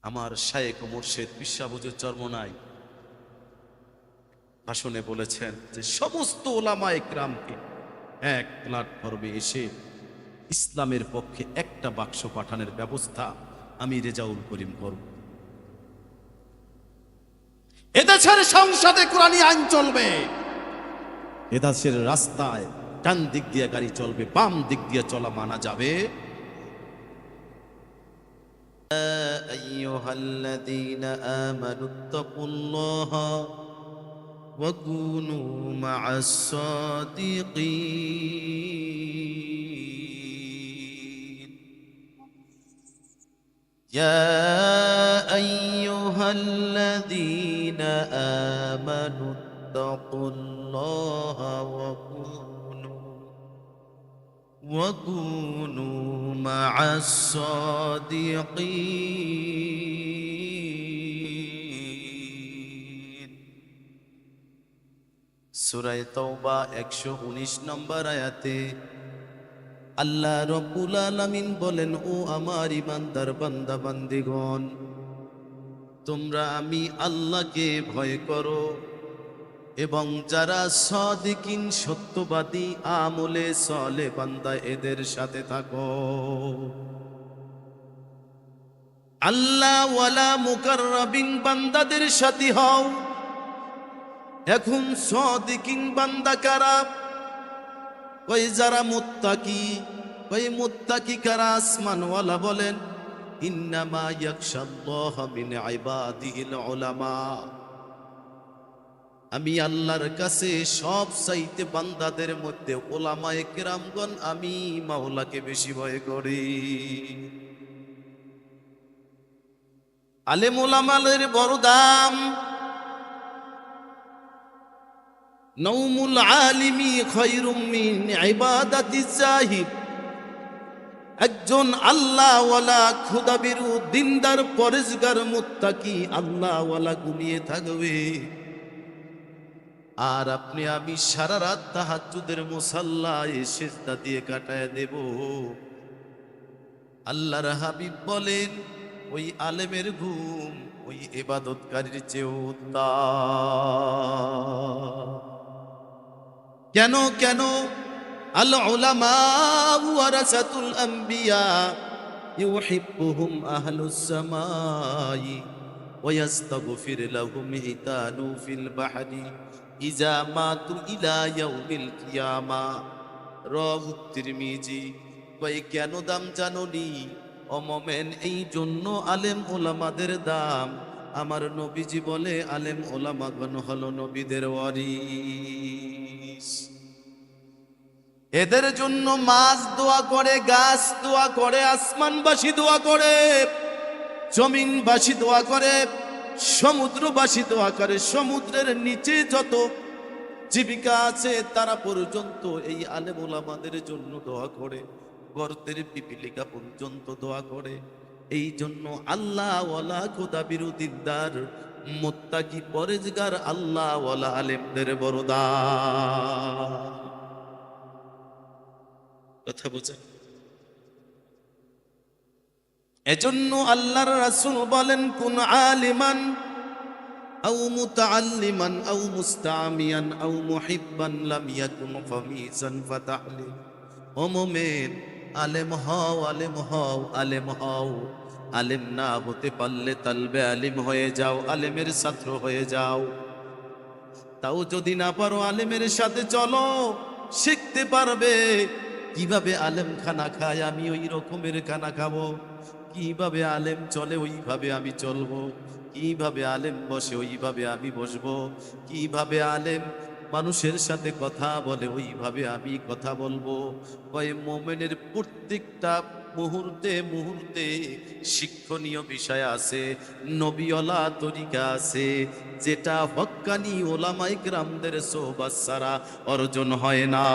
আমার শায়েখ ও মুর্শিদ বিশ্বাবুজুর চরমোনাই ভাষণে বলেছেন যে সমস্ত ওলামায়ে কেরামকে এক প্ল্যাটফর্মে এসে ইসলামের পক্ষে একটা বাক্স পাঠানোর ব্যবস্থা আমি রেজাউল করিম করব। এদেশের সংসদে কোরআনী আইন চলবে, এদেশের রাস্তায় ডান দিক দিয়ে গাড়ি চলবে, বাম দিক দিয়ে চলা মানা যাবে। আইয়ুহাল্লাযীনা আমানুত্তাকুল্লাহা ওয়া কুনু মা'আস সাদিকিন। ইয়া আইয়ুহাল্লাযীনা আমানুত্তাকুল্লাহা ওয়া কুনু মা'আস সাদিকিন। সূরা তাওবা 119 নম্বর আয়াতে আল্লাহ রাব্বুল আলামিন বলেন, ও আমার ঈমানদার বান্দা বান্দীগণ, তোমরা আমি আল্লাহকে ভয় করো এবং যারা সাদিকিন সত্যবাদী আমলে সালেহ বান্দা এদের সাথে থাকো। আল্লাহ ওয়ালা মুকাররাবিন বান্দাদের সাথী হও। এখন সাদিকিন বান্দা কারা? ওই যারা মুত্তাকি। ওই মুত্তাকি কারা? আসমানওয়ালা বলেন, ইন্নামা ইয়াখশাল্লাহা মিন ইবাদিহিল উলামা। আমি আল্লাহর কাছে সব চাইতে বান্দাদের মধ্যে ওলামায়ে কেরামগণ, আমি মাওলাকে বেশি ভয় করি। আলেম ওলামাদের বড় দাম। নাউমুল আলিমি খায়রুম মিন ইবাদাতিজ জাহিদ। একজন আল্লাহওয়ালা খুদাবিরু দিনদার পরেজগার মুত্তাকি আল্লাহওয়ালা ঘুমিয়ে থাকবে, আর আপনি আমি সারা রাত তাহাজ্জুদের মুসাল্লায় সিজদা দিয়ে কাটায় দেব। আল্লাহর হাবিব বলেন, ওই আলেমের ঘুম ওই ইবাদতকারীর চেয়ে উত্তম। কেন কেন? আল উলামা ওয়ারাসাতুল আম্বিয়া ইউহিব্বুহুম আহলুস সামাই ওয়া ইয়াস্তাগফির লাহুম হিতানু ফিল বাহরি ইজা মাতু ইলা ইয়াউমিল কিয়ামা। রাওয়াহু তিরমিজি। কই কেন দাম জানোনি? ও মোমেন, এই জন্য আলেম ওলামাদের দাম। আমার নবীজি বলে, আলেম ওলামাগণ হলো নবীদের ওয়ারিস। এদের জন্য মাছ দোয়া করে, গাছ দোয়া করে, আসমানবাসী দোয়া করে, জমিনবাসী দোয়া করে, সমুদ্রবাসী দোয়া করে। সমুদ্রের নিচে যত জীবিকা আছে তারা পর্যন্ত এই আলেম ওলামাদের জন্য দোয়া করে, গর্তের পিপিলিকা পর্যন্ত দোয়া করে। এই জন্য আল্লাহওয়ালা খোদাবিরু দিনদার মুত্তাকি পরেজগার আল্লাহওয়ালা আলেমদের বড় দাম। কথা বোঝেন? এজন্য আল্লাহর রাসূল বলেন, কুন আলিমান আও মুতাআল্লিমান আও মুস্তামিয়ান আও মুহিব্বান লাম ইয়াকুন খামিসান ফাতাহলি। ও মুমিন, আলেম হও, আলেম হও, আলেম হও। আলেম না হতে পারলে তালবে আলিম হয়ে যাও, আলেমের ছাত্র হয়ে যাও। তাও যদি না পারো, আলেমের সাথে চলো, শিখতে পারবে কিভাবে আলেম খানা খায়, আমি ওই রকমের খানা খাবো। কিভাবে আলেম চলে, ওইভাবে আমি চলবো। কিভাবে আলেম বসে, ওইভাবে আমি বসবো। কিভাবে আলেম মানুষের সাথে কথা বলে, ওইভাবে আমি কথা বলবো। কয় মোমেনের প্রত্যেকটা মুহূর্তে মুহূর্তে শিক্ষণীয় বিষয় আছে, নবীওয়ালা তরিকা আছে, যেটা হক্কানি ওলামায়ে কেরামদের সোহবত ছাড়া অর্জন হয় না।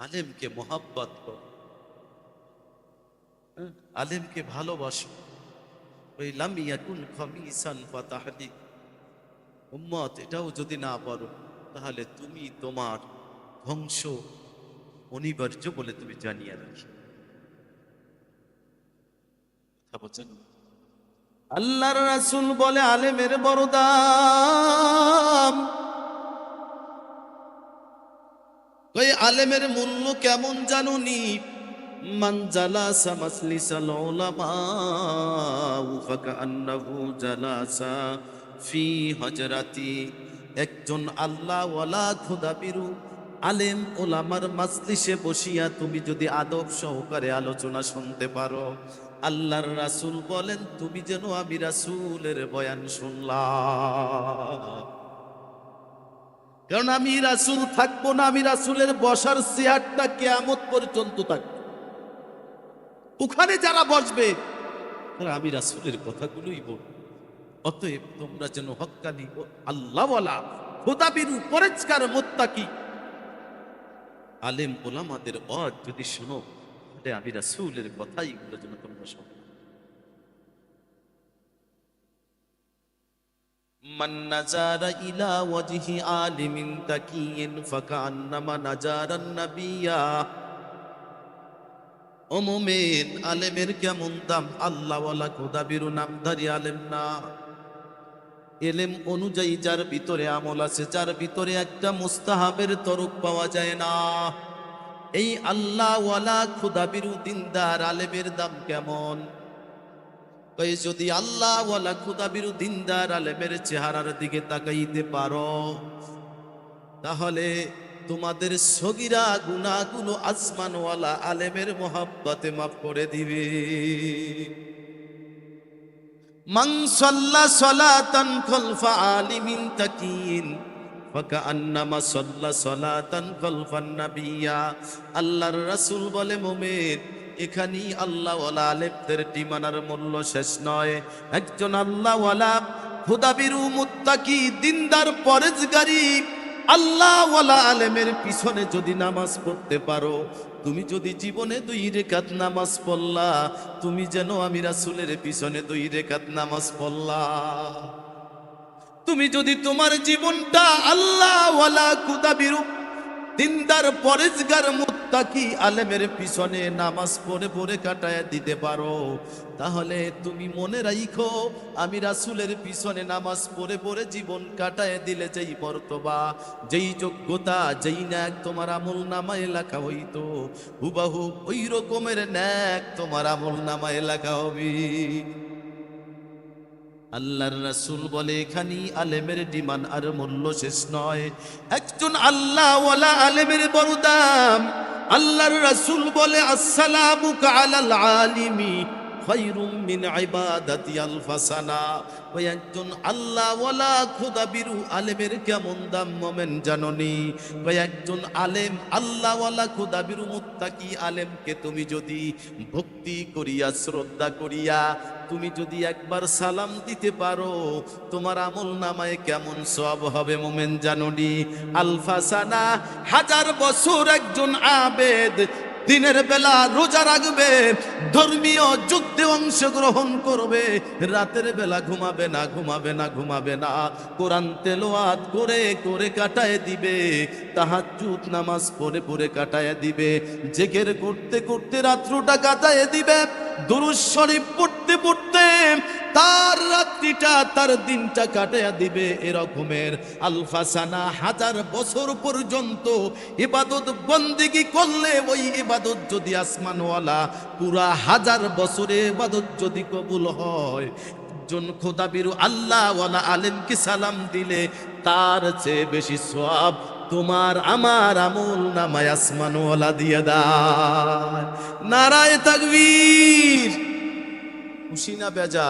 আলেমকে মোহাব্বত করো, আলেমকে ভালোবাসো। ওই লাম ইয়াকুন খামিসান ফাতাহলি। উম্মত, এটাও যদি না পারো, তাহলে তুমি তোমার ধ্বংস অনিবার্য বলে তুমি জানিয়ে রাখি। বলছেন আল্লাহর রাসূল বলে আলেমের বড় দাম। ওই আলেমের মূল্য কেমন জানুনি? মান জালাসা মাজলিসাল উলামা ফাকান্নাহু জালাসা ফি হজরাতি। একজন আল্লাহওয়ালা খোদাবিরু আলেম ওলামার মাজলিসে বসিয়া তুমি যদি আদব সহকারে আলোচনা শুনতে পারো, আল্লাহর রাসূল বলেন তুমি যেন আমি রাসূলের বয়ান শুনলাম। কারণ আমি রাসূল থাকবো না, আমি রাসূলের বসার চেয়ারটা কিয়ামত পর্যন্ত থাকবে। ওখানে যারা বসবে তারা আমি রাসূলের কথাগুলোই বলবো। অতএব তোমরা যেন হক্কানি আল্লাহওয়ালা খোদাবিরু পরেজগার মুত্তাকি আলেম ওলামাদের ওয়াজ যদি শোনো, তাহলে আমি রাসূলের কথাই গুলো যেন তোমরা শোনো। মান নাজারা ইলা ওয়াজহি আলিমিন তাকিয়িন ফাকান্নামা নাজারান নাবিয়্যা। ও মুমিন, আলেমের কেমন দাম? আল্লাহওয়ালা খোদাবিরু নামধারী আলেম না। এলেম অনুযায়ী যার ভিতরে আমল আছে, যার ভিতরে একটা মুস্তাহাবের তরক পাওয়া যায় না, এই আল্লাহওয়ালা খোদাবিরু দিনদার আলেমের দাম কেমন? তাই যদি আল্লাহওয়ালা খোদাবিরু দিনদার আলেমের চেহারার দিকে তাকাইতে পারো, তাহলে তোমাদের সগীরা গুনাহগুলো আসমানওয়ালা আলেমের মহব্বতে মাফ করে দিবে। মান সাল্লা সালাতান খালফা আলিমিন তাকিয়িন ফাকান্নামা সাল্লা সালাতান খালফান নাবিয়্যা। আল্লাহর রাসূল বলে মুমিন, এখানেই আল্লাহওয়ালা আলেমদের টিমানার মূল্য শেষ নয়। একজন আল্লাহওয়ালা খোদাবিরু মুত্তাকি দিনদার পরেজগারি আল্লাহওয়ালা আলেমের পিছনে যদি নামাজ পড়তে পারো, তুমি যদি জীবনে 2 রাকাত নামাজ পড়লা, তুমি যেন আমি রাসূলের পিছনে 2 রাকাত নামাজ পড়লা। তুমি যদি তোমার জীবনটা আল্লাহওয়ালা খোদাবিরু দিনদার পরেজগার মুত্তাকি আলেমের পিছনে নামাজ পড়ে পড়ে কাটায় দিতে পারো, তাহলে তুমি মনে রাখো আমি রাসূলের পিছনে নামাজ পড়ে পড়ে জীবন কাটায় দিলে যেই মর্তবা, যেই যোগ্যতা, যেই ন্যাক তোমার আমল নামায় লেখা হইতো, হুবাহু ওই রকমের ন্যাক তোমার আমল নামায় লেখা হবে। আল্লাহর রাসূল বলে এখানেই আলেমের ডিমান্ড আর মূল্য শেষ নয়। একজন আল্লাহওয়ালা আলেমের বড় দাম। আল্লাহর রাসূল বলে আসসালামু আলাল আলিমি খায়রুম মিন ইবাদাতি আলফাসানা। ওই একজন আল্লাহওয়ালা খোদাবিরু আলেমের কেমন দাম মোমেন জাননি? ওই একজন আলেম আল্লাহওয়ালা খোদাবিরু মুত্তাকি আলেমকে তুমি যদি ভক্তি করিয়া শ্রদ্ধা করিয়া তুমি যদি একবার সালাম দিতে পারো, তোমার আমল নামায় কেমন সওয়াব হবে মোমেন জাননি? আলফাসানা, 1000 বছর একজন আবেদ দিনের বেলা রোজা রাখবে, ধর্মীয় যুদ্ধে অংশগ্রহণ করবে, রাতের বেলা ঘুমাবে না, ঘুমাবে না, ঘুমাবে না, কোরআন তেলাওয়াত করে করে কাটায় দিবে, তাহাজ্জুদ নামাজ পড়ে পড়ে কাটায় দিবে, জিকির করতে করতে রাত্রটা কাটায় দিবে, দুরূদ শরীফ পড়তে পড়তে তার রাত্রিটা তার দিনটা কাটায়া দিবে। এরকমের আলফাসানা, 1000 বছর পর্যন্ত ইবাদত বন্দেগী করলে, ওই ইবাদত যদি আসমানওয়ালা পুরা 1000 বছরে ইবাদত যদি কবুল হয়, একজন খোদাবিরু আল্লাহওয়ালা আলেমকে সালাম দিলে তার চেয়ে বেশি সওয়াব তোমার আমার আমল নামায় আসমানওয়ালা দিয়ে দেয়। নারায়ে তাকবীর! খুশি না বেজা?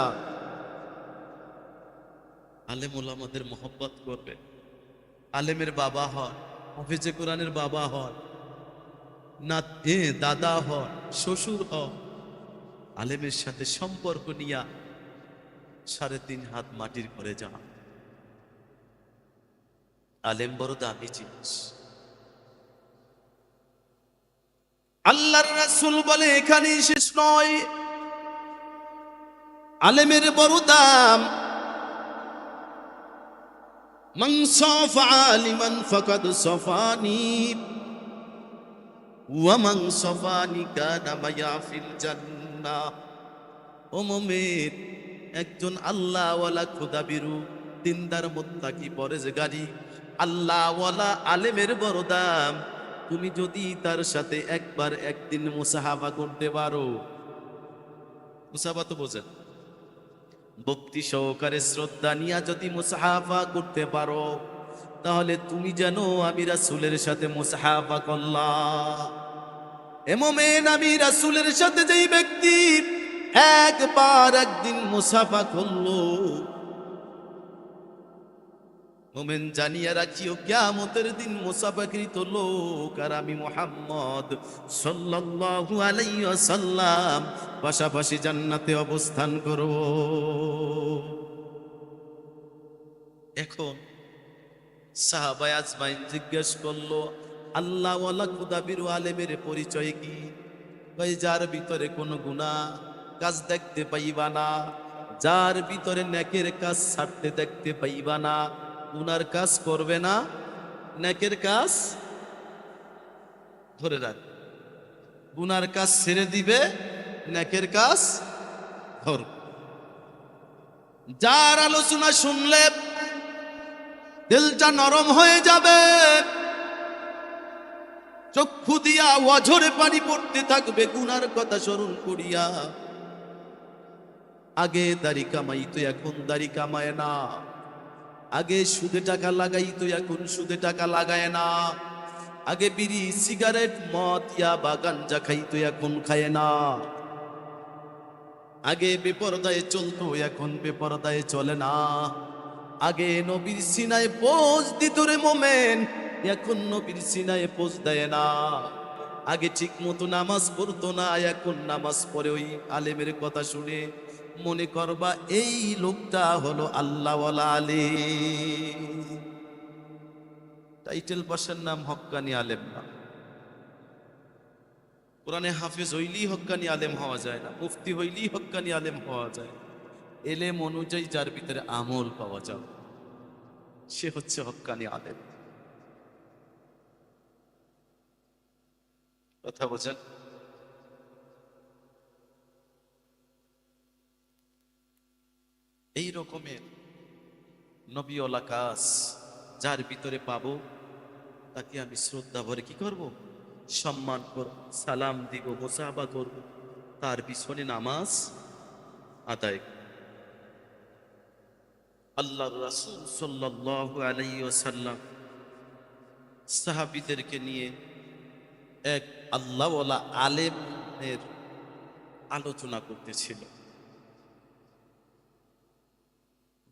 আলেম ওলামাদের মহব্বত করবে। আলেমের বাবা হয়, হাফেজে কোরআনের বাবা হয়, না দাদা হয়, শ্বশুর হয়, আলেমের সাথে সম্পর্ক নিয়া 3.5 হাত মাটির ঘরে যা। আলেম বড় দামি জিনিস। আল্লাহর রাসূল বলে এখানেই শেষ নয়, আলেমের বড় দাম। মান সাফা আলিমান ফাকাদ সাফানি ওয়া মান সাফানি কানা মায়া ফিল জান্নাহ। ও মুমিন, একজন আল্লাহওয়ালা খোদাবিরু দিনদার মুত্তাকি পরেজগারি আল্লাহওয়ালা আলেমের বড় দাম। তুমি যদি তার সাথে একবার একদিন মুসাহাবা করতে পারো, মুসাহাবা তো বোঝেন, ভক্তি সহকারে শ্রদ্ধা নিয়া যদি মুসাহাবা করতে পারো, তাহলে তুমি যেন আমি রাসূলের সাথে মুসাহাবা করলা। এ মুমিন, আমি রাসূলের সাথে যেই ব্যক্তি একবার একদিন মুসাফা করলো, মুমিন জানিয়া রাখিও কিয়ামতের দিন মুসাফাকৃত লোক আর আমি মুহাম্মদ সাল্লাল্লাহু আলাইহি ওয়াসাল্লাম পাশাপাশি জান্নাতে অবস্থান করব। এখন সাহাবায়ে আজমাইন জিজ্ঞেস করলো, আল্লাহওয়ালা খোদাবির আলেমের পরিচয় কি? ভাই, যার ভিতরে কোনো গুনাহ কাজ দেখতে পাইবা না, যার ভিতরে নেকের কাজ ছাড়তে দেখতে পাইবা না, গুনার কাজ করবে না, নেকের কাজ ধরে রাখ, গুনার কাজ ছেড়ে দিবে, নেকের কাজ ধর। যার আলোচনা শুনলে দিলটা নরম হয়ে যাবে, চক্ষু দিয়া অঝরে পানি পড়তে থাকবে গুনার কথা স্মরণ করিয়া। আগে দাড়ি কামাইতো, এখন দাড়ি কামায় না। আগে সুদে টাকা লাগাইতো, এখন সুদে টাকা লাগায় না। আগে বিড়ি সিগারেট মদ ইয়াবা গাঞ্জা খাইতো, এখন খায় না। আগে বেপরদায় চলতো, এখন বেপরদায় চলে না। আগে নবীর সিনায় পোজ দিত রে মোমেন, এখন নবীর সিনায় পোজ দেয় না। আগে ঠিক মতো নামাজ পড়তো না, এখন নামাজ পড়ে ওই আলেমের কথা শুনে মনে করবা এই লোকটা হলো আল্লাহওয়ালা আলেম। টাইটেল পাশের নাম হক্কানি আলেম না। কোরআনে হাফেজ হইলেই হক্কানি আলেম হওয়া যায় না, মুফতি হইলেই হক্কানি আলেম হওয়া যায়। এলেম অনুযায়ী যার ভিতরে আমল পাওয়া যাবে, সে হচ্ছে হক্কানি আলেম। কথা বোঝেন? এই রকমের নবীওয়ালা কাজ যার ভিতরে পাবো, তাকে আমি শ্রদ্ধা ভরে কি করব? সম্মান করব, সালাম দিব, মুসাহাবা করব, তার পিছনে নামাজ আদায়। আল্লাহর রাসূল সাল্লাল্লাহু আলাইহি ওয়াসাল্লাম সাহাবীদেরকে নিয়ে এক আল্লাহওয়ালা আলেমের আলোচনা করতেছিল।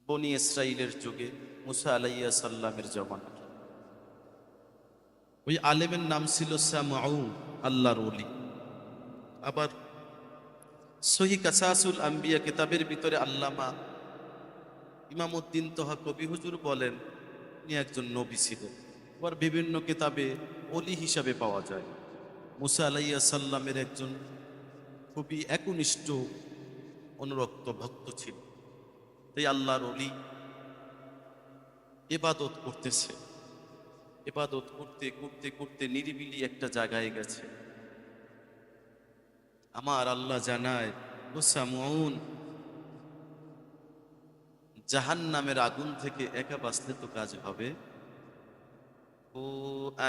বনি ইসরাইলের যুগে মুসা আলাইহিস সালামের জামানা, ওই আলেমের নাম ছিল সামউন, আল্লাহর ওলি। আবার সহিহ কাসাসুল আম্বিয়া কিতাবের ভিতরে আল্লামা ইমামউদ্দিন তোহা কবি হুজুর বলেন উনি একজন নবী ছিলেন। আবার বিভিন্ন কিতাবে ওলি হিসাবে পাওয়া যায়। মুসা আলাইহিস সালামের একজন খুবই একনিষ্ঠ অনুরক্ত ভক্ত ছিল। তাই আল্লাহর ওলি ইবাদত করতেছে, ইবাদত করতে করতে করতে নিরিবিলি একটা জায়গায় গেছে। আমার আল্লাহ জানায়, ও সামউন, জাহান্নামের আগুন থেকে একা বাঁচলে তো কাজ হবে। ও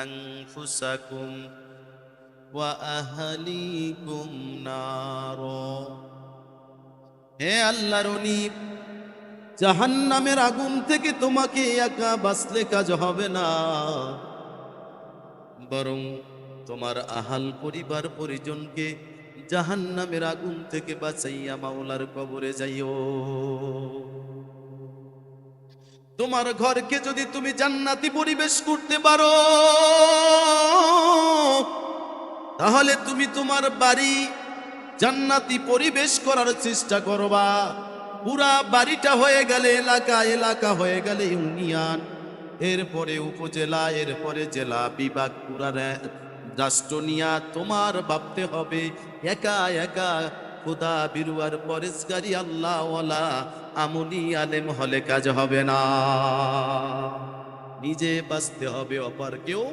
আনফুসাকুম ওয়া আহলিকুম নার, হে আল্লাহর ওলি, জাহান্নামের আগুন থেকে তোমাকে একা বাঁচলে কাজ হবে না, বরং তোমার আহাল পরিবার পরিজনকে জাহান্নামের আগুন থেকে বাঁচাইয়া মাওলার কবরে যাইও। তোমার ঘরকে যদি তুমি জান্নাতি পরিবেশ করতে পারো, তাহলে তুমি তোমার বাড়ি জান্নাতি পরিবেশ করার চেষ্টা করবা। পুরা বাড়িটা হয়ে গেলে এলাকা, এলাকা হয়ে গেলে ইউনিয়ন, এরপরে উপজেলা, এরপরে জেলা, বিভাগ, পুরা রাষ্ট্র নিয়া তোমার ভাবতে হবে একা একা খোদা বিরুয়ার পরেশগারি আল্লাহওয়ালা আমলি আলেম হলে কাজ হবে না। নিজে বাঁচতে হবে, অপরকেও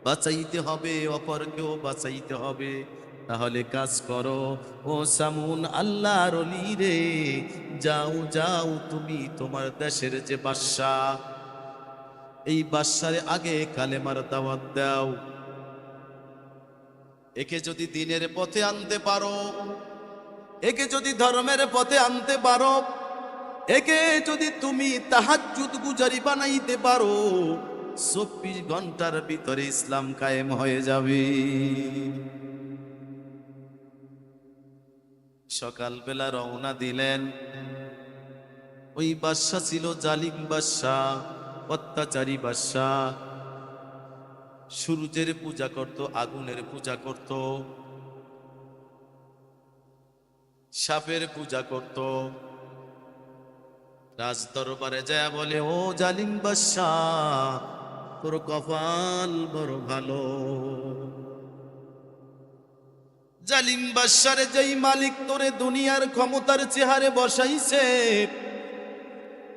বাঁচাইতে হবে, অপরকেও বাঁচাইতে হবে। তাহলে কাজ করো ও সামুন আল্লাহর ওলি রে, যাও যাও তুমি তোমার দেশের যে বাদশা, এই বাদশারে আগে কালেমার দাওয়াত দাও। একে যদি দিনের পথে আনতে পারো, একে যদি ধর্মের পথে আনতে পারো, একে যদি তুমি তাহাজ্জুদ গুজারি বানাইতে পারো, 24 ঘন্টার ভিতরে ইসলাম কায়েম হয়ে যাবে। সকালবেলা রওনা দিলেন। ওই বাদশা ছিল জালিম বাদশা, অত্যাচারী বাদশা। সূর্যের পূজা করত, আগুনের পূজা করত, সাপের পূজা করত। রাজ দরবারে যায় বলে, ও জালিম বাদশা, তোর কপাল বড় ভালো। জালিম বাদশারে যেই মালিক তোরে দুনিয়ার ক্ষমতার চেহারে বসাইছে,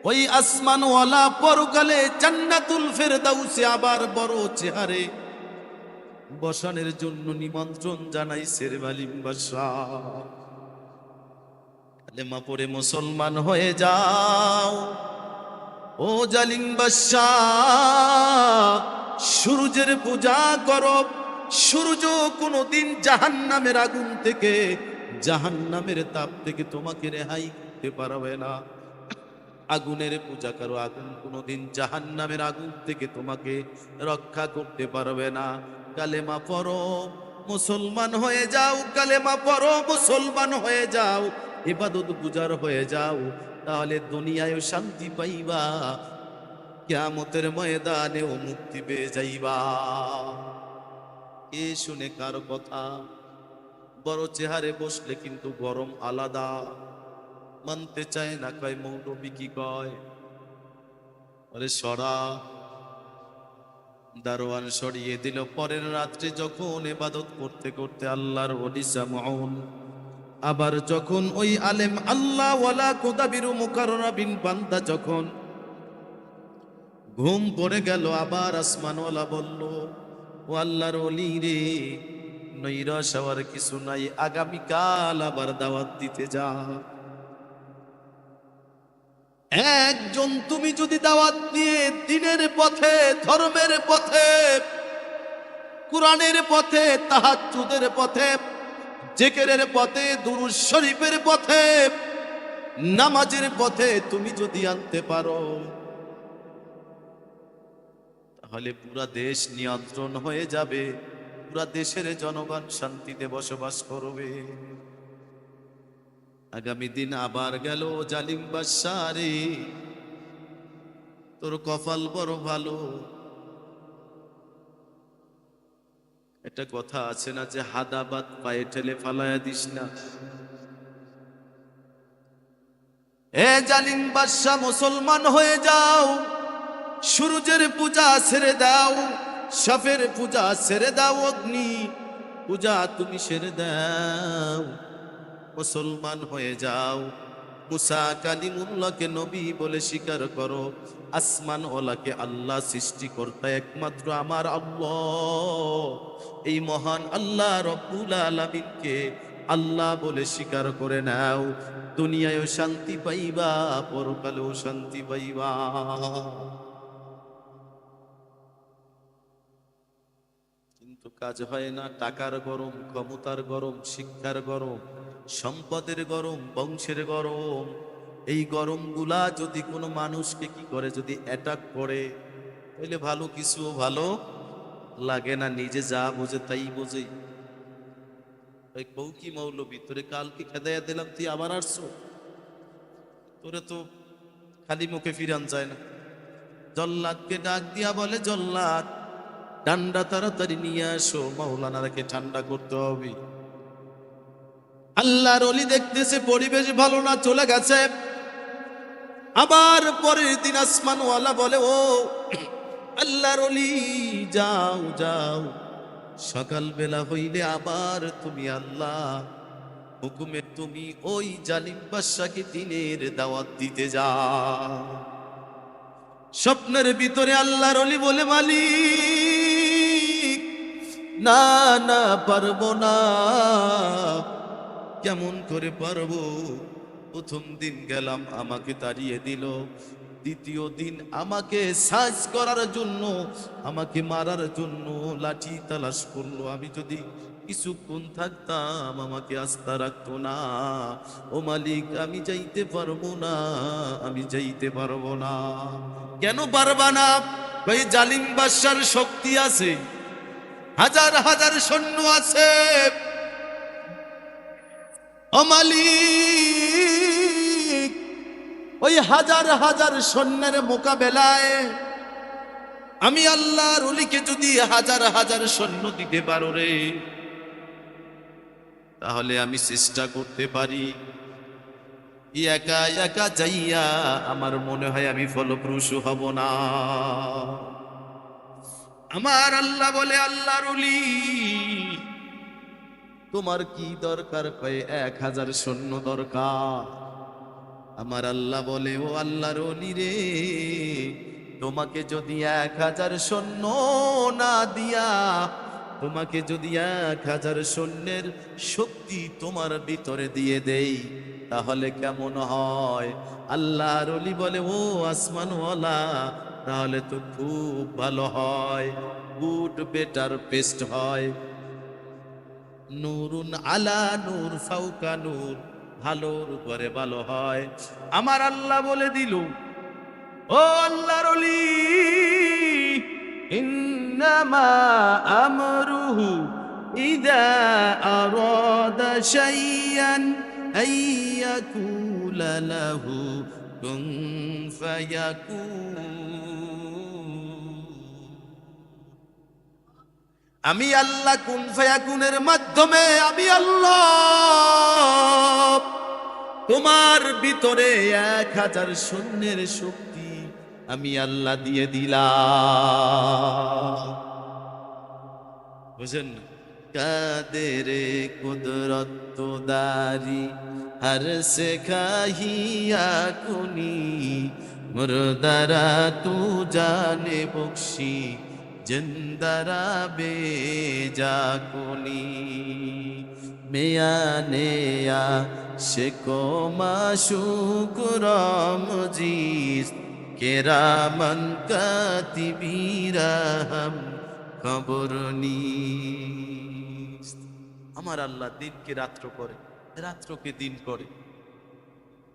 ওই আসমানওয়ালা পরকালে জান্নাতুল ফেরদাউসে আবার বড় চেহারে বসানোর জন্য নিমন্ত্রণ জানাইছে রে জালিম বাদশা। কালেমা পড়ে মুসলমান হয়ে যাও ও জালিম বাদশা। সূর্যের পূজা করো। সূর্য কোনদিন জাহান্নামের আগুন থেকে, জাহান্নামের তাপ থেকে তোমাকে রেহাই করতে পারবে না। আগুনের পূজা করো, আগুন কোনদিন জাহান্নামের আগুন থেকে তোমাকে রক্ষা করতে পারবে না। কালেমা পড়ো, মুসলমান হয়ে যাও। কালেমা পড়ো, মুসলমান হয়ে যাও, ইবাদত গুজার হয়ে যাও। তাহলে দুনিয়ায় শান্তি পাইবা, কিয়ামতের ময়দানেও মুক্তি পেয়ে যাইবা। এ শুনে কার কথা? বড় চেহারে বসলে কিন্তু গরম আলাদা, মানতে চায় না। কয় মৌলবী কি কয়? আরে সরা। দারোয়ান সরিয়ে দিল। পরের রাত্রে যখন ইবাদত করতে করতে আল্লাহর ওলি সামউন, আবার যখন ওই আলেম আল্লাহ ওয়ালা কুদাবিরু মুকাররাবিন বান্দা যখন ঘুম পড়ে গেল, আবার আসমানওয়ালা বলল, ও আল্লাহর ওলি রে, নৈরাশ হওয়ার কিছু নাই, আগামীকাল আবার দাওয়াত দিতে যা। একজন তুমি যদি দাওয়াত দিয়ে দিনের পথে, ধর্মের পথে, কুরআনের পথে, তাহাজ্জুদের পথে, জিকিরের পথে, দুরূদ শরীফের পথে, নামাজের পথে তুমি যদি আনতে পারো, তাহলে পুরা দেশ নিয়ন্ত্রণ হয়ে যাবে। পুরা দেশের জনগণ শান্তিতে বসবাস করবে। আগামী দিন আবার গেল, জালিম বাদশা রে, তোর কপাল বড় ভালো। একটা কথা আছে না যে হাদাবাদ পায়ে ঠেলে ফালায়া দিস না। এ জালিম বাদশা, মুসলমান হয়ে যাও। সূর্যের পূজা ছেড়ে দাও, সাপের পূজা ছেড়ে দাও, অগ্নি পূজা তুমি ছেড়ে দাও, মুসলমান হয়ে যাও। মুসা কালিমুল্লাহকে নবী বলে স্বীকার করো। আসমান ওয়ালাকে আল্লাহ সৃষ্টিকর্তা একমাত্র আমার আল্লাহ। এই মহান আল্লাহ রব্বুল আলামিনকে আল্লাহ বলে স্বীকার করে নাও। দুনিয়ায়ও শান্তি পাইবা, পরকালেও শান্তি পাইবা। কিন্তু কাজ হয় না। টাকার গরম, ক্ষমতার গরম, শিক্ষার গরম, সম্পদের গরম, বংশের গরম। এই গরমগুলা যদি কোনো মানুষকে কি করে, যদি অ্যাটাক করে, তাহলে ভালো কিছু ভালো লাগে না। নিজে যা বোঝে তাই বোঝে। কৌ কি মৌলবী, তোরে কালকে খেদাইয়া দিলাম, তুই আবার আসছো? তোরে তো খালি মুখে ফিরান যায় না। জল্লাদকে ডাক দিয়া বলে, জল্লাদ, ঠান্ডা তাড়াতাড়ি নিয়ে আসো, মাওলানাকে ঠান্ডা করতে হবে। আল্লাহর ওলি দেখতেছে পরিবেশ ভালো না, চলে গেছে। আবার পরের দিন আসমানওয়ালা বলে, ও আল্লাহর ওলি, যাও যাও, সকালবেলা হইলে আবার তুমি আল্লাহ হুকুমে তুমি ওই জালিম বাদশাকে দিনের দাওয়াত দিতে যাও। স্বপ্নের ভিতরে আল্লাহর ওলি বলে, মালিক না না পারবো না। কেমন করে পারবো? প্রথম দিন গেলাম, আমাকে তাড়িয়ে দিল। দ্বিতীয় দিন আমাকে সাজ করার জন্য, আমাকে মারার জন্য লাঠি তালাশ করলো। আমি যদি কিছুক্ষণ থাকতাম, আমাকে আস্থা রাখতো না। ও মালিক, আমি যাইতে পারবো না, আমি যাইতে পারবো না। কেন পারবা না? ভাই, জালিম বাদশার শক্তি আছে, হাজার হাজার সৈন্য আছে। ও মালিক, ওই হাজার হাজার সৈন্যের মোকাবেলায় আমি আল্লাহর ওলিকে যদি হাজার হাজার সৈন্য দিতে পারো রে, তাহলে আমি চেষ্টা করতে পারি। একা একা যাইয়া আমার মনে হয় আমি ফলপ্রসূ হব না। আমার আল্লাহ বলে, আল্লাহর ওলি তোমার কি দরকার? কয় 1000 সৈন্য দরকার। আমার আল্লাহ বলে, ও আল্লাহর ওলি রে, তোমাকে যদি 1000 সৈন্য না দিয়া, তোমাকে যদি 1000 সৈন্যের শক্তি তোমার ভিতরে দিয়ে দেই, তাহলে কেমন হয়? আল্লাহর ওলি বলে, ও আসমানওয়ালা, তাহলে তো খুব ভালো হয়, গুড বেটার বেস্ট হয়। নূরুন আলা নূর ফাওকা নূর, ভালোর উপরে ভালো হয়। আমার আল্লাহ বলে দিল, ও আল্লাহর ওলি, ইন্নামা আমরুহু ইযা আরাদা শাইয়ান আইয়াকুলা লাহু কুন ফায়াকুন। আমি আল্লাহ কুন ফায়াকুনের মাধ্যমে আমি আল্লাহ তোমার ভিতরে 1000 সৈন্যের শক্তি আমি আল্লাহ দিয়ে দিলাম। বুঝেন না? কাদেরে কুদরত দারি হর সে খাহিয়া কুনি, মুরদারা তু জানে বখশি, জিন্দারা বেজা কুনি। মেয়া নেয়া শেকো মাশুকুরম জিস, কেরামান কাতিবিরাহম খবর নিস। আমার আল্লাহ দিনকে রাত্র করে, রাত্রকে দিন করে।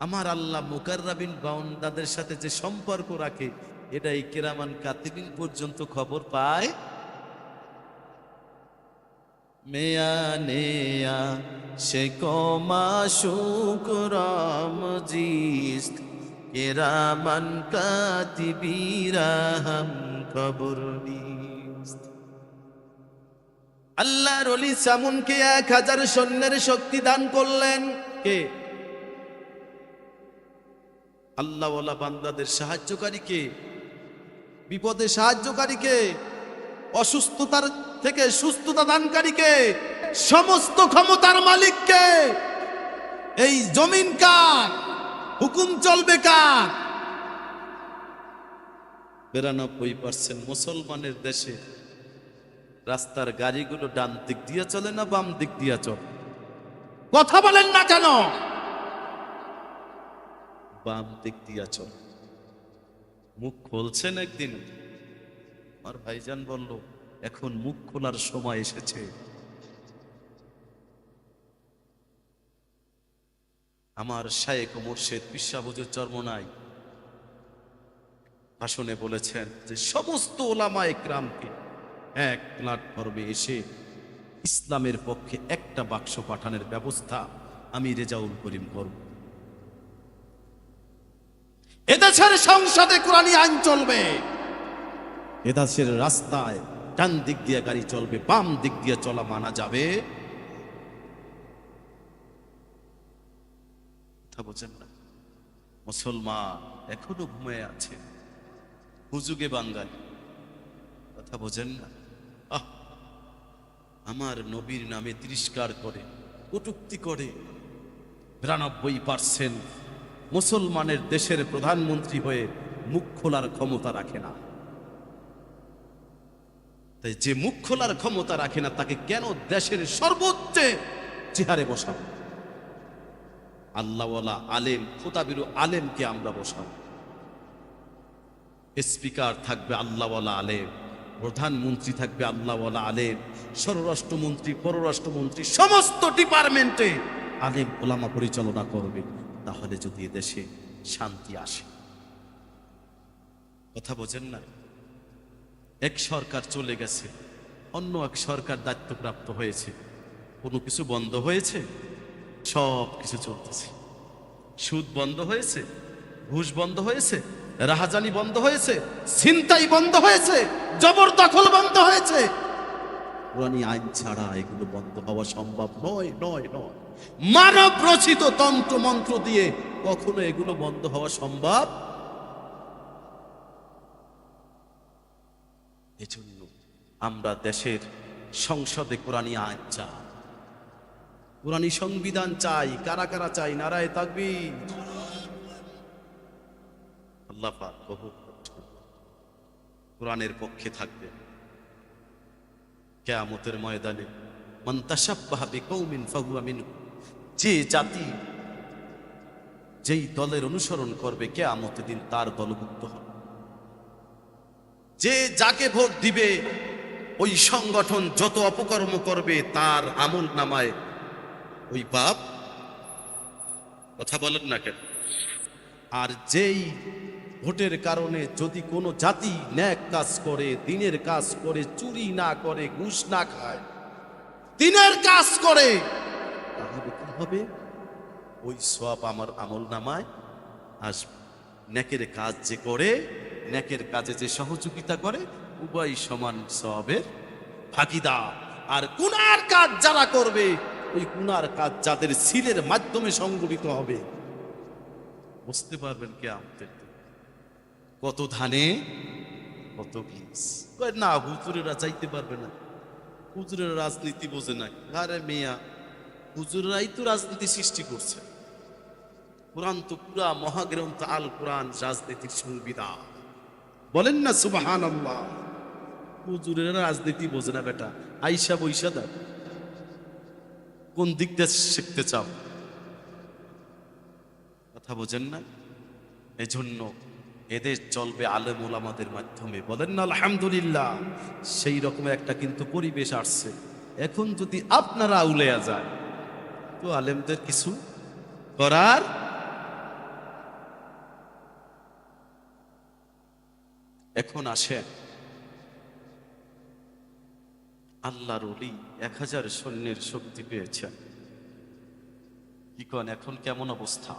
আমার আল্লাহ মুকাররাবিন বান্দাদের সাথে যে সম্পর্ক রাখে, এটাই কেরামান কাতিবিন পর্যন্ত খবর পায়। মেয়া নেয়া শেকো মাশুকুরম জিস, কেরামান কাতিবিরাহম খবর নিস। আল্লাহর ওলি সামুনকে 1000 সৈন্যের শক্তি দান করলেন। কে? আল্লাহওয়ালা বান্দাদের সাহায্যকারী কে? বিপদে সাহায্যকারী কে? অসুস্থতার থেকে সুস্থতা দানকারী কে? সমস্ত ক্ষমতার মালিক কে? এই জমিন কার? হুকুম চলবে কার? 92% মুসলমানের দেশে রাস্তার গাড়িগুলো ডান দিক দিয়ে চলে না বাম দিক দিয়ে চলে? কথা বলেন না কেন? বাম দিক দিয়ে চলে। মুখ খুলছেন একদিন, আমার ভাইজান বলল, এখন মুখ খোলার সময় এসেছে। আমার শায়েখ ও মুর্শিদ পিসাব হুজুর চরমনাই ভাষণে বলেছেন যে সমস্ত ওলামায়ে কেরামকে এক প্ল্যাটফর্মে এসে ইসলামের পক্ষে একটা বাক্স পাঠানোর ব্যবস্থা আমি রেজাউল করিম করব। এদেশের সংসদে কোরআনী আইন চলবে, এদেশের রাস্তায় ডান দিক দিয়ে গাড়ি চলবে, বাম দিক দিয়ে চলা মানা যাবে। কথা বোঝেন না? মুসলমান এখনো ঘুমিয়ে আছে, হুজুগে বাঙালি। কথা বোঝেন না? আমার নবীর নামে তিরস্কার করে, কটূক্তি করে। 92% মুসলমানের দেশের প্রধানমন্ত্রী হয়ে মুখ খোলার ক্ষমতা রাখে না। তাই যে মুখ খোলার ক্ষমতা রাখে না তাকে কেন দেশের সর্বোচ্চ চেহারে বসাবো? আল্লাহওয়ালা আলেম, খোদাবিরু আলেমকে আমরা বসাবো। স্পিকার থাকবে আল্লাহওয়ালা আলেম, প্রধানমন্ত্রী থাকবে আল্লাহওয়ালা আলেম, স্বরাষ্ট্রমন্ত্রী, পররাষ্ট্রমন্ত্রী, সমস্ত ডিপার্টমেন্টে আলেম ওলামা পরিচালনা করবে। তাহলে যদি এদেশে শান্তি আসে। কথা বোঝেন না? এক সরকার চলে গেছে, অন্য এক সরকার দায়িত্বপ্রাপ্ত হয়েছে, কোনো কিছু বন্ধ হয়েছে? সব কিছু চলতেছে। সুদ বন্ধ হয়েছে, ঘুষ বন্ধ হয়েছে, রাহাজানি বন্ধ হয়েছে, ছিনতাই বন্ধ হয়েছে, জবরদখল বন্ধ হয়েছে। পুরানি আইন ছাড়া এগুলো বন্ধ হওয়া সম্ভব নয়, নয়, নয়। মানব রচিত তন্ত্র মন্ত্র দিয়ে কখনো এগুলো বন্ধ হওয়া সম্ভব। এজন্য আমরা দেশের সংসদে কোরআনী আইন চাই, কোরআনী সংবিধান চাই। কারা কারা চাই? নারায়ে তাকবীর। আল্লাহ পাক বহুত কোরআনের পক্ষে থাকবে। কিয়ামতের ময়দানে মান তাশাব্বাহা বিকৌমিন ফাহুয়া মিনহুম, যে জাতি যেই দলের অনুসরণ করবে কিয়ামতের দিন তার দলভুক্ত হবে। যে যাকে ভোট দিবে ওই সংগঠন যত অপকর্ম করবে তার আমল নামায় ওই পাপ। কথা বলেন না কেন? আর যেই ভোটের কারণে যদি কোনো জাতি ন্যাক কাজ করে, দিনের কাজ করে, চুরি না করে, ঘুষ না খায়, দিনের কাজ করে, তাহলে কি হবে? ওই সওয়াব আমার আমল নামায় আসবে। নেকের কাজ যে করে, নেকের কাজে যে সহযোগিতা করে, উভয় সমান সওয়াবের ভাগীদার। আর গুনার কাজ যারা করবে, ওই গুনার কাজ যাদের সিলের মাধ্যমে সংগঠিত হবে, বুঝতে পারবেন কিয়ামতের দিন কত ধানে কত বীজ। না, হুজুরেরা চাইতে পারবে না, হুজুরেরা রাজনীতি বোঝে না। আরে মিয়া, হুজুরেরাই তো রাজনীতি সৃষ্টি করছে। কোরআন তো পুরা মহাগ্রন্থ আল কোরআন রাজনীতির সংবিধান। বলেন না সুবহানাল্লাহ। হুজুরেরা রাজনীতি বোঝে না বেটা, আইসা বইসা দেখ কোন দিকটা শিখতে চাও। কথা বোঝেন না? এজন্য এদের চলবে আলেম ওলামাদের মাধ্যমে। বলেন না আলহামদুলিল্লাহ। সেই রকম একটা কিন্তু পরিবেশ আসছে। এখন যদি আপনারা আউলেয়া যায় তো আলেমদের কিছু করার। এখন আসে আল্লাহর ওলি 1000 সৈন্যের শক্তি পেয়েছে। কি কন, এখন কেমন অবস্থা?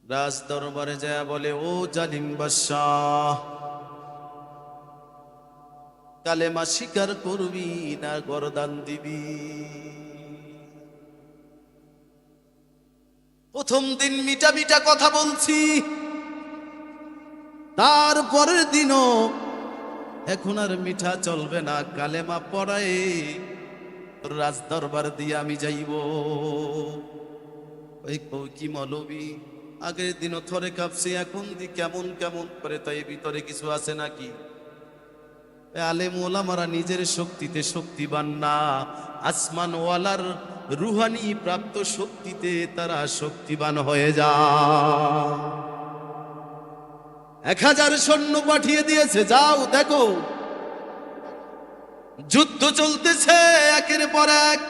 রাজ দরবারে যায় বলে, ও জালিম বাদশাহ, কালেমা স্বীকার করবি না গরদান দিবি? প্রথম দিন মিঠা মিঠা কথা বলছি, তারপরের দিনও এখন আর মিঠা চলবে না, কালেমা পড়ায় রাজ দরবার দিয়ে আমি যাইব। ওই কি মৌলবি, আগের দিনও থরে কাঁপছি, এখন দি কেমন কেমন করে, তাই ভিতরে কিছু আছে নাকি? আলেম ওলামারা নিজের শক্তিতে শক্তিবান না, আসমান ওয়ালার রুহানি প্রাপ্ত শক্তিতে তারা শক্তিবান হয়ে যায়। 1000 সৈন্য পাঠিয়ে দিয়েছে, যাও দেখো যুদ্ধ চলতেছে, একের পর এক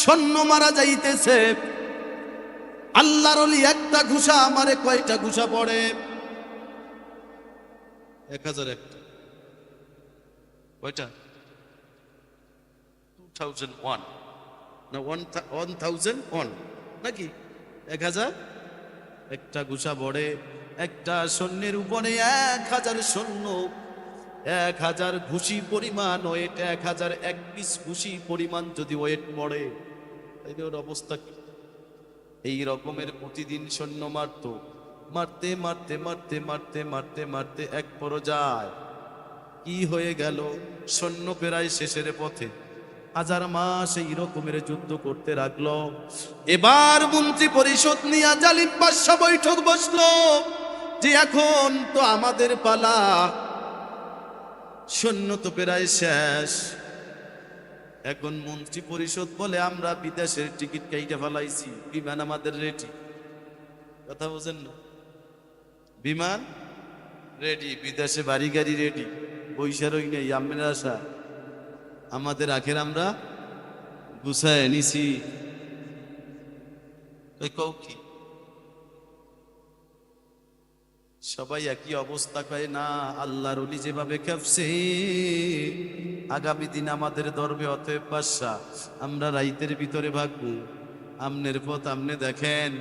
সৈন্য মারা যাইতেছে। আল্লাহর ওলি একটা ঘুষা আমারে কয়টা ঘুষা পড়ে? 1001 কয়টা? 2001 না 1001 নাকি? 1000 একটা ঘুষা পড়ে। একটা সৈন্যের উপরে 1000 সৈন্য, 1000 ঘুষি পরিমাণ ওয়েট, 1001 পিস ঘুষি পরিমাণ যদি ওয়েট পড়ে, তাহলে ওর অবস্থা কি? এই রকমের প্রতিদিন সৈন্য মারতো, মারতে মারতে মারতে মারতে মারতে মারতে এক পর্যায়ে কি হয়ে গেল? সৈন্য প্রায় শেষের পথে। 1000 মাস এই রকমের যুদ্ধ করতে লাগলো। এবার মন্ত্রী পরিষদ নিয়ে জালিম বাদশা বৈঠক বসলো যে এখন তো আমাদের পালা, সৈন্য তো প্রায় শেষ। এখন মন্ত্রী পরিষদ বলে আমরা বিদেশের টিকিট কাইটা ফেলাইছি, বিমান আমাদের রেডি। কথা বোঝেন না? বিমান রেডি, বিদেশে বাড়ি গাড়ি রেডি, পয়সা রই নেই, আমের আশা আমাদের আখের আমরা গুছায় নিছি। কও কি সবাই একই অবস্থা? কয় না, আল্লাহর ওলি যেভাবে খেপছে আগামী দিন আমাদের ধরবে, অতএব বাদশা আমরা রাইতের ভিতরে ভাগবো। আমনের পথ আমনে দেখেন,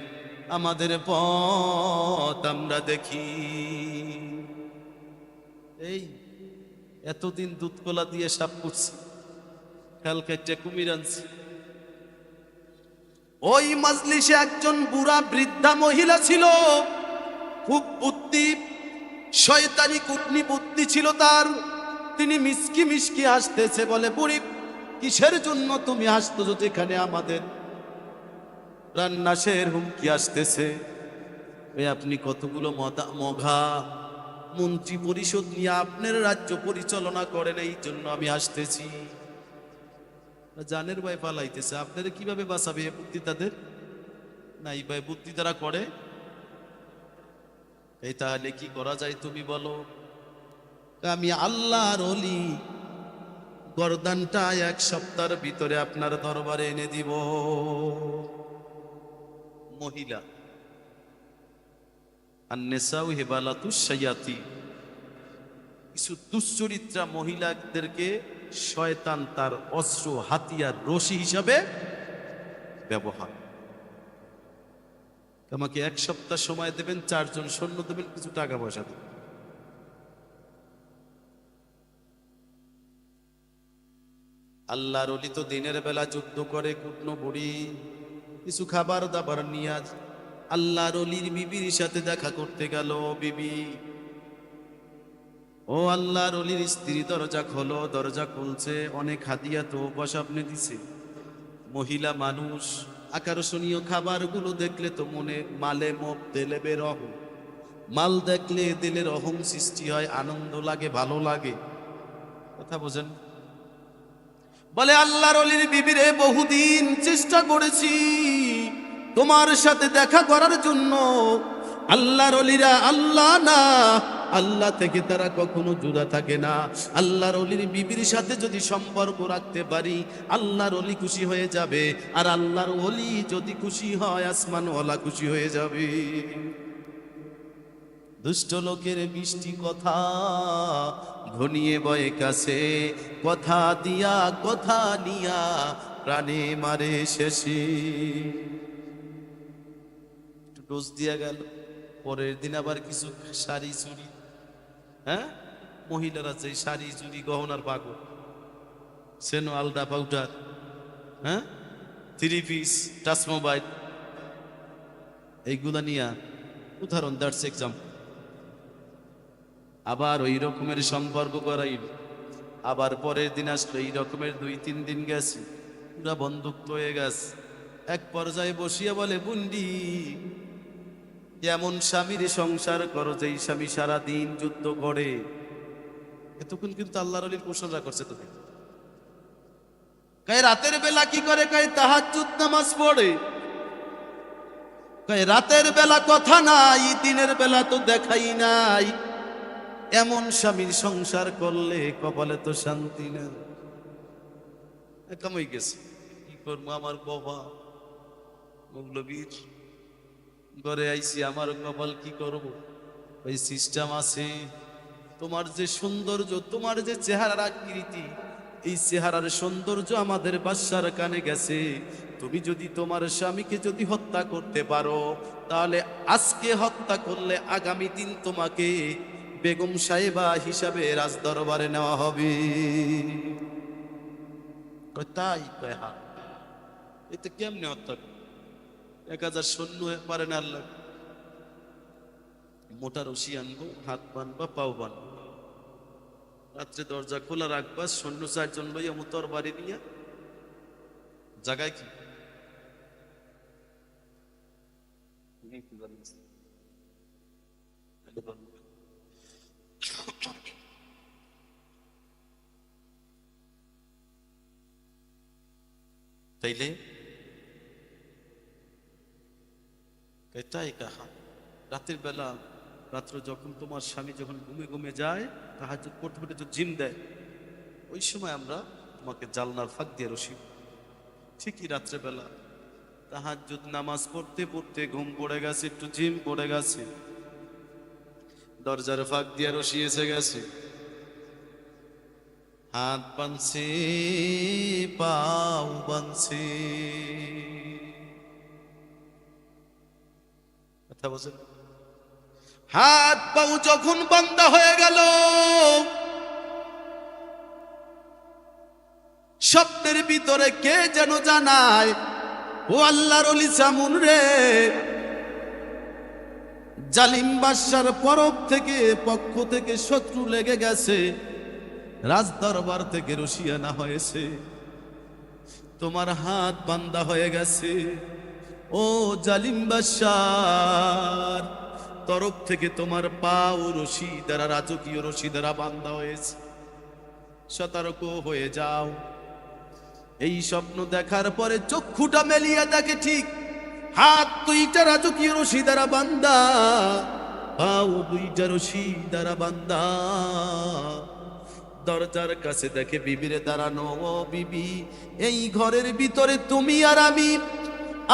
আমাদের পথ আমরা দেখি। এই এতদিন দুধ কলা দিয়ে সাপ করছি, কালকে কুমির আনছি। ওই মাজলিসে একজন বুড়া বৃদ্ধা মহিলা ছিল, খুব বুদ্ধি, শয়তানি কুটনি বুদ্ধি ছিল তার। তিনি মিসকি মিসকি হাসতেছে, বলে বুড়ি কিসের জন্য তুমি হাসতেছো, যেখানে আমাদের প্রাণনাশের হুমকি আসতেছে? আপনি কতগুলো মঘা মন্ত্রী পরিষদ নিয়ে আপনার রাজ্য পরিচালনা করেন, এই জন্য আমি আসতেছি। জানের ভয় পালাইতেছে, আপনারা কিভাবে বাঁচাবে এ বুদ্ধি তাদের নাই? ভাই বুদ্ধি তারা করে এই, তাহলে কি করা যায় তুমি বলো? আমি আল্লাহর ওলি, গর্দানটা 1 সপ্তাহের ভিতরে আপনার দরবারে এনে দিব। মহিলা আন-নিসাউ হিবালাতুশ শায়াতি, কিছু দুশ্চরিত্রা মহিলাদেরকে শয়তান তার অস্ত্র, হাতিয়ার, রশি হিসাবে ব্যবহার। আমাকে 1 সপ্তাহ সময় দেবেন, 4 জন সৈন্য দেবেন, কিছু টাকা পয়সা দেবেন। আল্লাহর ওলি তো দিনের বেলা যুদ্ধ করে, কুটনো বুড়ি কিছু খাবার দাবার নিয়ে আজ আল্লাহর ওলির বিবির সাথে দেখা করতে গেল। বিবি, ও আল্লাহর ওলির স্ত্রী, দরজা খোলো। দরজা খুলছে, অনেক হাতিয়া তো সামনে দিছে। মহিলা মানুষ, আকর্ষণীয় খাবারগুলো দেখলে তো মনে মালে মোপ দিলে বেরহ, মাল দেখলে দিলের অহং সৃষ্টি হয়, আনন্দ লাগে, ভালো লাগে। কথা বোঝেন? বলে আল্লাহর ওলির বিবিরে, বহুদিন চেষ্টা করেছি তোমার সাথে দেখা করার জন্য। আল্লাহর ওলিরা আল্লাহ না, আল্লাহ থেকে তারা কখনো জুদা থাকে না। আল্লাহর ওলির বিবির সাথে যদি সম্পর্ক রাখতে পারি, আল্লাহর ওলি খুশি হয়ে যাবে, আর আল্লাহর ওলি যদি খুশি হয়, আসমানওয়ালা খুশি হয়ে যাবে। দুষ্ট লোকের মিষ্টি কথা ঘনিয়ে বয়ে কাছে, কথা দিয়া কথা নিয়া প্রাণে মারে শেষে। একটু ডোজ দিয়া গেল, পরের দিন আবার কিছু শাড়ি চুড়ি, হ্যাঁ মহিলারা যে শাড়ি চুড়ি গহনার পাগল, সেনো আলদা পাউডার, হ্যাঁ 3 পিস, টাচ মোবাইল, এইগুলা নিয়া উদাহরণ, দ্যাটস এক্সাম্পল। আবার ওই রকমের সম্পর্ক করাইল, আবার পরের দিন আসলো, এই রকমের 2-3 দিন গেছে, পুরা বন্ধুত্ব হয়ে গেছে। এক পর্যায়ে বসিয়া বলে, বুন্ডি এমন স্বামীর সংসার করো যেই স্বামী সারা দিন যুদ্ধ করে। এতক্ষণ কিন্তু আল্লাহর ওলির প্রশংসা করছে। তুমি কয় রাতের বেলা কি করে? কয় তাহাজ্জুদ নামাজ পড়ে। কয় রাতের বেলা কথা নাই, দিনের বেলা তো দেখাই নাই। এমন স্বামীর সংসার করলে কপালে তো শান্তি না। কামাই গেছে, কি করবো? আমার বাবা মৌলবীর ঘরে আইছি, আমার কপাল কি করব? ওই সিস্টেম আছে, তোমার যে সৌন্দর্য, তোমার যে চেহারার আকৃতি, এই চেহারার সৌন্দর্য আমাদের বাদশার কানে গেছে। তুমি যদি তোমার স্বামীকে যদি হত্যা করতে পারো, তাহলে আজকে হত্যা করলে আগামী দিন তোমাকে বেগম সাহেবা হিসাবে রাজদরবারে নেওয়া হবে। তাই? কয় হ্যাঁ। এতে কেমনে হত্যা? 1000 সৈন্য পারে না আল্লাহ। মোটা রশি আনবো, হাত বানবা, পাও বানবো, রাত্রে দরজা খোলা রাখবা, সৈন্য 4 জন লইয়া মোতর বাড়ি নিয়ে জায়গায় কি তাইলে এটাই কাহা রাতের বেলা, রাত্র যখন তোমার স্বামী যখন ঘুমে ঘুমে যায়, তাহাজ্জুদ পড়তে পড়তে তো জিম দেয়, ওই সময় আমরা তোমাকে জালনার ফাঁক দিয়ে রসি। ঠিকই রাত্রে বেলা তাহাজ্জুদ নামাজ পড়তে পড়তে ঘুম পড়ে গেছে, একটু জিম পড়ে গেছে, দরজার ফাঁক দিয়ে রশি এসে গেছে, হাত বানছে পাও বানছে। কথা বলছেন? হাত পাও যখন বান্দা হয়ে গেল, স্বপ্নের ভিতরে কে যেন জানায়, ও আল্লাহর ওলি সামুন রে, জালিম বাদশার পক্ষ থেকে শত্রু লেগে গেছে, রাজ দরবার থেকে রশি আনা হয়েছে, তোমার হাত বান্দা হয়ে গেছে, ও জালিম বাদশার তরফ থেকে তোমার পাও রশি দ্বারা, রাজকীয় রশি দ্বারা বান্দা হয়েছে, সতর্ক হয়ে যাও। এই স্বপ্ন দেখার পরে চক্ষুটা মেলিয়ে দেখে ঠিক হাত দুইটা রাজকীয় রশি দ্বারা বান্দা, পাও দুইটা রশি দ্বারা বান্দা। দরজার কাছে দেখে বিবিরে দাঁড়ানো, ও বিবি, এই ঘরের ভিতরে তুমি আর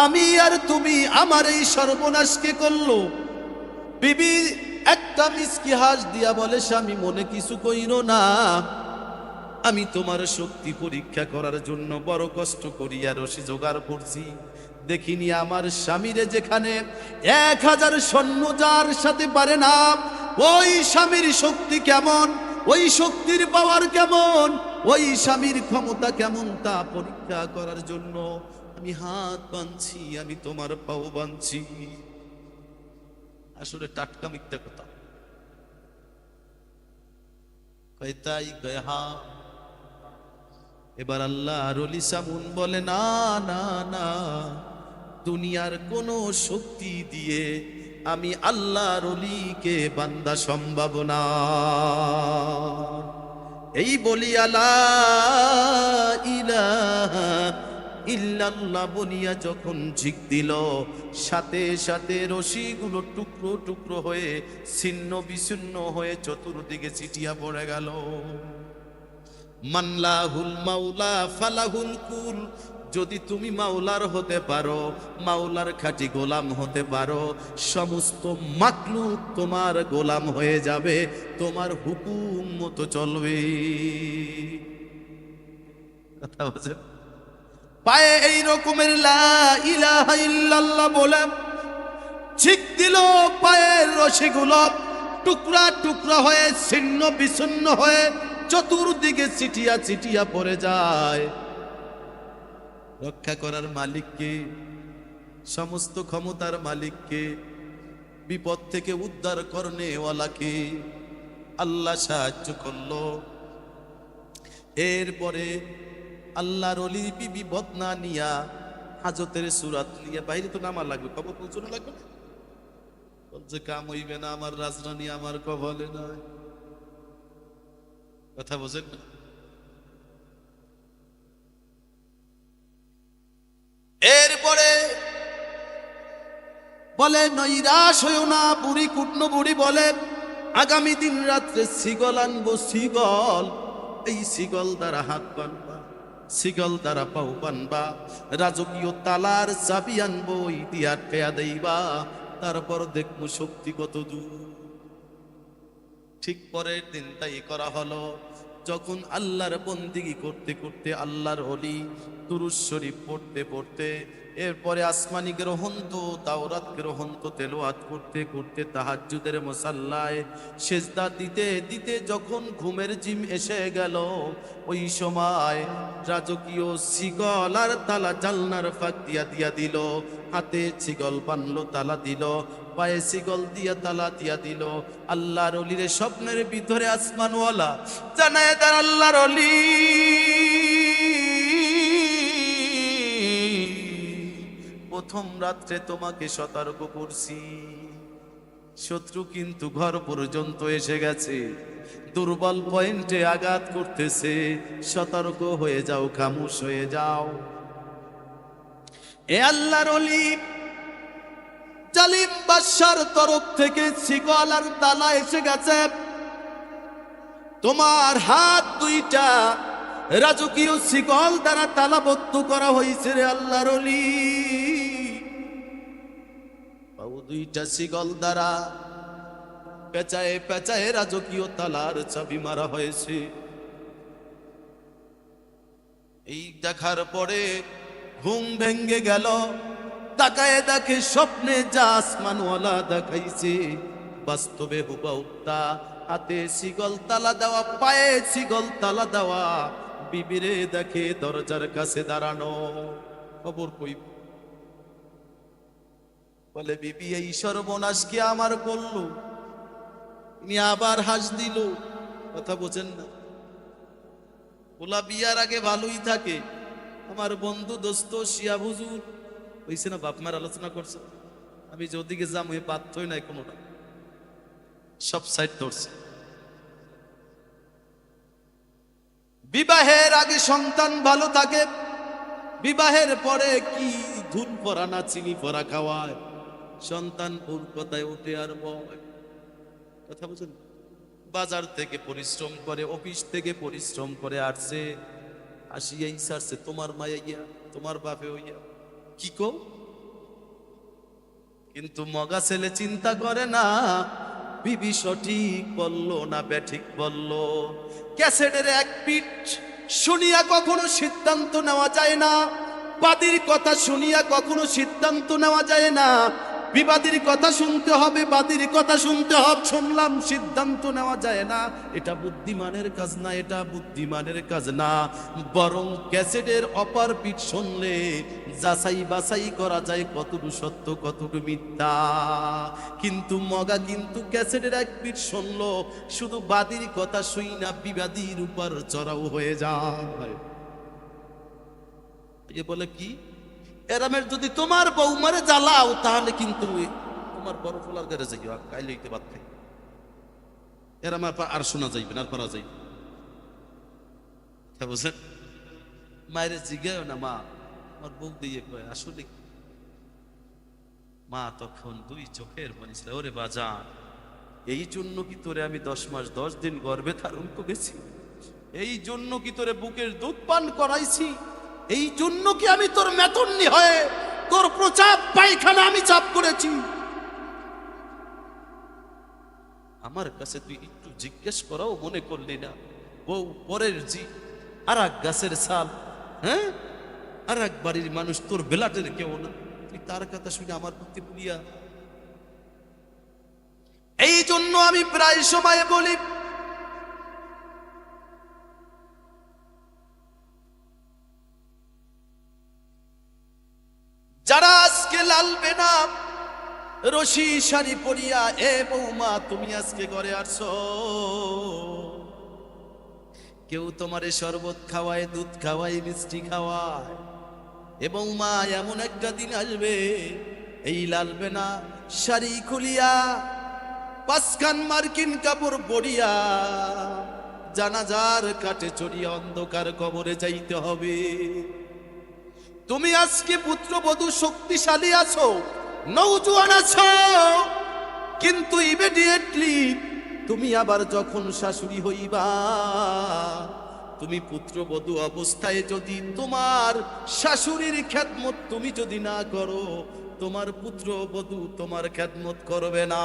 আমি আর তুমি আমার এই সর্বনাশকে করলো। বিবি একটা মিষ্টি হাস দিয়া বলে, স্বামী মনে কিছু কইরো না, আমি তোমার শক্তি পরীক্ষা করার জন্য বড় কষ্ট করিয়া রশি জোগাড় করছি। দেখিনি আমার স্বামীরে যেখানে 1000 সৈন্য যার সাথে পারে না, ওই স্বামীর শক্তি কেমন, ওই শক্তির পাওয়ার কেমন, ওই স্বামীর ক্ষমতা কেমন, তা পরীক্ষা করার জন্য আমি হাত বাঁধছি, আমি তোমার পাও বাঁধছি। আসলে টাটকা মিথ্যা কথা, তাই হা। এবার আল্লাহ রলি সামুন বলে, না না না, দুনিয়ার কোন শক্তি দিয়ে আমি আল্লাহ রলিকে বান্দা সম্ভব না। এই বলি আলা ইলাহা ইল্লাল্লাহ বলিয়া যখন ঝিক দিল, সাথে সাথে রশিগুলো টুকরো টুকরো হয়ে ছিন্ন বিচ্ছিন্ন হয়ে চতুর্দিকে ছিটিয়া পড়ে গেল। মানলাহুল মাওলা ফালাহুল কুল, যদি তুমি মাওলার হতে পারো, মাওলার খাঁটি গোলাম হতে পারো, সমস্ত মাখলুক তোমার গোলাম হয়ে যাবে, তোমার হুকুম মতো চলবে। কথা বলছেন? পায়ে এই রকমের লা ইলাহা ইল্লাল্লাহ বলে ঠিক দিল, পায়ের রশিগুলো টুকরা টুকরা হয়ে ছিন্ন বিচ্ছিন্ন হয়ে চতুর্দিকে ছিটিয়া ছিটিয়া পড়ে যায়। রক্ষা করার মালিককে, সমস্ত ক্ষমতার মালিককে, বিপদ থেকে উদ্ধার করনেওয়ালাকে আল্লাহ সাহায্য করলো। এরপরে আল্লাহর ওলি বিবি বদনা নিয়া হাজতের সুরাত নিয়ে বাইরে তো নামা লাগবে, কবর পৌঁছানো লাগবে না, বলছে কাম হইবে না, আমার রাজরানী আমার কবলে নয়। কথা বোঝেন না? এরপরে বলে নৈরাশ হইও না, বুড়ি কুটনো বুড়ি বলে, আগামী দিন রাত্রে শিগল আনবো, শিগল, এই শিগল দ্বারা হাত বানবা, শিগল দ্বারা পাও বানবা, রাজকীয় তালার চাবি আনবো, ইতিহাস পেয়া দেইবা, তারপর দেখবো শক্তি কত দূর। ঠিক পরের দিন তাই করা হলো। যখন আল্লাহর বন্দিগি করতে করতে, আল্লাহর ওলি দুরূদ শরীফ পড়তে পড়তে, এরপরে আসমানি গ্রন্থ তাওরাত গ্রন্থ তেলাওয়াত করতে করতে তাহাজ্জুদের মুসাল্লায় সিজদা দিতে দিতে যখন ঘুমের জিম এসে গেল, ওই সময় রাজকীয় শিকল আর তালা জালনার ফাঁক দিয়া দিল, হাতে শিকল বানলো, তালা দিল, পায়ে শিকল দিয়া তালা দিয়া দিল। আল্লাহর ওলির স্বপ্নের ভিতরে আসমানওয়ালা জানায় তার আল্লাহর ওলি, প্রথম রাত্রে তোমাকে সতর্ক করছি, শত্রু কিন্তু ঘর পর্যন্ত এসে গেছে, দুর্বল পয়েন্টে আঘাত করতেছে, সতর্ক হয়ে যাও, খামোশ হয়ে যাও। এ আল্লাহর ওলি, জালিম বাদশার তরফ থেকে শিকল আর তালা এসে গেছে, তোমার হাত দুইটা রাজকীয় শিকল দ্বারা তালাবদ্ধ করা হয়েছে রে আল্লাহর ওলি। বাবু দুইটা শিকল দ্বারা পেঁচায়ে পেঁচায়ে রাজকীয় তালার চাবি মারা হয়েছে। এই দেখার পরে ঘুম ভেঙ্গে গেল, তাকায় দেখে স্বপ্নে যা আসমানওয়ালা দেখাইছে বাস্তবে হুবাহুবা। হাতে শিকল তালা দেওয়া, পায়ে শিকল তালা দেওয়া, বিবিরে দেখে দরজার কাছে দাঁড়ানো। খবর কই? বলে বিবি, এই সর্বনাশ কি আমার করলো? উনি আবার হাস দিল। কথা বোঝেন না? ওলা বিয়ার আগে ভালোই থাকে। আমার বন্ধু দোস্ত শিয়া হুজুর হইছে না, বাপ মার আলোচনা করছে, আমি যদিকে যাম ওই বাধ্যই নাই কোনোটা, সব সাইড ধরছে। বিবাহের আগে সন্তান ভালো থাকে, বিবাহের পরে কি ধুন পরা না চিনি পরা খাওয়ায়, সন্তান ওর কথায় উঠে আর বয়। কথা বুঝেন? বাজার থেকে পরিশ্রম করে, অফিস থেকে পরিশ্রম করে আসছে, আসিয়াই সারছে তোমার মাইয়া তোমার বাপে হইয়া কি কো। কিন্তু মগা ছেলে চিন্তা করে না বিবি সঠিক বললো না ব্যাঠিক বললো। ক্যাসেটের এক পিঠ শুনিয়া কখনো সিদ্ধান্ত নেওয়া যায় না, বাদীর কথা শুনিয়া কখনো সিদ্ধান্ত নেওয়া যায় না। বিবাদীর কথা শুনতে হবে, বাদীর কথা শুনতে হবে, শুনলাম সিদ্ধান্ত নেওয়া যায় না। এটা বুদ্ধিমানের কাজ না, এটা বুদ্ধিমানের কাজ না। বরং ক্যাসেটের অপর পিঠ শুনলে যাচাই বাছাই করা যায় কতটুকু সত্য কতটুকু মিথ্যা। কিন্তু মগা কিন্তু ক্যাসেটের এক পিঠ শুনলো, শুধু বাদীর কথা শুই না বিবাদীর উপর চড়াও হয়ে যায়। এ বলে কি, এরামের যদি তোমার বৌমারে জ্বালাও তাহলে কিন্তু তোমার বড় ফোলার ঘরে যাই কাইলে বাদ খাই, এরাম আর শোনা যাইবে না, আর পারা যাইবে। বুঝলেন? মায়ের জিজ্ঞাসা না, মা আমার বউ দিয়ে কয় আসলে? মা তখন দুই চোখের পানি ছিল, ওরে বাজান এই জন্য কি তোরে আমি 10 মাস 10 দিন গর্ভে ধারণ করেছি? এই জন্য কি তোরে বুকের দুধ পান করাইছি? এই জন্য কি আমি তোর মেতন্নি হয়ে তোর প্রচাপ পায়খানা আমি চাপ করেছি? আমার কাছে তুই একটু জিজ্ঞেস করাও মনে করলি না? বউ পরের জি, আর এক গাছের ছাল, হ্যাঁ, আর এক বাড়ির মানুষ, তোর বেলাটের কেউ না, তুই তার কথা শুনে আমার বুদ্ধি পুড়িয়া। এই জন্য আমি প্রায় সময় বলি, যারা আজকে লালবে না রশি শাড়ি পরিয়া, এ বৌমা তুমি আজকে ঘরে আসছো, কেউ তোমারে শরবত খাওয়ায়, দুধ খাওয়ায়, মিষ্টি খাওয়ায়। এ বৌমা এমন একটা দিন আসবে, এই লালবে না শাড়ি খুলিয়া 5 খান মার্কিন কাপড় পরিয়া জানাজার কাটে চড়িয়া অন্ধকার কবরে যাইতে হবে। তুমি আজকে পুত্রবধূ শক্তিশালী আছো, নৌজওয়ান আছো, কিন্তু ইমিডিয়েটলি তুমি আবার যখন শাশুড়ি হইবা, তুমি পুত্রবধূ অবস্থায় যদি তোমার শাশুড়ির খেদমত তুমি যদি না করো, তোমার পুত্রবধূ তোমার খেদমত করবে না।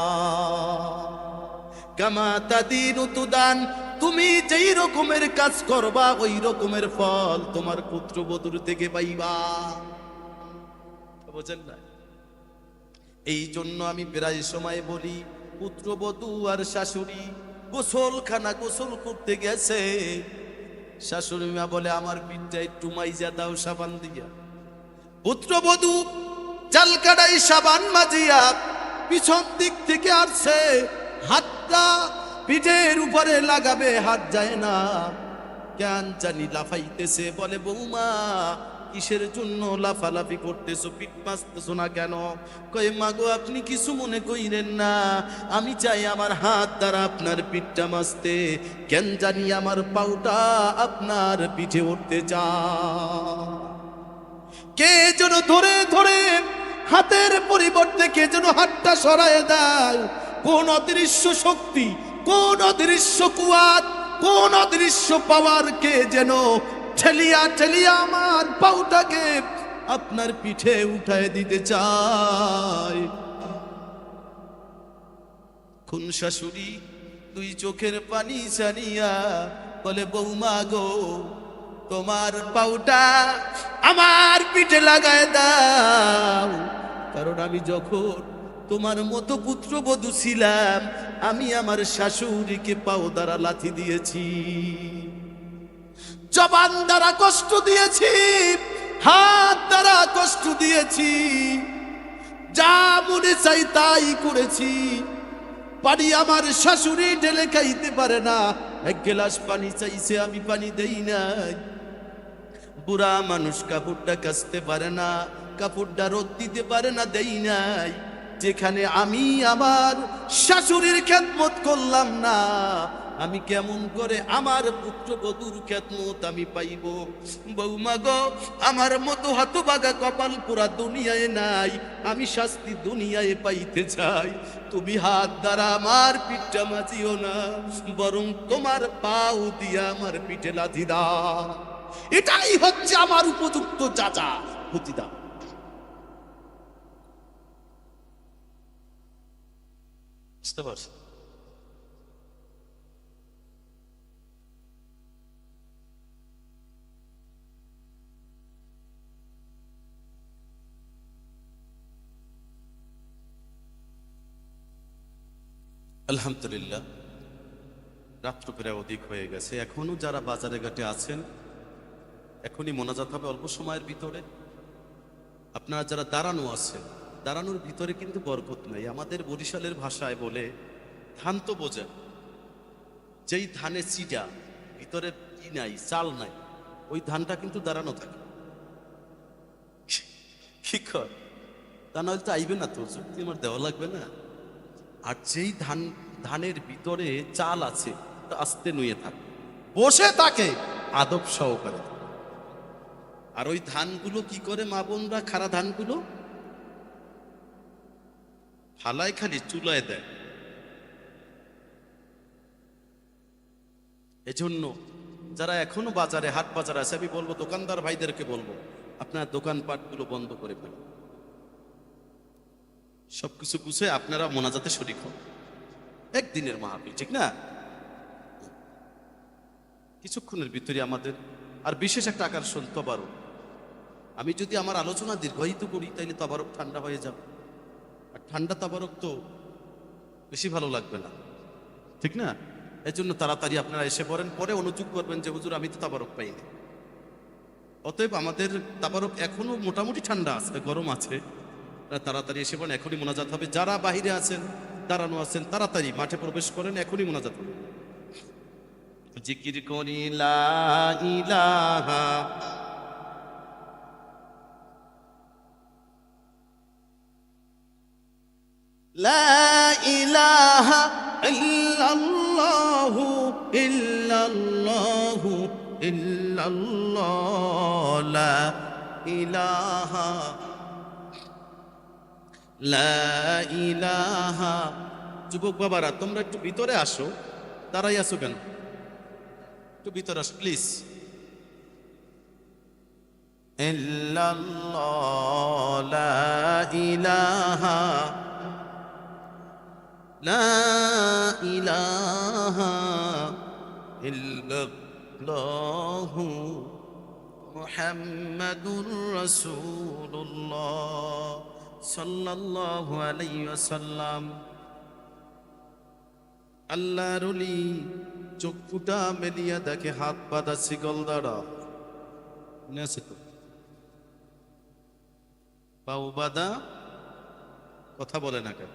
কামা তাদিনু তুদান, তুমি যেই রকমের কাজ করবা ওই রকমের ফল তোমার পুত্রবধূর থেকে পাইবা। বুঝেন না? এই জন্য আমি প্রায় সময় বলি, পুত্রবধূ আর শাশুড়ি গোসলখানা গোসল করতে গেছে, শাশুড়ি মা বলে আমার পিঠটা একটু মাইজা দাও সাবান দিয়া। পুত্রবধূ চাল কাটাই সাবান মাজিয়া পিছন দিক থেকে আসছে, হাতটা পিঠের উপরে লাগাবে, হাত যায় না, কেন জানি লাফাইতেছে। বলে বৌমা কিসের জন্য লাফালাফি করতেছো, পিঠ মাসতেছো না কেন? কয়ে মাগো আপনি কিছু মনে কইরেন না, আমি চাই আমার হাত দ্বারা আপনার পিঠটা মাসতে, কেন জানি আমার পাউটা আপনার পিঠে উঠতে চায়। কে যেন ধরে ধরে হাতের পরিবর্তে কে যেন হাতটা সরায় দেয়। কোন অদৃশ্য শক্তি, কোন অদৃশ্য কুয়াত, কোন অদৃশ্য পাওয়ার কে যেন ঠেলিয়া ঠেলিয়া আমার পাউটাকে আপনার পিঠে উঠায় দিতে চায়। কোন শাশুড়ি দুই চোখের পানি ছাড়িয়া বলে, বৌমা গো তোমার পাউটা আমার পিঠে লাগায় দাও, কারণ আমি যখন তোমার মতো পুত্রবধূ ছিলাম আমি আমার শাশুড়িকে পাও দ্বারা লাথি দিয়েছি, জবান দ্বারা কষ্ট দিয়েছি, হাত দ্বারা কষ্ট দিয়েছি, যা মনে চাই তাই করেছি। পানি আমার শাশুড়ি ঢেলে খাইতে পারে না, এক গ্লাস পানি চাইছে আমি পানি দেই নাই। বুড়া মানুষ কাপড়টা কাচতে পারে না, কাপড়টা রোদ দিতে পারে না, দেই নাই। যেখানে আমি আমার শাশুড়ির খেদমত করলাম না, আমি কেমন করে আমার পুত্রবধূর খেদমত আমি পাইব? বৌমা গো আমার মতো হতভাগা কপাল পুরা দুনিয়ায় নাই, আমি শাস্তি দুনিয়ায় পাইতে চাই। তুমি হাত দ্বারা আমার পিঠটা মাজিও না, বরং তোমার পাও দিয়া আমার পিঠে লাথি দাও। এটাই হচ্ছে আমার উপযুক্ত চাচা প্রতিদান। বুঝতে পারছি? আলহামদুলিল্লাহ, রাত্র প্রায় অধিক হয়ে গেছে। এখনো যারা বাজারে ঘাটে আছেন এখনই মোনাজাত হবে অল্প সময়ের ভিতরে। আপনারা যারা দাঁড়ানো আছেন, দাঁড়ানোর ভিতরে কিন্তু বরকত নাই। আমাদের বরিশালের ভাষায় বলে ধান তো বোঝেন, যেই ধানে চিটা ভিতরে কি নাই, চাল নাই, ওই ধানটা কিন্তু দাঁড়ানো থাকে। কি কর তা নয় তো আইবে না, তো যুক্তি আমার দেওয়া লাগবে না। আর যেই ধানের ভিতরে চাল আছে তা আস্তে নুয়ে থাকে, বসে থাকে আদব সহকারে। আর ওই ধানগুলো কি করে মা বোনরা, খারা ধানগুলো ফালায় খালি চুলায় দেয়। এজন্য যারা এখনো বাজারে, হাট বাজার আছে, আমি বলবো দোকানদার ভাইদেরকে বলবো আপনারা দোকানপাটগুলো বন্ধ করে ফেলেন, সবকিছু গুছিয়ে আপনারা মোনাজাতে শরীক হন। একদিনের মাহফিল, ঠিক না? কিছুক্ষণের ভিতরে আমাদের আর বিশেষ একটা আকর্ষণ তবারক। আমি যদি আমার আলোচনা দীর্ঘায়িত করি তাইলে তবারক ঠান্ডা হয়ে যাবে, আর ঠান্ডা তবারক তো বেশি ভালো লাগবে না, ঠিক না? এই জন্য তাড়াতাড়ি আপনারা এসে পড়েন, পরে অনুযোগ করবেন যে হুজুর আমি তো তাবারক পাইনি। অতএব আমাদের তাবারক এখনো মোটামুটি ঠান্ডা আছে, গরম আছে। তাড়াতাড়ি এসে পড়েন, এখনই মোনাজাত হবে। যারা বাহিরে আছেন, দাঁড়ানো আছেন, তাড়াতাড়ি মাঠে প্রবেশ করেন, এখনই মোনাজাত হবে। জিকির করি লা ইলাহা লা ইলাহা ইল্লাল্লাহু ইল্লাল্লাহু ইল্লাল্লাহ লা ইলাহা লা ইলাহা। যুবক বাবারা তোমরা একটু ভিতরে আসো, দাঁড়াই আসো কেন? একটু ভিতরে আসো প্লিজ। ইল্লাল্লাহ লা ইলাহা লা ইলাহা ইল্লাল্লাহু মুহাম্মাদুর রাসূলুল্লাহ সাল্লাল্লাহু আলাইহি ওয়াসাল্লাম। আল্লাহর ওলি চোখটা মেলিয়া দেখে হাত বাঁধা শিকল দ্বারা, মনে আছে তো? পাও বাঁধা, কথা বলে না কেন?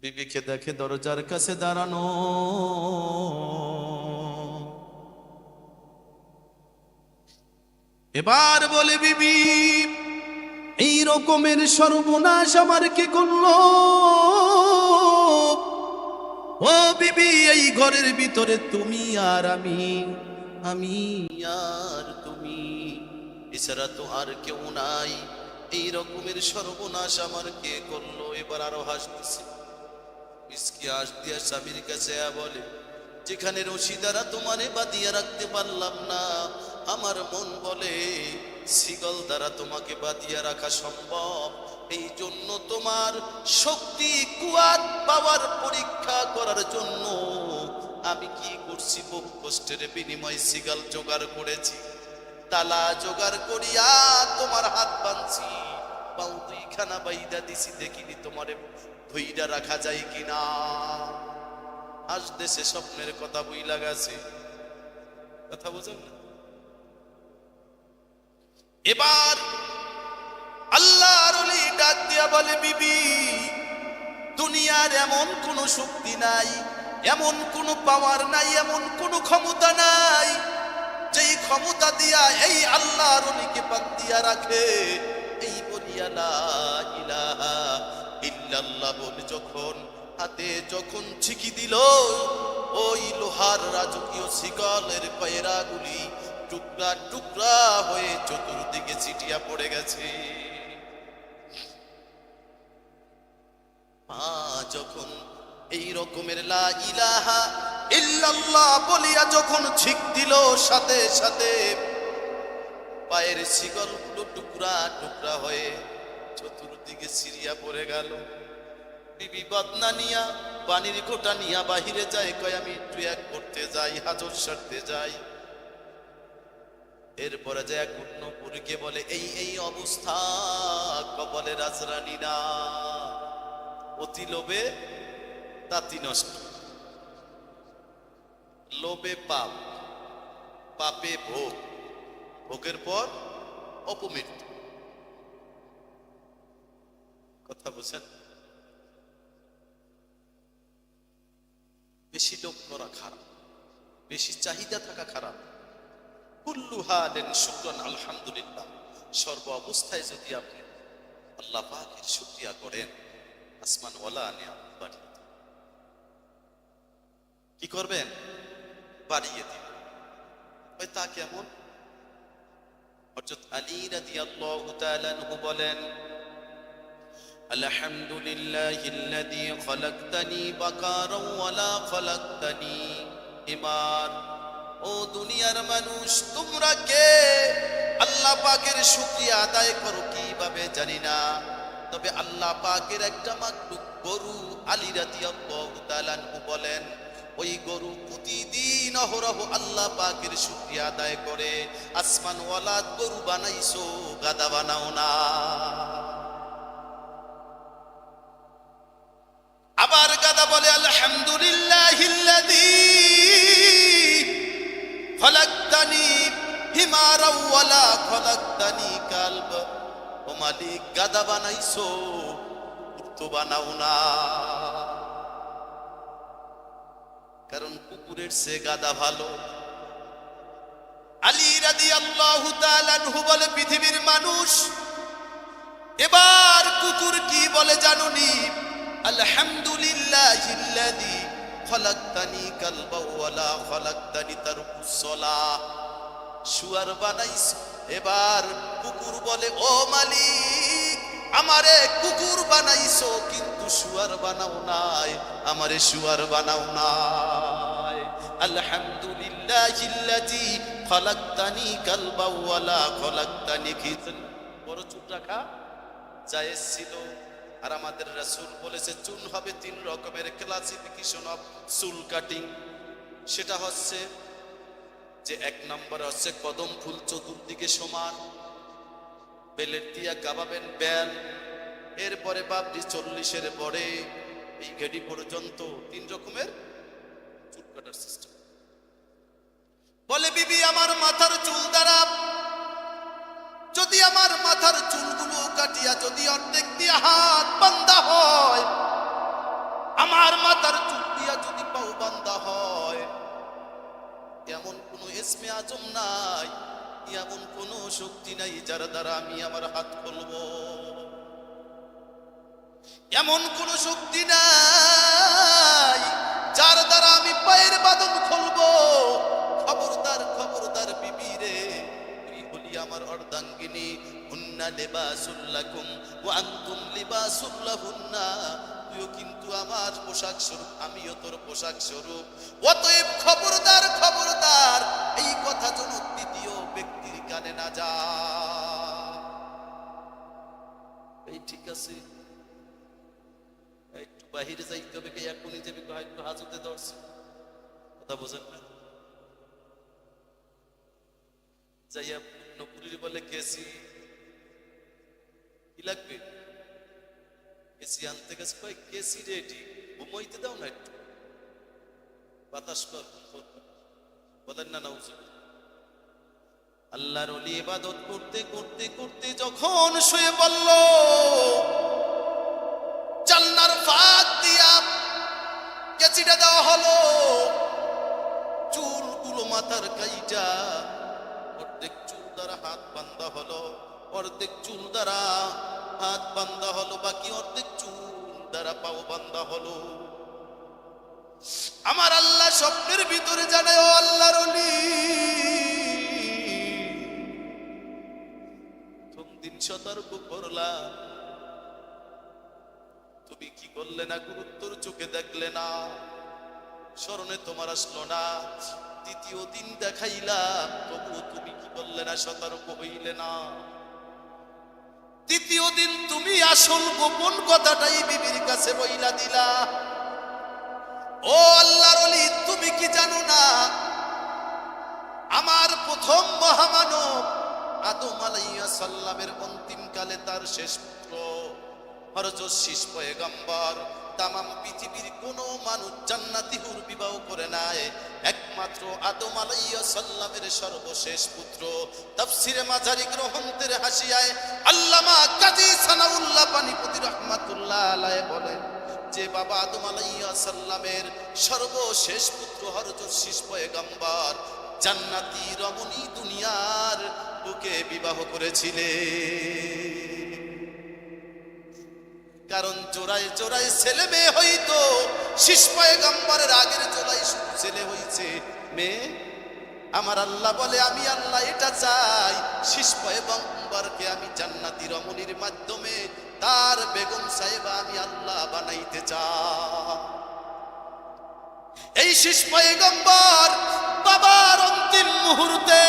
বিবিকে দেখে দরজার কাছে দাঁড়ানো, এবার বলে বিবি এই রকমের সর্বনাশ আমার কে করলো? ও বিবি এই ঘরের ভিতরে তুমি আর আমি আমি আর তুমি, এছাড়া তো আর কেউ নাই। এই রকমের সর্বনাশ আমার কে করলো? এবার আরো হাসতেছে, মিসকি হাস দিয়া স্বামীর কাছে বলে, যেখানে রশি দ্বারা তোমারে বাঁধিয়া রাখতে পারলাম না, আমার মন বলে শিকল দ্বারা তোমাকে বাঁধিয়া রাখা সম্ভব। এই জন্য তোমার শক্তি কুয়াত পাওয়ার পরীক্ষা করার জন্য আমি কি করছি, বহু কষ্টের বিনিময়ে শিকল জোগাড় করেছি, তালা জোগাড় করিয়া তোমার হাত বাঁধছি, পাও দুইখানা বাইদা দিছি, দেখিনি তোমারে ধইরা রাখা যায় কিনা। আজ দেশে স্বপ্নের কথা বইলা গেছে, কথা বুঝেন না? এবার আল্লাহর ওলি ডাক দিয়া বলে, বিবি, দুনিয়ার এমন কোন শক্তি নাই, এমন কোন পাওয়ার নাই, এমন কোন ক্ষমতা নাই যেই ক্ষমতা দিয়া এই আল্লাহর ওলিকে বাঁধিয়া রাখে। এই বলিয়া লা ইলাহা ইল্লাল্লাহ বলে যখন হাতে যখন ছিকি দিল, ওই লোহার রাজকীয় শিকলের কয়রাগুলি টুকরা টুকরা হয়ে চতুর্দিকে ছিটিয়া পড়ে গেছে। মা যখন এই রকমের লা ইলাহা ইল্লাল্লাহ বলিয়া যখন ছিক দিল, সাথে সাথে পায়ের শিকলগুলো টুকরা টুকরা হয়ে চতুর্দিকে ছিড়িয়া পড়ে গেল। বিবি বদনা নিয়া পানির ঘোটা নিয়া বাহিরে যায়, কয় আমি একটু এক করতে যাই, হাজর সারতে যাই। এরপরে যায় কুন্নপুরকে বলে, এই এই অবস্থা, কবলে রাজরানী না, অতি লোভে তাতি নষ্ট, লোভে পাপ, পাপে ভোগ, ভোগের পর অপমৃত্যু। কথা বুঝছেন? বেশি লোভ করা খারাপ, বেশি চাহিদা থাকা খারাপ। কুল্লু হালিন শুকরান আলহামদুলিল্লাহ, সর্ব অবস্থায় যদি আপনি আল্লাহ পাকের শুকরিয়া করেন, আসমান ওয়ালা নিয়ামত বাড়িয়ে দিবেন। কি করবেন? বাড়িয়ে দিবেন। ওই তা কেমন? হযরত আলী রাদিয়াল্লাহু তাআলা আনহু বলেন, আলহামদুলিল্লাহিল্লাযী খলাকতানি বাকারাও ওয়ালা খলাকতানি হিমার। ও দুনিয়ার মানুষ, তোমরা কে আল্লাহ পাকের শুকরিয়া আদায় করো কিভাবে জানি না, তবে আল্লাহ পাকের একটা মাখলুক গরু, আলী রাদিয়াল্লাহু তাআলা আনহু বলেন, ওই গরু প্রতিদিন অহরহ আল্লাহ পাকের শুকরিয়া আদায় করে। আসমানওয়ালা গরু বানাইছো, গাদা বানাও না। আবার গাদা বলে, আলহামদুলিল্লাহিল্লাযী খলাকতানি হিমারাও ওয়ালা খলাকতানি কালব। ও মালিক, গাদা বানাইছো, উট বানাও না। কারণ কুকুরের চেয়ে গাদা ভালো। আলী রাদিয়াল্লাহু তাআলা আনহু বলে, পৃথিবীর মানুষ, এবার কুকুর কি বলে জানুনি? আলহামদুলিল্লাহিল্লাযী খলাকতানি কালবা ওয়ালা খলাকতানি তারকুস সালাহ। শুয়ার বানাইছো। এবার কুকুর বলে, ও মালিক, আমারে কুকুর বানাইছো, কিন্তু শুয়ার বানাও নাই, আমারে শুয়ার বানাও নাই। আলহামদুলিল্লাহিল্লাযী খলাকতানি কালবা ওয়ালা খলাকতানি খিজন। বড় চুল রাখা জায়েজ ছিল। আর আমাদের রাসূল বলেছে, চুল হবে তিন রকমের, ক্লাসিফিকেশন অফ চুল কাটিং। সেটা হচ্ছে যে এক নম্বর হচ্ছে কদম ফুল চতুর্দিকে সমান, বেলের দিয়া গাবাবেন বেল, এরপরে বাবরি 40-এর পরে এই গেডি পর্যন্ত তিন রকমের চুল কাটার সিস্টেম। বলে, বিবি, আমার মাথার চুল দ্বারা যদি আমার মাথার চুলগুলো কাটিয়া যদি অর্ধেক দিয়ে হাত বান্ধা হয়, আমার মাথার চুল দিয়া যদি পাও বান্ধা হয়, এমন কোন ইসমে আজম নাই, এমন কোন শক্তি নাই যার দ্বারা আমি আমার হাত খুলবো। এমন কোন শক্তি নাই যার দ্বারা আমি পায়ের বাঁধন খুলবো। খবরদার, খবর লিবাসুল লাকুম ওয়া আনতুম লিবাসুল লাহুন্না, তুইও কিন্তু আমার পোশাক স্বরূপ, আমিও তোর পোশাক স্বরূপ। অতএব খবরদার খবরদার, এই কথা যেন তৃতীয় ব্যক্তির কানে না যায়। এই ঠিক আছে, একটু বাহিরে যাইতে হবে, কে এখনই যাবে, একটু হাজতে ধরছে, কথা বোঝেন না? যাইয়া নকুলির বলে কেসি কি লাগবে, কেসি আনতে গেছে, কয় কেসি রেডি, ঘুমাইতে দাও না একটু, বাতাস কর, বলেন না না। আল্লাহর ওলি ইবাদত করতে করতে করতে যখন শুয়ে পড়ল, জানলার ফাঁক দিয়া কেচিটা দেওয়া হলো, চুলগুলো মাথার কাইটা, অর্ধেক চুল দ্বারা হাত বান্ধা হলো, অর্ধেক চুল দ্বারা হাত বান্ধা হলো, বাকি অর্ধেক চুল দ্বারা পাও বান্ধা হলো। আমার আল্লাহ স্বপ্নের ভিতরে জানায়, ও আল্লাহর ওলি, দিন সতর্ক করলা, তুমি কি করলে না, গুরুত্বর চোখে দেখলে না, স্মরণে তোমার আসলো না, দ্বিতীয় দিন দেখাইলা, তবুও তুমি কি করলে না, সতর্ক হইলে না। তৃতীয় দিন তুমি আসল গোপন কথাটাই বিবির কাছে বইলা দিলা। ও আল্লাহর ওলি, তুমি কি জানো না, আমার প্রথম মহামানব আদম আলাইহিস সালামের অন্তিম কালে তার শেষ পুত্র হযরত শীষ পয়গম্বর, তামাম পৃথিবীর কোনো মানুষ জান্নাতি হুর বিবাহ করে নাই, একমাত্র আদম আলাইহিস সালামের সর্বশেষ পুত্র। তাফসিরে মাজারি গ্রন্থের হাসিয়ায় আল্লামা কাজী সানাউল্লাহ পানিপতি রাহমাতুল্লাহ আলাইহি বলেন যে বাবা আদম আলাইহিস সালামের সর্বশেষ পুত্র হযরত শীষ পয়গম্বর জান্নাতি রমণী দুনিয়ার বুকে বিবাহ করেছিলেন। কারণ জোড়ায় জোড়ায় ছেলে মেয়ে হইতো, শীষ পয়গম্বরের আগের জোড়ায় শুধু ছেলে হইছে, মেয়ে। আমার আল্লাহ বলে, আমি আল্লাহ এটা চাই, শীষ পয়গম্বরকে আমি জান্নাতি রমণীর মাধ্যমে তার বেগম সাহেবা আমি আল্লাহ বানাইতে চাই। এই শীষ পয়গম্বর বাবার অন্তিম মুহূর্তে,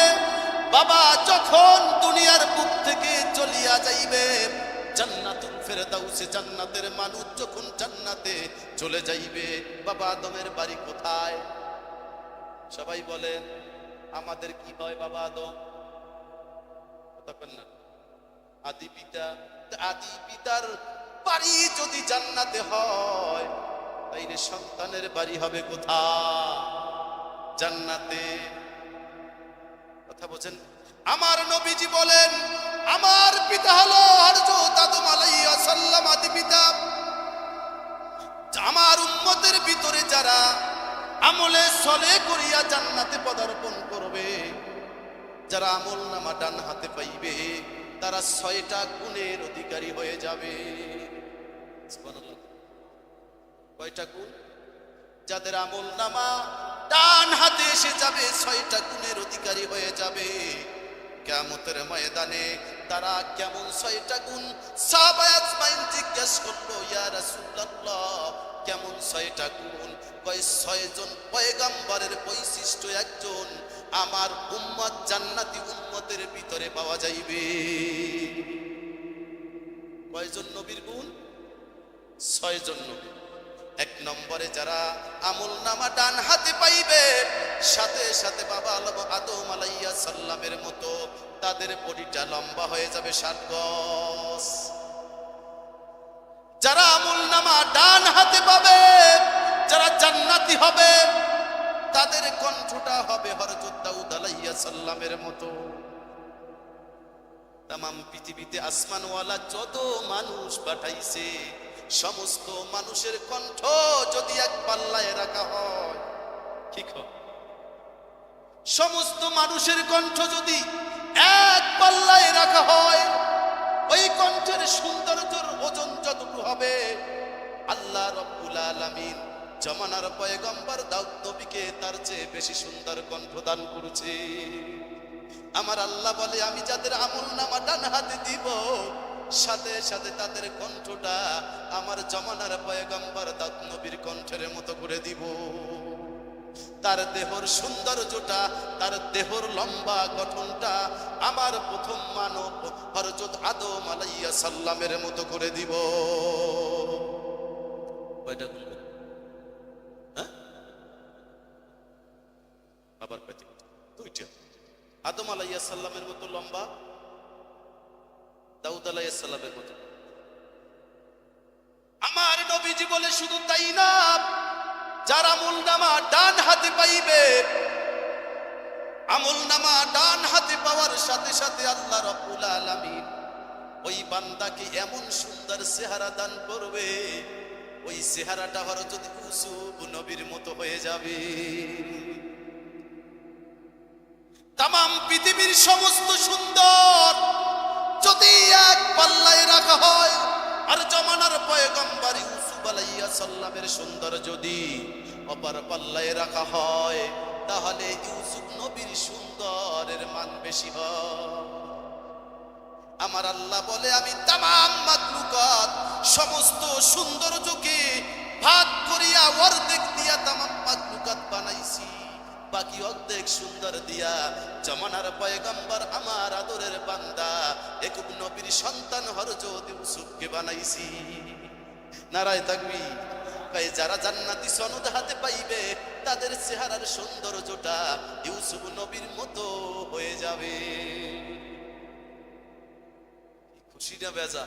বাবা যখন দুনিয়ার বুক থেকে চলিয়া যাইবে, জান্নাতুল ফেরদাউসে জান্নাতের মানুষ যখন জান্নাতে চলে যাইবে, বাবা আদমের বাড়ি কোথায়? সবাই বলেন, আমাদের কি হয় বাবা আদম? আদি পিতা, আদি পিতার বাড়ি যদি জান্নাতে হয়, তাইলে সন্তানের বাড়ি হবে কোথায়? জান্নাতে। কথা বলেন। আমার নবীজি বলেন, আমার পিতা হলো হযরত আদম আলাইহিস সালাম, আদি পিতা। আমার উম্মতের ভিতরে যারা আমলে সলে করিয়া জান্নাতে পদার্পণ করবে, যারা আমল নামা ডান হাতে পাইবে, তারা 6টা গুণের অধিকারী হয়ে যাবে। সুবহানাল্লাহ। কয়টা গুণ? যাদের আমল নামা ডান হাতে এসে যাবে, 6টা গুণের অধিকারী হয়ে যাবে। কিয়ামতের ময়দানে তারা কেমন 6টা গুণ? সাহাবায়ে আজমাইন জিজ্ঞেস করলো, ইয়া রাসূলুল্লাহ, কেমন 6টা গুণ? কয় 6 জন পয়গম্বরের বৈশিষ্ট্য একজন আমার উম্মত জান্নাতি উম্মতের ভিতরে পাওয়া যাইবে। কয়জন নবীর গুণ? 6 জন নবী। 1 নম্বরে যারা আমল নামা ডান হাতে পাইবে, সাথে সাথে বাবা আদম আলাইহিস সালামের মতো তাদের বডিটা লম্বা হয়ে যাবে 7 গজ। যারা আমল নামা ডান হাতে পাবে, যারা জান্নাতি হবে, তাদের কণ্ঠটা হবে হযরত দাউদ আলাইহিস সালামের মতো। তামাম পৃথিবীতে আসমানওয়ালা যত মানুষ পাঠাইছে, সমস্ত মানুষের কণ্ঠ যদি এক পাল্লায় রাখা হয়, ঠিক হয়? সমস্ত মানুষের কণ্ঠ যদি এক পাল্লায় রাখা হয়, ওই কণ্ঠের সৌন্দর্যের ওজন যতটুকু হবে, আল্লাহ রাব্বুল আলামিন জামানার পয়গম্বর দাউদ নবীকে তার চেয়ে বেশি সুন্দর কণ্ঠ দান করেছে। আমার আল্লাহ বলে আমি যাদের আমল নামা ডান হাতে দিব, সাথে সাথে তাদের কণ্ঠটা আমার জমানার পয়গম্বর দাউদ নবীর কণ্ঠের মতো করে দিব। তার দেহর সৌন্দর্যটা, তার দেহর লম্বা গঠনটা আমার প্রথম মানব হযরত আদম আলাইহিস সালামের মতো করে দিব। কয়টা গুণ? হ্যাঁ, আবার পেতে দুইটা। আদম আলাইহিস সালামের মতো লম্বা, দাউদ আলাইহিস সালামের মতো। আমার নবীজি বলে শুধু তাই না, যার আমলনামা ডান হাতে পাইবে, আমলনামা ডান হাতে পাওয়ার সাথে সাথে আল্লাহ রাব্বুল আলামিন ওই বান্দাকে এমন সুন্দর চেহারা দান করবে, ওই চেহারাটা হযরত ইউসুফ নবীর মতো হয়ে যাবে। তামাম পৃথিবীর সমস্ত সুন্দর যদি এক পাল্লায় রাখা হয়, আর জমানার পয়গম্বর ইউসুফ আলাইহিস সালামের সুন্দর যদি অপর পাল্লায় রাখা হয়, তাহলে ইউসুফ নবীর সুন্দরের মান বেশি হয়। আমার আল্লাহ বলে আমি তামাম মাখলুকাত সমস্ত সৌন্দর্যকে ভাগ করিয়া অর্ধেক দিয়া তামাম মাখলুকাত বানাইছি, বাকি অর্ধেক সুন্দর দিয়া জমানার পয়গম্বর আমার আদরের বান্দা ইয়াকুব নবীর সন্তান হযরত ইউসুফকে বানাইছি। নারায়ে তাকবীর। তাই যারা জান্নাতি সনদ হাতে পাইবে, তাদের চেহারার সৌন্দর্যটা ইউসুফ নবীর মতো হয়ে যাবে। খুশি না বেজা?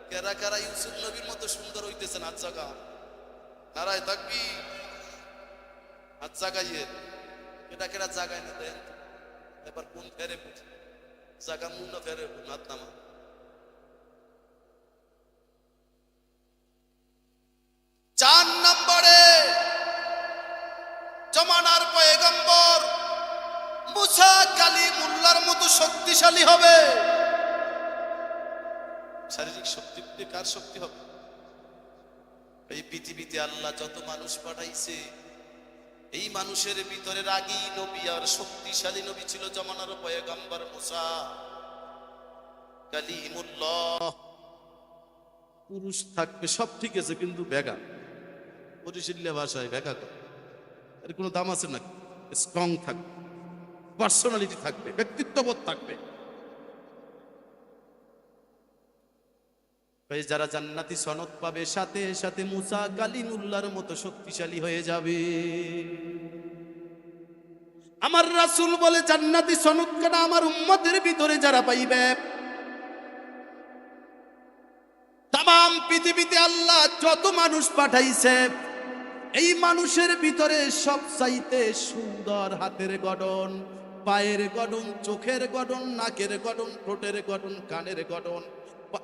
কারা কারা ইউসুফ নবীর মতো সুন্দর হইতেছেন? হাত জাগা। নারায়ে তাকবীর। হাত জাগাইয়ে। এটা কেরা জাগায় না দেন? এবার কোন ফেরে জাগা মুন্না ফেরে হাত নামা। 4 নম্বরে জমানার পয়গম্বর মুসা কালিমুল্লাহর মতো শক্তিশালী হবে। শারীরিক শক্তি কার শক্তি হবে? এই পৃথিবীতে আল্লাহ যত মানুষ পাঠাইছে, এই মানুষের ভিতরে রাগী নবী আর শক্তিশালী নবী ছিল জমানার পয়গম্বর মুসা কালিমুল্লাহ। পুরুষ থাকবে সব ঠিক আছে, কিন্তু বেগা, পরিশীল্য ভাষায় বেগা করে, এর কোনো দাম আছে নাকি? স্ট্রং থাকবে, পার্সোনালিটি থাকবে, ব্যক্তিত্ববোধ থাকবে। যারা জান্নাতি সনদ পাবে, সাথে সাথে মুসা কালিমুল্লাহর মতো শক্তিশালী হয়ে যাবে। আমার রাসূল বলে জান্নাতি সনদ কাটা আমার উম্মতের ভিতরে যারা পাইবে, তাম পৃথিবীতে আল্লাহ যত মানুষ পাঠাইছে, এই মানুষের ভিতরে সবচাইতে সুন্দর হাতের গঠন, পায়ের গঠন, চোখের গঠন, নাকের গঠন, ঠোঁটের গঠন, কানের গঠন,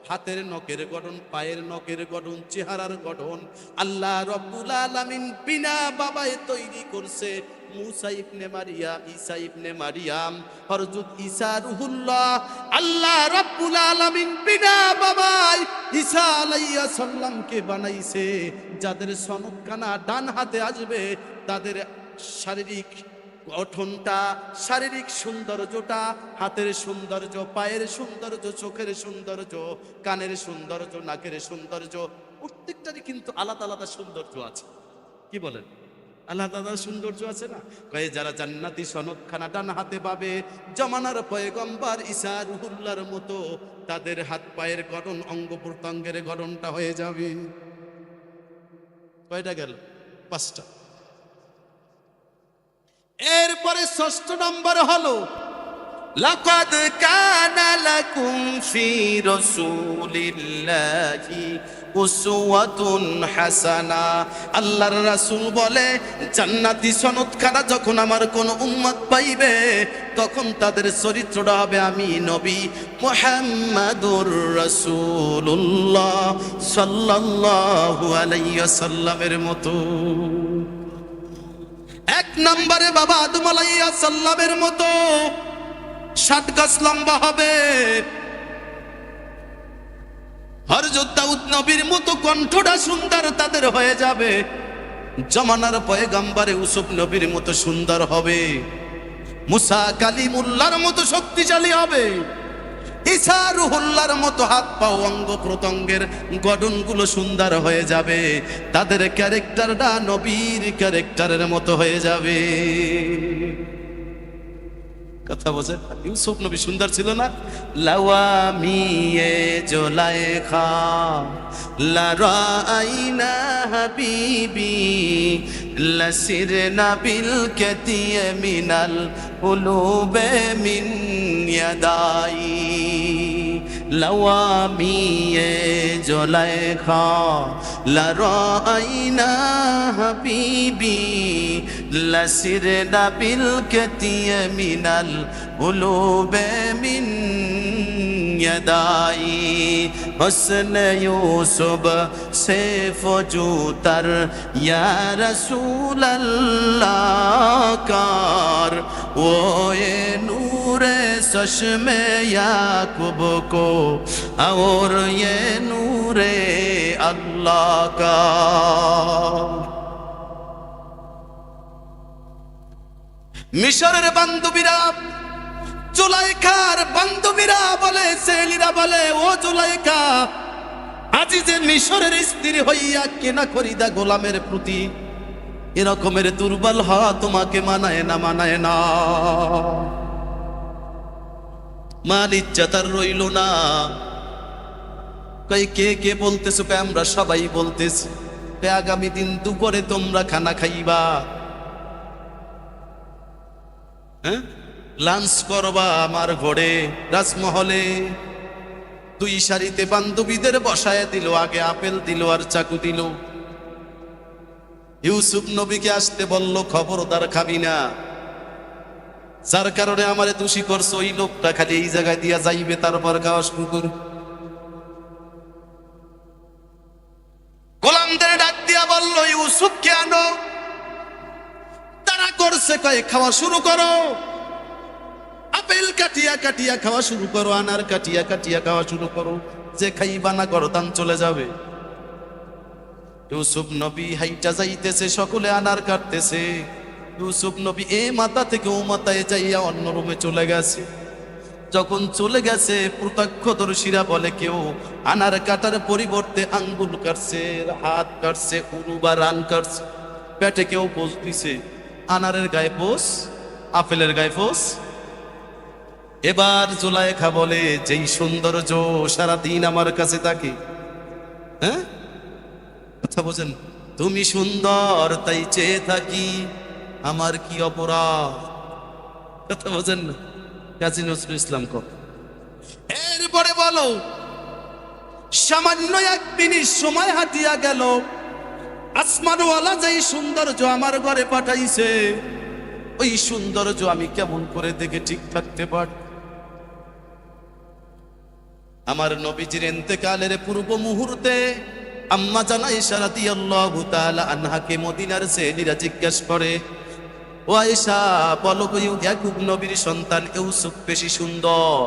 হাতের নখের গঠন, পায়ের নখের গঠন, চেহারার গঠন আল্লাহ রাব্বুল আলামিন বিনা বাবায় তৈরি করছে। মুসা ইবনে মারিয়া, ঈসা ইবনে মারিয়াম, হযরত ঈসা রূহুল্লাহ, আল্লাহ রাব্বুল আলামিন বিনা বাবায় ঈসা আলাইহিস সালামকে বানাইছে। যাদের সনদখানা ডান হাতে আসবে, তাদের শারীরিক গঠনটা, শারীরিক সৌন্দর্যটা, হাতের সৌন্দর্য, পায়ের সৌন্দর্য, চোখের সৌন্দর্য, কানের সৌন্দর্য, নাকের সৌন্দর্য, প্রত্যেকটারই কিন্তু আলাদা আলাদা সৌন্দর্য আছে। কি বলেন? আলাদা আলাদা সৌন্দর্য আছে না? কয়ে যারা জান্নাতি সনদখানা ডান হাতে পাবে, জমানার পয়গম্বর ঈসা রূহুল্লাহর মতো তাদের হাত পায়ের গঠন, অঙ্গ প্রত্যঙ্গের গঠনটা হয়ে যাবে। কয়টা গেল? 5টা। এরপরে 6 নম্বর হলো লাকাদ কানা লাকুম ফি রাসূলিল্লাহি উসওয়াতুন হাসানা। আল্লাহর রাসূল বলে জান্নাতি সনদখানা যখন আমার কোন উম্মত পাইবে, তখন তাদের চরিত্রটা হবে আমি নবী মুহাম্মাদুর রাসূলুল্লাহ সাল্লাল্লাহু আলাইহি ওয়াসাল্লামের মতো। 1 নম্বরে বাবা আদম আলাইহিস সালামের মতো 7 গজ লম্বা হবে। হযরত দাউদ নবীর মতো কণ্ঠটা সুন্দর তাদের হয়ে যাবে। জমানার পয়গম্বর ইউসুফ নবীর মতো সুন্দর হবে। মুসা কালিমুল্লাহর মতো শক্তিশালী হবে, ঈসা রুহুল্লাহর মতো হাত পা অঙ্গ প্রত্যঙ্গের গঠনগুলো সুন্দর হয়ে যাবে, তাদের ক্যারেক্টারটা নবীর ক্যারেক্টারের মতো হয়ে যাবে। কথা বোঝেন? ইউসুফ নবী সুন্দর ছিল না? লাওয়ামিয়ে জোলাইখা লারাইনা হাবিবি লাসিরনা বিল কাতিয়া মিনাল কুলুবে মিন ইয়াদাই। লাওয়ামিয়ে জোলাইখা লারাইনা হাবিবি লাসিরনা বিল কাতিয়া মিনাল কুলুবে মিন ইয়াদাই। হুসন ইউসুফ সে ফজুতার ইয়া রাসূলুল্লাহ কার ও এ নূরে চশমে याकूब को और ये नूरे अल्लाह का। মিশরের বান্ধবীরা, জুলাইখার বান্ধবীরা বলে, সেলিরা বলে, ও জুলাইখা, আজি যে মিশরের স্ত্রী হইয়া কেনা খরিদা গোলামের প্রতি এরকমের দুর্বল হওয়া তোমাকে মানায় না, মানায় না। মান ইজ্জত আর রইল না। কই কে কে বলতেছো? আমরা সবাই বলতেছি আগামী দিন দুপুরে তোমরা খানা খাইবা, হ্যাঁ, লাঞ্চ করবা আমার ঘরে রাজমহলে। দুই সারিতে বান্ধবীদের বসায় দিল, আগে আপেল দিল আর চাকু দিল। ইউসুফ নবীকে আসতে বলল, খবরদার খাবি না, যার কারণে আমারে দোষী করছো ওই লোকটা খালি এই জায়গায় দিয়া যাইবে, তারপর খাওয়া শুরু করবে। গোলামদের ডাক দিয়া বলল, ইউসুফকে আনো। তারা করছে, কয় খাওয়া শুরু করো, আপেল কাটিয়া কাটিয়া খাওয়া শুরু করো, আনার কাটিয়া কাটিয়া খাওয়া শুরু করো, যে খাইবা না গরদান চলে যাবে। ইউসুফ নবী হাইটা যাইতেছে, সকলে আনার কাটতেছে। ইউসুফ নবী এ মাথা থেকে ও মাথায় যাইয়া অন্য রুমে চলে গেছে। যখন চলে গেছে, প্রত্যক্ষদর্শীরা বলে কেউ আনার কাটার পরিবর্তে আঙ্গুল কাটছে, হাত কাটছে, উরু বা রান কাটছে, পেটে কেউ পোষ দিছে। আনারের গায়ে পোষ, আপেলের গায়ে পোষ। এবার জুলাইখা বলে, যেই সৌন্দর্য সারাদিন আমার কাছে থাকে, হ্যাঁ, কথা বোঝেন, তুমি সুন্দর তাই চেয়ে থাকি, আমার কি অপরাধ? কথা বোঝেন না? কাজী নজরুল ইসলাম কর। এরপরে বলো, সামান্য এক মিনিট সময় হাঁটিয়া গেল, আসমানওয়ালা যেই সৌন্দর্য আমার ঘরে পাঠাইছে, ওই সৌন্দর্য আমি কেমন করে দেখে ঠিক থাকতে পারি? আমার নবীজির ইন্তেকালের পূর্ব মুহূর্তে আম্মা জান আয়েশা রাদিয়াল্লাহু তাআলা আনহাকে মদিনার ছেলেরা জিজ্ঞাসা করে, ও আয়েশা, বলো ইয়াকুব নবীর সন্তান ইউসুফ বেশি সুন্দর,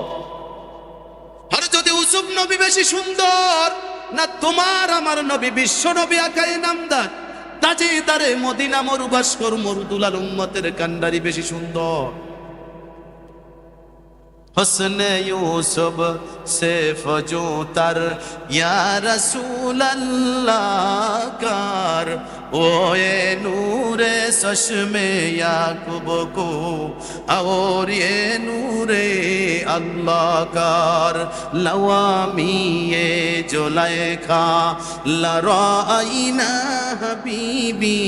আর যদি ইউসুফ নবী বেশি সুন্দর না তোমার আমার নবী বিশ্ব নবী আকায়ে নামদার তাজেদারে মদিনা মরুবাসকর মরুদুলাল উম্মতের কান্ডারি বেশি সুন্দর? হুসন ইউসুফ সে ফজুতার ইয়া রাসূলুল্লাহ কার ও এ নূরে চশমে ইয়াকুব কো और ये नूरे अल्लाह कार लवामी ये जुलैखा लराइना हबीबी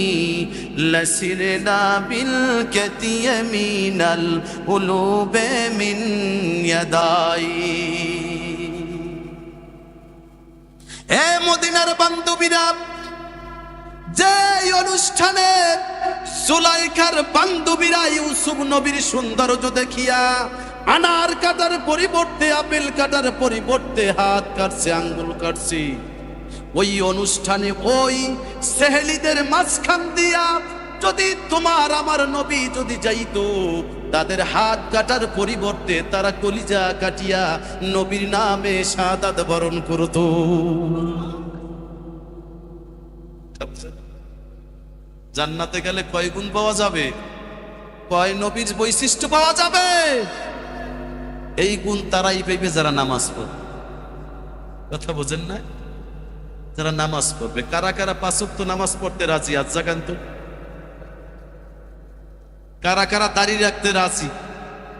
लसिरना बिल कतिय मिनल उलूबे मिन यदाई। ए मदिनार बाন্ধবীরা, যে অনুষ্ঠানে জুলাইখার বান্ধবীরা ইউসুফ নবীর সৌন্দর্য দেখিয়া আনার কাটার পরিবর্তে আপেল কাটার পরিবর্তে হাত কাটছে, আঙ্গুল কাটছে, ওই অনুষ্ঠানে ওই সেহেলিদের মাঝখান দিয়া যদি তোমার আমার নবী যদি যাইতো, তাদের হাত কাটার পরিবর্তে তারা কলিজা কাটিয়া নবীর নামে শাহাদাত বরণ করত। জান্নাতে গেলে কয় গুণ পাওয়া যাবে? কয় নবীর বৈশিষ্ট্য পাওয়া যাবে, এই গুণ তারাই পাইবে যারা নামাজ পড়বে। কথা বোঝেন না? যারা নামাজ পড়বে। কারা কারা 5 ওয়াক্ত নামাজ পড়তে রাজি? আজ জাগান তো। কারা কারা দাড়ি রাখতে রাজি?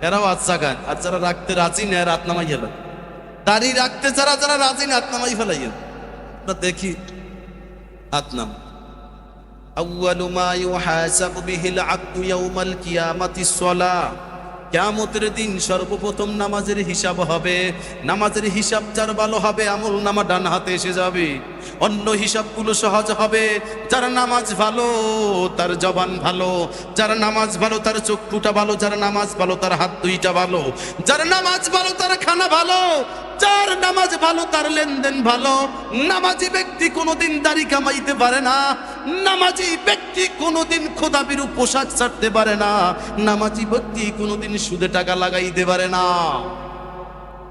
এরাও আজ জাগান। আর যারা রাখতে রাজি না রাত নামাই গেল। দাড়ি রাখতে যারা যারা রাজি না হাত নামাই ফেলাইয়া দেখি হাত নাম। আউয়ালু মা ইউহাসাবু বিহিল আবদু ইয়াউমাল কিয়ামাতিস সালাহ। কিয়ামতের দিন সর্বপ্রথম নামাজের হিসাব হবে। নামাজের হিসাব যার ভালো হবে আমল নামা ডান হাতে এসে যাবে, অন্য হিসাবগুলো সহজ হবে। যার নামাজ ভালো তার জবান ভালো, যার নামাজ ভালো তার চক্ষুটা ভালো, যার নামাজ ভালো তার হাত দুইটা ভালো, যার নামাজ ভালো তার খানা ভালো, যার নামাজ ভালো তার লেনদেন ভালো। নামাজি ব্যক্তি কোনোদিন দাড়ি কামাইতে পারে না, নামাজি ব্যক্তি কোনোদিন খোদাবিরু পোশাক ছাড়তে পারে না, নামাজি ব্যক্তি কোনোদিন সুদে টাকা লাগাইতে পারে না,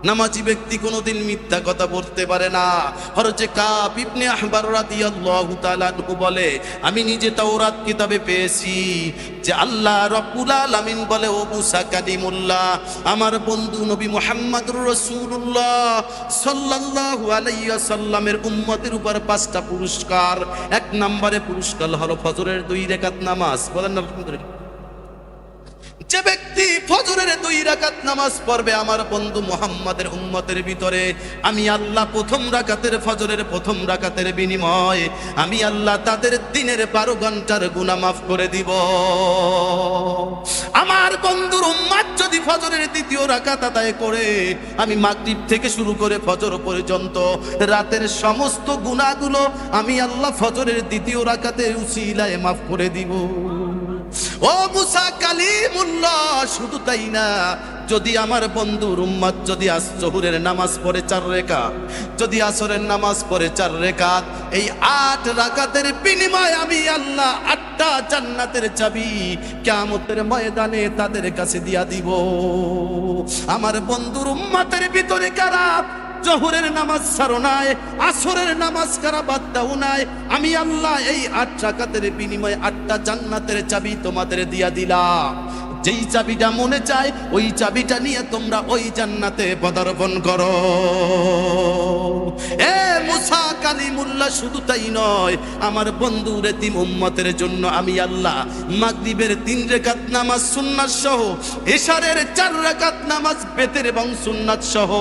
নামাজি ব্যক্তি কোনোদিন মিথ্যা কথা বলতে পারে না। হযরত কাব ইবনে আহবার রাদিয়াল্লাহু তাআলা আনহু বলে, আমি নিজে তাওরাত কিতাবে পেয়েছি যে আল্লাহ রাব্বুল আলামিন বলে, ও মুসা কালিমুল্লাহ, আমার বন্ধু নবী মুহাম্মদুর রাসূলুল্লাহ সাল্লাল্লাহু আলাইহি ওয়াসাল্লামের উম্মতের উপর 5টা পুরস্কার। 1 নম্বরে পুরস্কার হলো ফজরের 2 রাকাত নামাজ। বলেন না আলহামদুলিল্লাহ। যে ব্যক্তি ফজরের 2 রাকাত নামাজ পড়বে আমার বন্ধু মুহাম্মাদের উম্মতের ভিতরে, আমি আল্লাহ প্রথম রাকাতের ফজরের প্রথম রাকাতের বিনিময়ে আমি আল্লাহ তাদের দিনের 12 ঘন্টার গুনাহ মাফ করে দিব। আমার বন্ধুর উম্মত যদি ফজরের 2য় রাকাত আদায় করে, আমি মাগরিব থেকে শুরু করে ফজর পর্যন্ত রাতের সমস্ত গুনাহগুলো আমি আল্লাহ ফজরের 2য় রাকাতের উসিলায় মাফ করে দিব। ও মুসা কালিমুল্লাহ, শুধু তাই না, যদি আমার বন্ধুর উম্মত যদি আজ জোহরের নামাজ পড়ে 4 রাকাত, যদি আসরের নামাজ পড়ে 4 রাকাত, এই 8 রাকাতের বিনিময়ে আমি আল্লাহ 8টা জান্নাতের চাবি কিয়ামতের ময়দানে তাদের কাছে দিয়া দিব। আমার বন্ধুর উম্মতের ভিতরে কারা জোহরের নামাজ ছাড়ো নাই, আসরের নামাজ কারা বাদ দাও নাই, আমি আল্লাহ এই 8 রাকাতের বিনিময়ে 8টা জান্নাতের চাবি তোমাদের দিয়া দিলাম। যেই চাবিটা মনে চায় ওই চাবিটা নিয়ে তোমরা ওই জান্নাতে পদার্পণ করো। এ মুসা কালিমুল্লাহ, শুধু তাই নয়, আমার বন্ধুর এতিম উম্মতের জন্য আমি আল্লাহ মাগরিবের 3 রাকাত নামাজ সুন্নাত সহ, ইশারের 4 রাকাত নামাজ বেতের এবং সুন্নাত সহ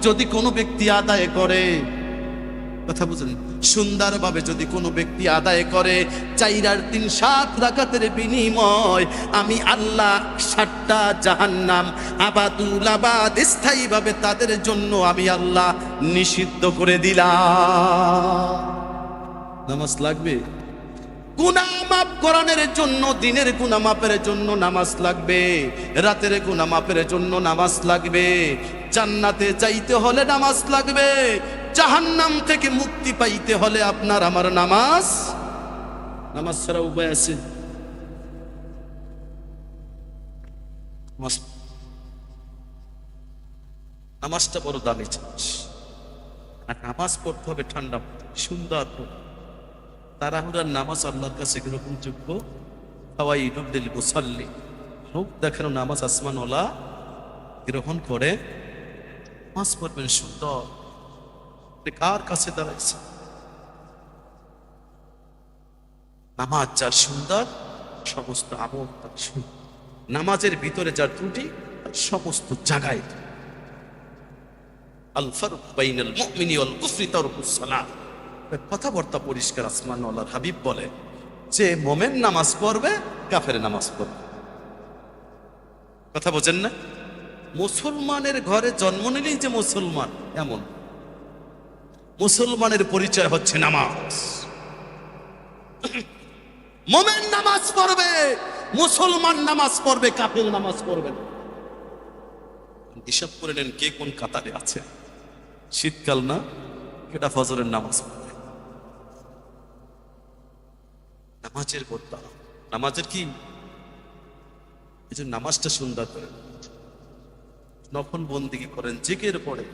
যদি কোনো ব্যক্তি আদায় করে, কথা বুঝলেন, সুন্দরভাবে যদি কোনো ব্যক্তি আদায় করে 4 আর 3 7 রাকাতের বিনিময় আমি আল্লাহ 7টা জাহান্নাম আবাদুল আবাদ স্থায়ীভাবে তাদের জন্য আমি আল্লাহ নিষিদ্ধ করে দিলাম। নামাজ লাগবে। গুনাহ মাফ করানোর জন্য, দিনের গুনাহ মাফের জন্য নামাজ লাগবে, রাতের গুনাহ মাফের জন্য নামাজ লাগবে, জান্নাতে যাইতে হলে নামাজ লাগবে, জাহান্নাম থেকে মুক্তি পাইতে হলে আপনার আমার নামাজ ছাড়া উপায় আছে? নামাজটা বড় দামি জিনিস। আর নামাজ পড়তে হবে ঠান্ডা সুন্দর। তাড়াহুড়ার নামাজ আল্লাহর কাছে কিরকম যোগ্য? ফাওয়াইদুল লিল মুসাল্লি, লোক দেখানো নামাজ আসমানওয়ালা গ্রহণ করে। নামাজ পড়বেন সুন্দর। কার কাছে দাঁড়াইছে? নামাজ যার সুন্দর, সমস্ত আমল তার সুন্দর। নামাজের ভিতরে যার ত্রুটি, তার সমস্ত জায়গায়। আল ফারক বাইনাল মুমিনি ওয়াল কুফরি তারকুস সালাত। কথাবার্তা পরিষ্কার। আসমানওয়ালার হাবিব বলে যে মোমেন নামাজ পড়বে, কাফের নামাজ পড়বে। কথা বোঝেন না? মুসলমানের ঘরে জন্ম নিলেই যে মুসলমান এমন, মুসলমানের পরিচয় হচ্ছে নামাজ। মোমেন নামাজ পড়বে, মুসলমান নামাজ পড়বে, কাফের নামাজ পড়বে না। হিসাব করে নেন কে কোন কাতারে আছে। শীতকাল না, এটা ফজরের নামাজ পড়বে। নামাজের কর্তা, নামাজের কি এই যে নামাজটা সুন্দর করেন, নফল বন্দিগি করেন, জিকির পড়ে,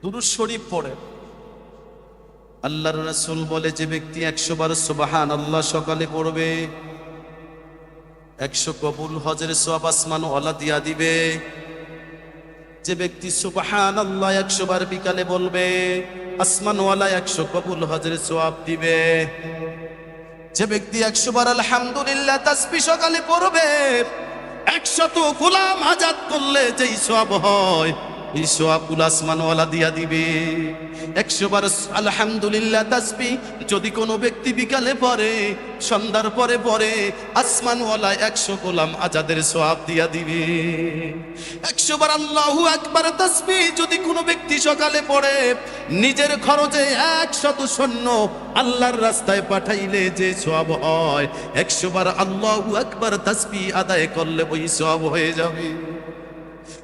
দুরূদ শরীফ পড়ে। আল্লাহর রাসূল বলে যে ব্যক্তি 100 বার সুবহানাল্লাহ সকালে পড়বে, 100 কবুল হজের সওয়াব আসমান ওয়ালা দিয়া দিবে। যে ব্যক্তি সুবহানাল্লাহ 100 বার বিকালে বলবে, আসমান ওয়ালা 100 কবুল হজের সওয়াব দিবে। যে ব্যক্তি 100 বার আলহামদুলিল্লাহ তাসবিহ সকালে পড়বে, 100 গোলাম আজাদ করলে যেই সওয়াব হয়, এই সওয়াবগুলো আসমানওয়ালা দিয়া দিবে। 100 বার আলহামদুলিল্লাহ তাসবিহ যদি কোনো ব্যক্তি বিকালে পড়ে, সন্ধ্যার পরে পড়ে, আসমানওয়ালা 100 গোলাম আজাদের সওয়াব দিয়া দিবে। 100 বার আল্লাহু আকবার তাসবিহ যদি কোনো ব্যক্তি সকালে পড়ে, নিজের খরচে 100 সৈন্য আল্লাহর রাস্তায় পাঠাইলে যে সওয়াব হয়, 100 বার আল্লাহু আকবার তাসবিহ আদায় করলে ওই সওয়াব হয়ে যাবে।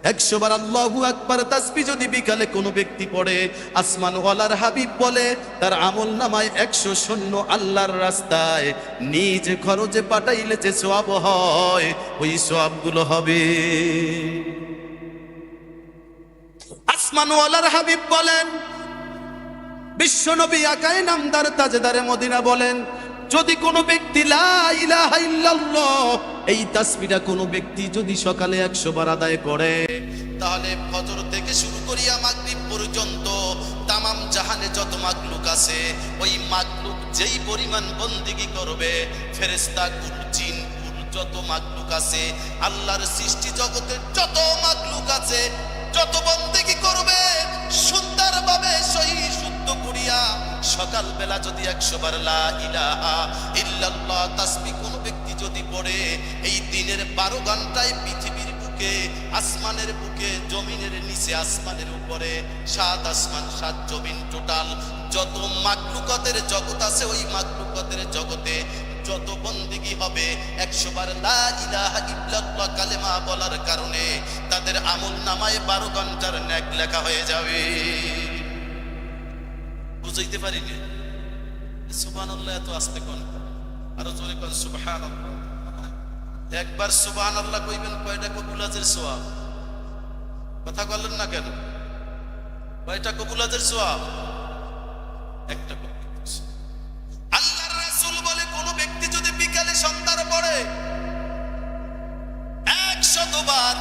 100 বার আল্লাহু আকবার তাসবিহ যদি বিকালে কোনো ব্যক্তি পড়ে, আসমানওয়ালার হাবিব বলে তার আমলনামায় 100 সৈন্য আল্লাহর রাস্তায় নিজ খরচে পাঠাইলে যে সওয়াব হয়, ওই সওয়াবগুলো হবে। আসমানওয়ালার হাবিব বলেন, বিশ্বনবী আকাই নামদার তাজদারে মদিনা বলেন, যদি কোনো ব্যক্তি লা ইলাহা ইল্লাল্লাহ এই তাসবিহটা কোনো ব্যক্তি যদি সকালে 100 বার আদায় করে, তাহলে ফজর থেকে শুরু করিয়া মাগরিব পর্যন্ত তামাম জাহানে যত মাখলুক আছে, ওই মাখলুক যেই পরিমাণ বন্দেগী করবে, ফেরেশতা কুল জিন কুল যত মাখলুক আছে, আল্লাহর সৃষ্টি জগতের যত মাখলুক আছে, যত বন্দেগী করবে সুন্দরভাবে সহি শুদ্ধ করিয়া সকাল বেলা যদি 100 বার লা ইলাহা ইল্লাল্লাহ তাসবিহ কোন ব্যক্তি যদি পড়ে, এই দিনের 12 ঘন্টায় পৃথিবীর বুকে, আসমানের বুকে, জমিনের নিচে, আসমানের উপরে, 7 আসমান 7 জমিন টোটাল যত মাখলুকাতের জগৎ আছে, ওই মাখলুকাতের জগতে যত বন্দেগী হবে 100 বার লা ইলাহা ইল্লাল্লাহ কালেমা বলার কারণে তাদের আমলনামায় 12 ঘন্টার নেক লেখা হয়ে যাবে। বুঝাইতে পারিনি? সুবহানাল্লাহ এত আস্তে কোন, আরো জোরে কোন সুবহানাল্লাহ। একবার সুবহানাল্লাহ কইবেন কয়টা কবুলাতের সওয়াব? কথা বলেন না কেন? কয়টা কবুলাতের সওয়াব? একটা। আল্লাহর রাসূল বলে কোন ব্যক্তি যদি বিকালে সন্ধ্যার পরে 100 বার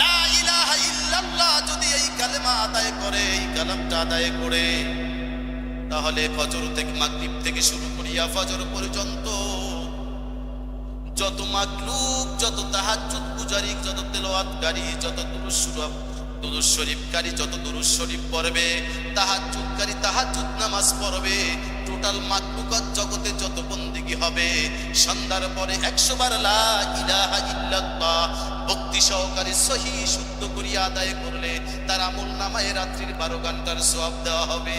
লা ইলাহা ইল্লাল্লাহ যদি এই কালেমা আদায় করে, এই কালামটা আদায় করে, তাহলে ফজর থেকে মাগরিব থেকে শুরু করিয়া ফজর পর্যন্ত যত মাখলুক, যত তাহাজ্জুদ গুজারি, যত তেলাওয়াতকারী, যত দুরূদ শরীফকারী, যত দুরূদ শরীফ পড়বে, তাহাজ্জুদকারী তাহাজ্জুদ নামাজ পড়বে, টোটাল মাখলুকাত জগতে যত বন্দেগী হবে, সন্ধ্যার পরে 100 বার লা ইলাহা ইল্লাল্লাহ ভক্তি সহকারে সহি শুদ্ধ করিয়া আদায় করলে তার আমলনামায় রাত্রির 12 ঘন্টার সওয়াব দেওয়া হবে।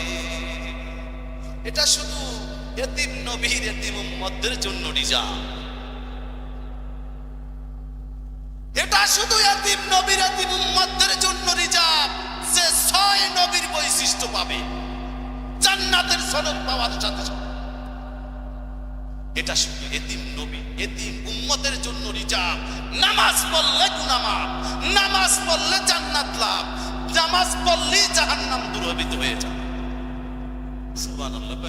এটা শুধু এতিম নবীর, এতিম উম্মতদের জন্য রিজার্ভ। এটা শুধু এতিম নবীর, এতিম উম্মতদের জন্য রিজার্ভ, যে 6 নবীর বৈশিষ্ট্য পাবে জান্নাতের সনদ পাওয়ার সাথে সাথে। এটা শুধু এতিম নবী, এতিম উম্মতের জন্য রিজার্ভ। নামাজ পড়লে গুনাহ মাফ, নামাজ পড়লে জান্নাত লাভ, নামাজ পড়লেই জাহান্নাম দূরীভূত হয়ে যায়। সুবহানাল্লাহ।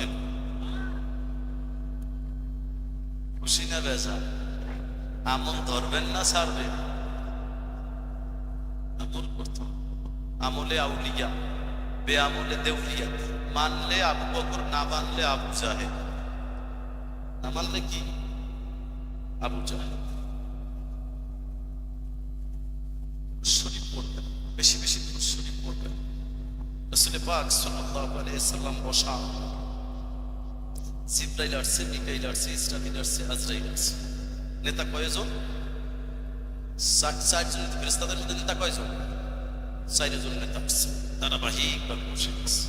খুশি না বেজার? আমল ধরবেন না ছাড়বেন? আমল করতে, আমলে আউলিয়া, বেআমলে দেউলিয়া। মানলে আবু বকর, না মানলে আবু জাহেল। না মানলে কি? আবু জাহেল। শরীফ পড়বেন, বেশি বেশি শরীফ পড়বেন। রাসূল পাক সাল্লাল্লাহু আলাইহি সাল্লাম বসা, জিবরাইল আসছে, মিকাইল আসছে, ইসরাফিল আসছে, আজরাইল আসছে। নেতা কয়জন? 60 জন ফেরেশতাদের মধ্যে নেতা কয়জন? 4 জন নেতা আসছে, ধারাবাহিকভাবে বসে আছে।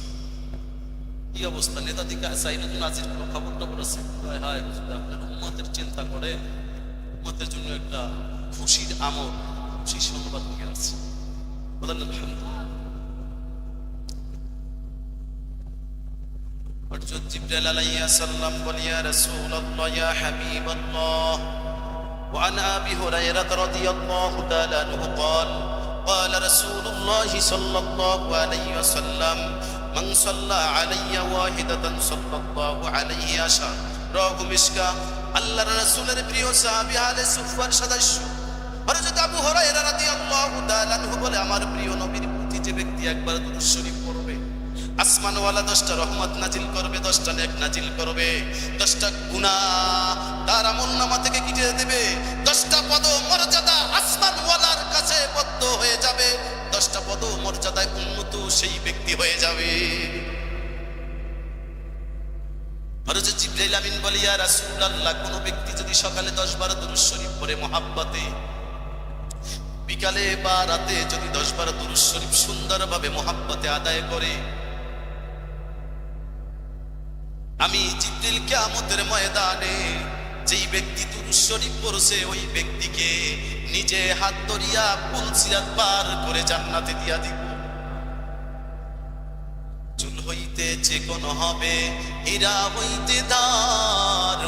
কি অবস্থা? নেতা দিকে 4 জন আজির কোনো খবর টবর আছে? হায় আপনার উম্মতের চিন্তা করে, উম্মতের জন্য একটা খুশির আমল, খুশির সংবাদ নিয়ে আসছে। বলেন আলহামদুলিল্লাহ। জিবরাইল আলাইহিস সালাম বলে, ইয়া রাসূলুল্লাহ, ইয়া হাবিবাল্লাহ। وعن أبي هريرة رضي الله تعالى عنه قال قال رسول الله صلى الله عليه وسلم من صلى علي واحدة صلى الله عليه عشرة رواه مشكاة আল্লাহর রাসূলের প্রিয় সাহাবী আলে সুফার সদস্য হযরত আবু হুরায়রা রাদিয়াল্লাহু তাআলা আনহু বলে, আমার প্রিয় নবীর প্রতি যে ব্যক্তি একবার দুরূদ শরীফ পড়বে, আসমানওয়ালা 10টা রহমত নাজিল করবে, 10টা নেক নাজিল করবে, 10টা গুনাহ তার আমলনামা থেকে কেটে দেবে, 10টা পদ মর্যাদা আসমানওয়ালার কাছে বদ্ধ হয়ে যাবে, 10টা পদ মর্যাদায় উন্নত সেই ব্যক্তি হয়ে যাবে। হযরত জিবরাইল আমিন বলে, ইয়া রাসূলুল্লাহ, কোন ব্যক্তি যদি সকালে 10 বার দুরূদ শরীফ পড়ে মহাব্বতে, বিকালে বা রাতে যদি 10 বার দুরূদ শরীফ সুন্দরভাবে মহাব্বতে আদায় করে, আমি জিবরিল কিয়ামতের ময়দানে যেই ব্যক্তি দুরূদ শরীফ পড়ছে ওই ব্যক্তিকে নিজে হাত ধরিয়া পুল সিরাত পার করে জান্নাতে দিয়া দিব। চুল হইতে চিকন হবে, হীরা হইতে দার,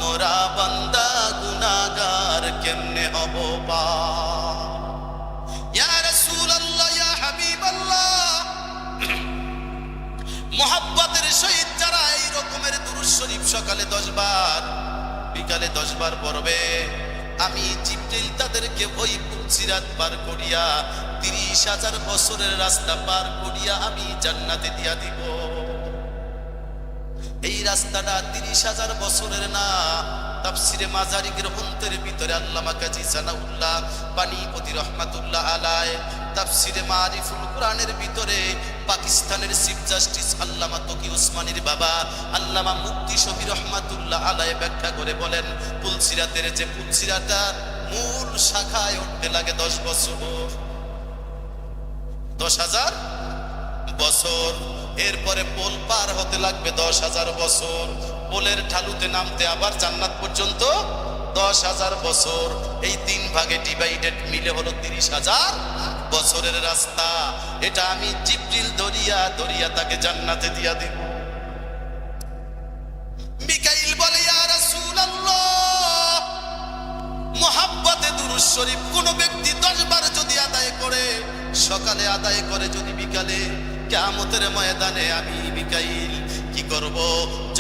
মোরা বান্দা গুনাহগার কেমনে হব পার। ইয়া রাসূলুল্লাহ, ইয়া হাবিবাল্লাহ, মুহাব্বতের সহিত যারা এই রকমের দুরূদ শরীফ সকালে 10 বার বিকালে 10 বার পড়বে, আমি জিবরিল তাদেরকে ওই পুলসিরাত পার করিয়া 30,000 বছরের রাস্তা পার করিয়া আমি জান্নাতে দিয়া দিব। এই রাস্তাটা 30,000 বছরের না। তাফসিরে মাজারি গ্রন্থের ভিতরে আল্লামা কাজী সানাউল্লাহ পানিপতি রহমাতুল্লাহ আলাইহি তাফসিরে মারিফুল কোরআনের ভিতরে পাকিস্তানের চিফ জাস্টিস আল্লামা তকি ওসমানীর বাবা আল্লামা মুফতি শফি রহমাতুল্লাহ আলাইহি ব্যাখ্যা করে বলেন, পুলসিরাতের যে পুলসিরাটা মূল শাখায় উঠতে লাগে 10 বছর, 10,000 বছর, এরপরে পোল পার হতে লাগবে 10,000 বছর, পোলের ঢালুতে নামতে আবার জান্নাত পর্যন্ত 10,000 বছর। এই 3 ভাগে ডিভাইডেড মিলে হলো 30,000 বছরের রাস্তা। এটা আমি জিবরিল দরিয়া তাকে জান্নাতে দিয়া দিব। মিকাইল বলে, ইয়া রাসূলুল্লাহ, মুহাব্বতে দুরূদ শরীফ কোন ব্যক্তি 10 বার যদি আদায় করে, সকালে আদায় করে যদি বিকালে, কিয়ামতের ময়দানে আমি মিকাইল কি করব?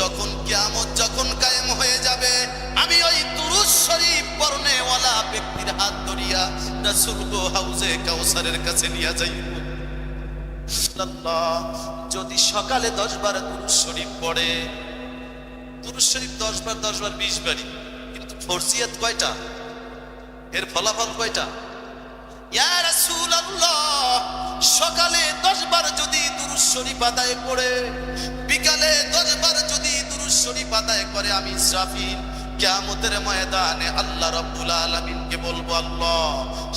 যখন কিয়ামত যখন কায়েম হয়ে যাবে, আমি ওই দুরূদ শরীফ পড়নেওয়ালা ব্যক্তির হাত ধরিয়া রাসূল গো হাউজে কাউসারের কাছে নিয়ে যাইব। আল্লাহ, যদি সকালে 10 বার দুরূদ শরীফ পড়ে, দুরূদ শরীফ 10 বার 20 বারই, কিন্তু ফরজিয়াত কয়টা? এর ফলাফল কয়টা? ইয়া রাসূলুল্লাহ, সকালে 10 বার যদি দুরূদ শরীফ আদায় করে, বিকালে 10 বার যদি দুরূদ শরীফ আদায় করে, আমি ইসরাফিল কিয়ামতের ময়দানে আল্লাহ রাব্বুল আলামিনকে বলবো, আল্লাহ,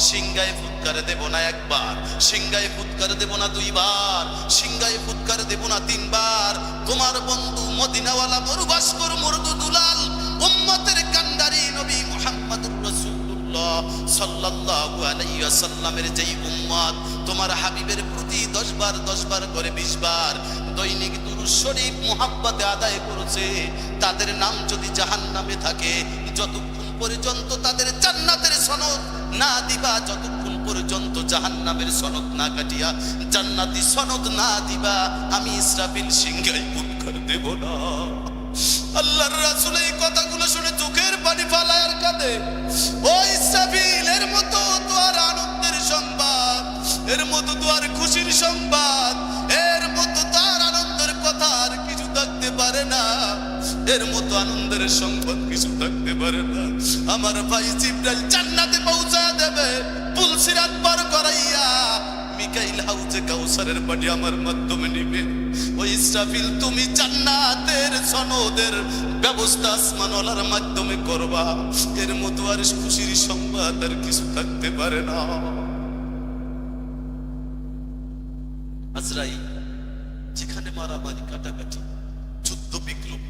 সিংহায় ফুৎকার দেব না 1 বার, সিংহায় ফুৎকার দেব না 2 বার, সিংহায় ফুৎকার দেব না 3 বার। তোমার বন্ধু মদিনাওয়ালা মরুবাসকর মরদুদুলাল উম্মতের কান্ডারি নবী মুহাম্মদুর রাসূলুল্লাহ সাল্লাল্লাহু আলাইহি ওয়াসাল্লামের যেই উম্মত তোমার হাবিবের প্রতি 10 বার করে 20 বার দৈনিক দুরূদ শরীফ মুহাব্বতে আদায় করেছে, তাদের নাম যদি জাহান্নামে থাকে, যতক্ষণ পর্যন্ত তাদের জান্নাতের সনদ না দিবা, যতক্ষণ পর্যন্ত জাহান্নামের সনদ না কাটিয়া জান্নাতি সনদ না দিবা, আমি ইসরাফিল সিংহায় ফুৎকার দেব না। আল্লাহর রাসূল এই কথাগুলো শুনে চোখের পানি ফালায় আর কাঁদে। ও ইসরাফিল, এর মতো তো আর আনন্দের সংবাদ, এর মতো তো আর খুশির সংবাদ, এর মতো তার আনন্দের কথা আর কিছু থাকতে পারে না, এর মতো আনন্দের সংবাদ কিছু থাকতে পারে না। আমার ভাই জিবরাইল জান্নাতে পৌঁছা দেবে, পুলসিরাত পার করাইয়া মিকাইল হাউজে কাউসারের পানি আমার মাধ্যমে নিবে। ওই ইসরাফিল, তুমি জান্নাতের সনদের ব্যবস্থা আসমানওয়ালার মাধ্যমে করবা, এর মতো আর খুশির সংবাদ আর কিছু থাকতে পারে না। আজরাইল যেখানে মারামারি কাটাকাটি যুদ্ধ বিগ্রহ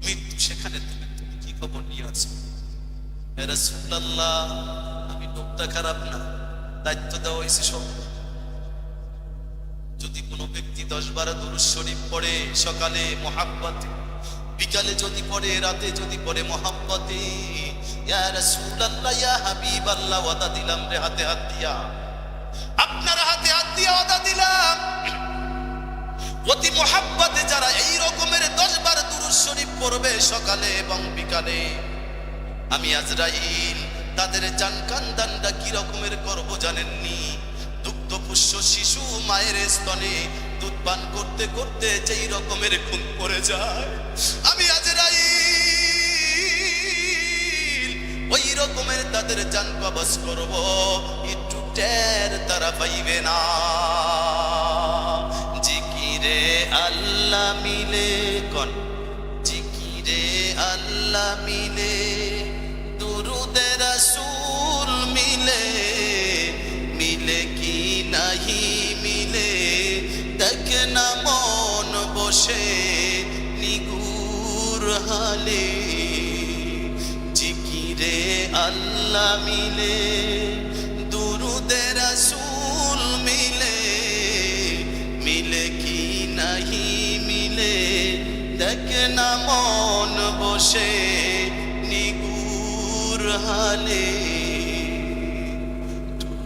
মৃত্যু, সেখানে তুমি কি খবর নিয়ে আসো? হে রাসূলুল্লাহ, আমি লোকটা খারাপ না, দায়িত্ব দেওয়া হয়েছে সব। যদি কোনো ব্যক্তি 10 বার দুরূদ শরীফ পড়ে সকালে মুহাব্বতে, বিকালে যদি পড়ে, রাতে যদি পড়ে মুহাব্বতে, ইয়া রাসূলুল্লাহ, ইয়া হাবিবাল্লাহ, ওয়াদা দিলাম রে, হাতে হাত দিয়া, আপনার হাতে হাত দিয়া ওয়াদা দিলাম, অতি মোহাব্বতে যারা এই রকমের 10 বার দুরূদ শরীফ পড়বে সকালে এবং বিকালে, আমি আজরাইল তাদের জান কান্দানটা কি রকমের করব জানেননি? দুগ্ধপুষ্য শিশু মায়ের স্তনে দুধ পান করতে করতে যেই রকমের ঘুম পড়ে যায়, আমি আজরাইল ওই রকমের তাদের জান কবজ করব, একটু টের তারা পাইবে না। জিকিরে আল্লাহ মিলে কোন, জিকিরে আল্লাহ মিলে, দুরুদে রাসূল মিলে, মিলে কি নাহি মিলে, দেখ না মন বসে নিগুর হালে। জিকিরে আল্লাহ মিলে, দুরুদে রাসূল মিলে, মিলে কি নাহি মিলে, দেখ না মন বসে নিগুর হালে।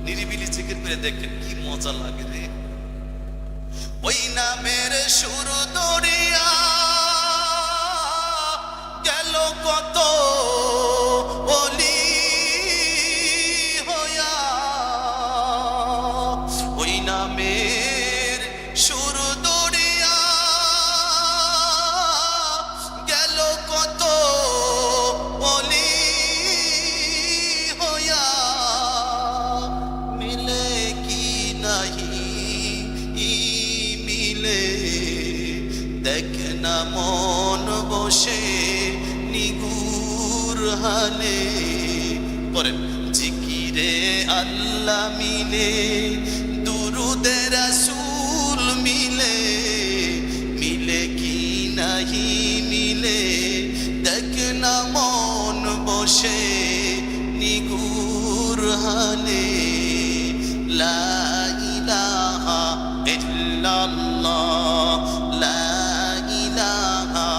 নিরিবিলি জিকির করে দেখেন কি মজা লাগে রে। ওই নামের সুর দরিয়া গেল কত ওলি হইয়া, ওই নামের সুর দরিয়া গেল কত ওলি হইয়া, মিলে কি নাহি মিলে, দেখ না মন বসে নিগুর হালে। পরে জিকিরে আল্লাহ মিলে, দুরুদে রাসূল মিলে, মিলে কি নাহি মিলে, দেখ না মন বসে নিগুর হালে। লা ইলাহা ইল্লাল্লাহ, লা ইলাহা।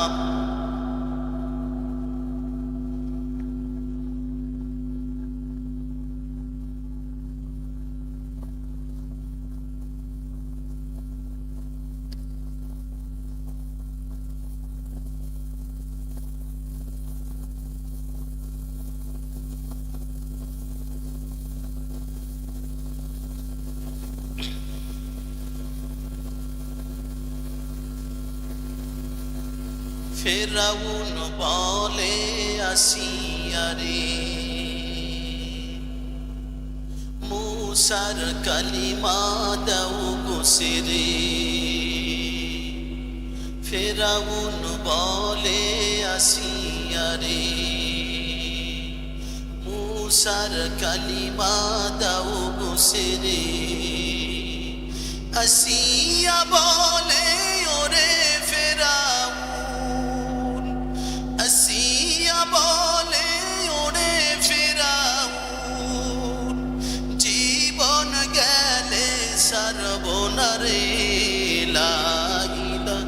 ফেরাউন বলে আসিয়া রে, মুসার কালিমা দাও গোসেরে। ফেরাউন বলে আসিয়া রে, মুসার কালিমা দাও গোসেরে। আসিয়া বলে ওরে ফেরাউন, আসিয়া বলে ওরে ফেরাউন, জীবন গেলে সর্বনারে। লা ইলাহা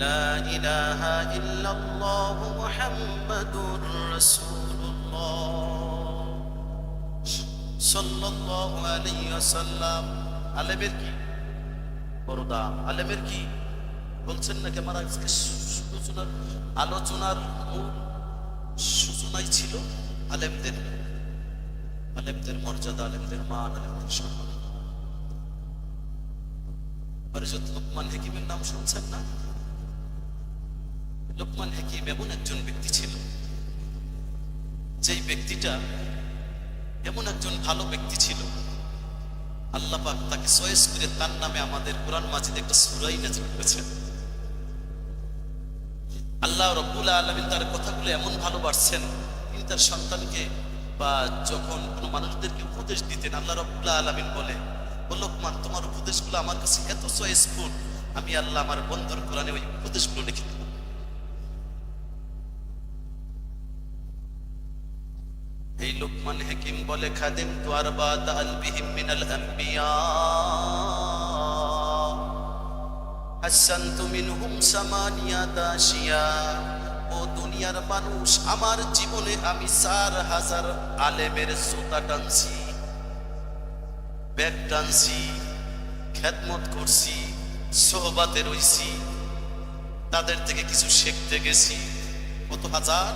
লা ইলাহা ইল্লাল্লাহু মুহাম্মাদুর রাসূলুল্লাহ সাল্লাল্লাহু আলাইহি ওয়াসাল্লাম। আলেমের কি বড় দাম, আলেমের কি বলছেন না? আমার আজকে আলোচনার মূল সূচনাই ছিল আলেমদের, আলেমদের মর্যাদা, আলেমদের মান, আলেমদের সম্মান। হযরত লোকমান হাকিমের নাম শুনছেন না? লোকমান হাকিম এমন একজন ব্যক্তি ছিল, যেই ব্যক্তিটা এমন একজন ভালো ব্যক্তি ছিল, আল্লাহ পাক তাকে চয়েস করে তার নামে আমাদের কোরআন মাজিদে একটা সূরাই নাযিল করেছেন। আল্লাহ রাব্বুল আলামিন তার কথাগুলো এমন ভালোবাসছেন, তিনি তার সন্তানকে বা যখন কোনো মানুষদেরকে উপদেশ দিতেন, আল্লাহ রাব্বুল আলামিন বলে, ও লোকমান, তোমার উপদেশগুলো আমার কাছে এত চয়েসফুল, আমি আল্লাহ আমার বন্ধুর কোরআনে ওই উপদেশগুলো লিখে দেব। এই লোকমান হাকিম বলে খাদিম তু আরবাত আলবিহিম মিনাল আম্বিয়া হাসানতু মিনহুম সামানিয়াতা আশিয়া। ও দুনিয়ার মানুষ, আমার জীবনে আমি 4000 আলেমের জুতা টানছি, ব্যাগ টানছি, খেদমত করছি, সোহবাতে রইছি, তাদের থেকে কিছু শিখতে গেছি। কত হাজার?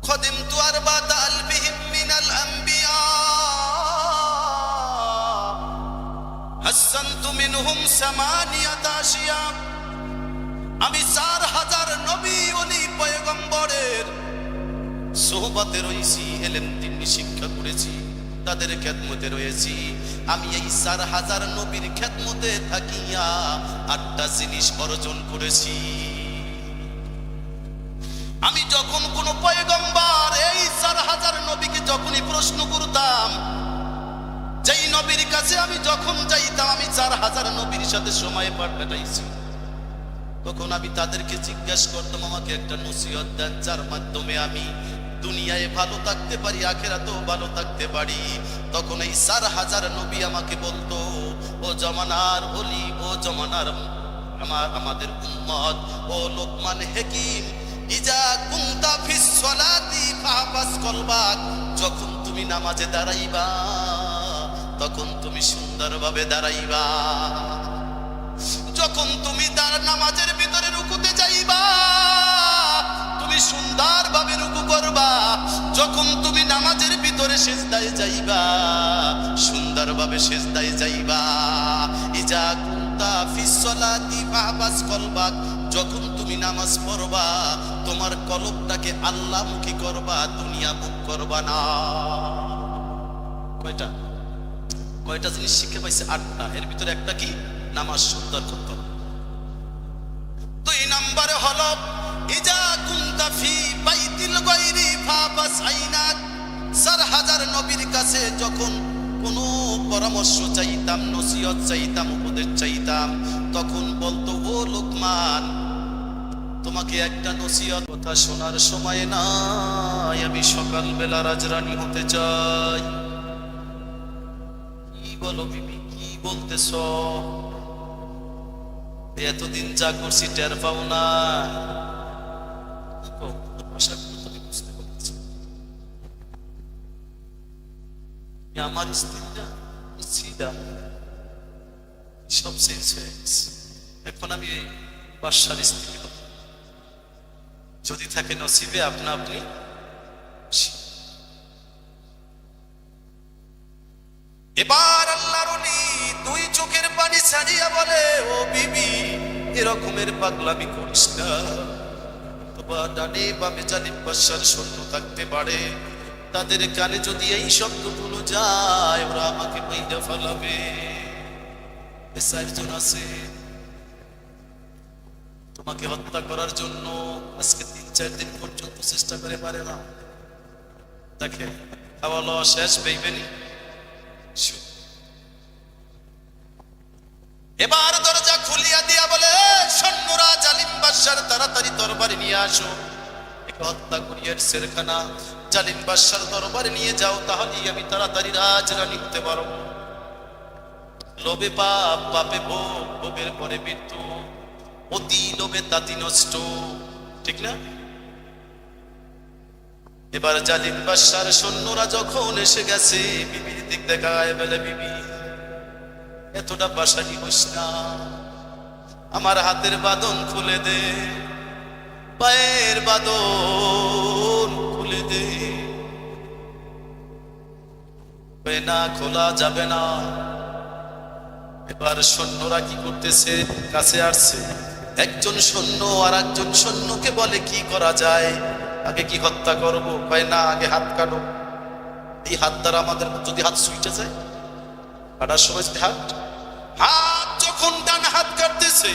খাদিমতু আরবাত আলবিহিম মিনাল আম্বিয়া হাসানতু মিনহুম সামানিয়াতা আশিয়া। আমি 4000 নবী ওলি পয়গম্বরের সোহবতে রয়েছি, ইলম দিনী শিক্ষা করেছি, তাদের খেদমতে রয়েছি। আমি এই 4000 নবীর খেদমতে থাকিয়া 8টা জিনিস অর্জন করেছি। আমি যখন কোন পয়গম্বর এই 4000 নবীকে যখনই প্রশ্ন করতাম, যেই নবীর কাছে আমি যখন যাইতাম, আমি 4000 নবীর সাথে সময় কাটাইছি, তখন আমি তাদেরকে জিজ্ঞাসা করতাম আমাকে একটা নসিহত দেন, যার মাধ্যমে আমি দুনিয়ায় ভালো থাকতে পারি, আখিরাতেও ভালো থাকতে পারি। তখন এই 4000 নবী আমাকে বলতো, ও জমানার ওলি, ও জমানার আমাদের উম্মত, ও লোকমান হাকিম, ইজা কুনতা ফিস সলাতি ফাহবাস কলবাক, যখন তুমি নামাজে দাঁড়াইবা তখন তুমি সুন্দরভাবে দাঁড়াইবা। যখন তুমি নামাজের ভিতরে রুকুতে যাইবা তুমি সুন্দরভাবে রুকু করবা। যখন তুমি নামাজের ভিতরে সিজদায় যাইবা সুন্দরভাবে সিজদায় যাইবা। ইজা কুনতা ফিস সলাতি ফাহবাস কলবাক, যখন তুমি নামাজ পড়বা তোমার কলবটাকে আল্লাহমুখী করবা, দুনিয়া মুখ করবা না। কয়টা জিনিস শিখে পাইছে? 8টা। এর ভিতরে একটা কি? নামাজ সুন্দর করতে হবে। 2 নম্বরে হলো ইজা কুনতা ফি বাইতিল গায়রি ফাবাস আইনাক। 4000 নবীর কাছে যখন কোনো পরামর্শ চাইতাম, নসিহত চাইতাম, উপদেশ চাইতাম, তখন বলতো, ও লোকমান, তোমাকে একটা নসিহত কথা শোনার সময় নাই, আমি সকালবেলা রাজরানী হতে চাই। কি বলো বিবি, কি বলতেছ? এতদিন যা করছি টের পাও না? আমার স্ত্রীটা ছিলাম সব চেঞ্জ হয়ে গেছে, এখন আমি বাদশার স্ত্রী। যদি থাকে নসিবে আপনা আপনি। এবার আল্লাহর ওলি 2 চোখের পানি ছাড়িয়া বলে, ও বিবি, এরকমের পাগলামি করিস না। তোমার ডানে বামে জালিম বাদশার সৈন্য থাকতে পারে, তাদের কানে যদি এই শব্দগুলো যায় ওরা আমাকে মাইরা ফেলাবে। 4 জন আছে তোমাকে হত্যা করার জন্য, আজকে 3-4 দিন পর্যন্ত চেষ্টা করে পারে না। দেখে খাওয়া লওয়া শেষ, বেইবেনি। এবার দরজা খুলিয়া দিয়া বলে, সৈন্যরা জালিম বাদশার তাড়াতাড়ি দরবারে নিয়ে আসো, একে হত্যা করিয়ে সেরখানা জালিম বাদশার দরবারে নিয়ে যাও, তাহলেই আমি তাড়াতাড়ি রাজরানী হতে পারবো। লোভে পাপ, পাপে ভোগ, ভোগের পরে মৃত্যু, অতি লোভে তাতি নষ্ট, ঠিক না? এবার জালিম বাদশার সৈন্যরা যখন এসে গেছে, বিবির দিক দেখায় বলে, বিবি, এতটা বাসানি হইস না, আমার হাতের বাঁধন খুলে দে, পায়ের বাঁধন খুলে দে। না, খোলা যাবে না। এবার সৈন্যরা কি করতেছে? কাছে আসছে। একজন সৈন্য আর একজন সৈন্যকে বলে, কি করা যায়, আগে কি হত্যা করবো? কয় না, আগে হাত কাটো। এই হাত দ্বারা আমাদের যদি হাত সুইটে যায়, কাটার সময় হাত যখন ডান হাত কাটতেছে,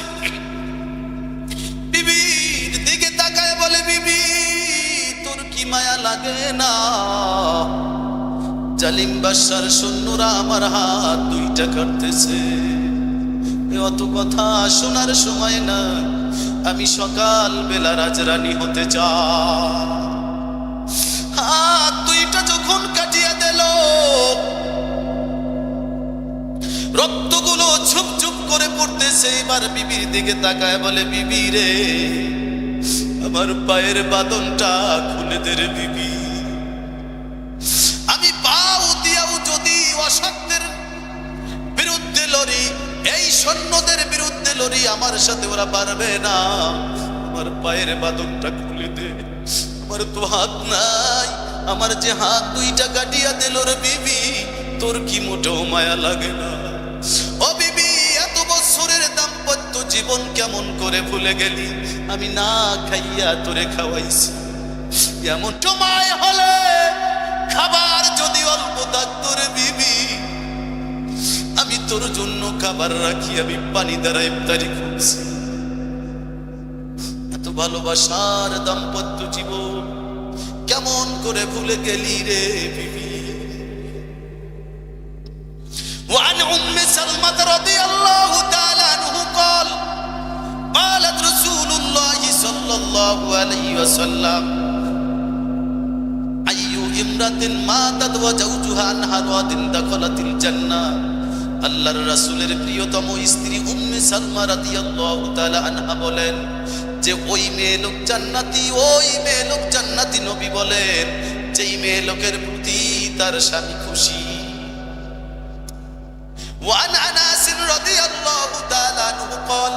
বিবির দিকে তাকায় বলে, বিবি, তোর কি মায়া লাগে না? জালিম বাদশার সৈন্যরা আমার হাত 2টা কাটতেছে, অত কথা শোনার সময় না, আমি সকাল বেলা রাজরানী হতে চাই। যখন কাটিয়ে দিল, রক্তগুলো ঝুপ ঝুপ করে পড়তেছে। এবার বিবির দিকে তাকায় বলে, বিবি রে, আমার পায়ের বাঁধনটা খুলে দে রে বিবি। আমি পাও দিয়াও যদি অসত্যের বিরুদ্ধে লড়ি, এই সৈন্যদের বিরুদ্ধে লড়ি, আমার সাথে ওরা পারবে না। আমার পায়ের বাঁধনটা খুলে দে। আমার তো হাত নাই, আমার যে হাত দুইটা কাটিয়া দিল রে বিবি, তোর কি মোটেও মায়া লাগে না? ও বিবি, এত বছরের দাম্পত্য জীবন কেমন করে ভুলে গেলি? আমি না খাইয়া তোরে খাওয়াইছি, এমন সময় হলে খাবার যদি অল্প থাকতো রে বিবি, আমি তোর জন্য খাবার রাখি, আমি পানি দ্বারা ইফতারি করছি। এত ভালোবাসার দাম্পত্য জীবন কেমন করে ভুলে গেলি রে বিবি? وعن أم سلمة رضي الله تعالى عنه قال قالت رسول الله صلى الله عليه وسلم أي امرأة ماتت وزوجها عنها راض دخلت الجنة। আল্লাহর রাসূলের প্রিয়তম স্ত্রী উম্মে সালমা রাদিয়াল্লাহু তাআলা আনহা বলেন যে ওই মেয়ে লোক জান্নাতি, ওই মেয়ে লোক জান্নাতি। নবী বলেন যেই মেয়ে লোকের প্রতি তার স্বামী খুশি। وعن أنس رضي الله تعالى عنه قال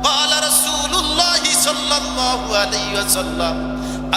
قال رسول الله صلى الله عليه وسلم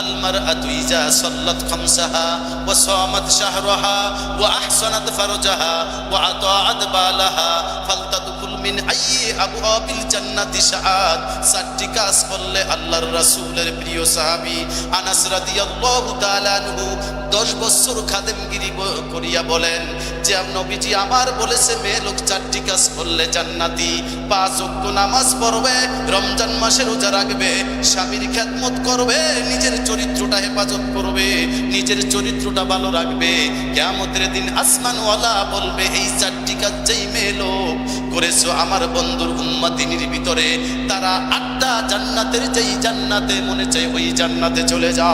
المرأة إذا صلت خمسها وصامت شهرها وأحسنت فرجها وأطاعت بالها فلتدخل من أي أبواب الجنة شاءت। চারটি কাজ করলে আল্লাহর রাসূলের প্রিয় সাহাবী আনাস রাদিয়াল্লাহু তাআলা আনহু 10 বছর খাদেমগিরি করিয়া বলেন যে নবীজি আমার বলেছে মেয়ে লোক চারটি কাজ করলে জান্নাতি। 5 ওয়াক্ত নামাজ পড়বে, রমজান মাসে রোজা রাখবে, স্বামীর খেদমত করবে, নিজের চরিত্রটা হেফাজত করবে, নিজের চরিত্রটা ভালো রাখবে। কিয়ামতের দিন আসমানওয়ালা বলবে এই চারটি কাজ যেই মেয়ে লোক করেছো আমার বন্ধুর উম্মতির ভিতরে, তারা 8টা জান্নাতের যেই জান্নাতে মনে চাই ওই জান্নাতে চলে যা।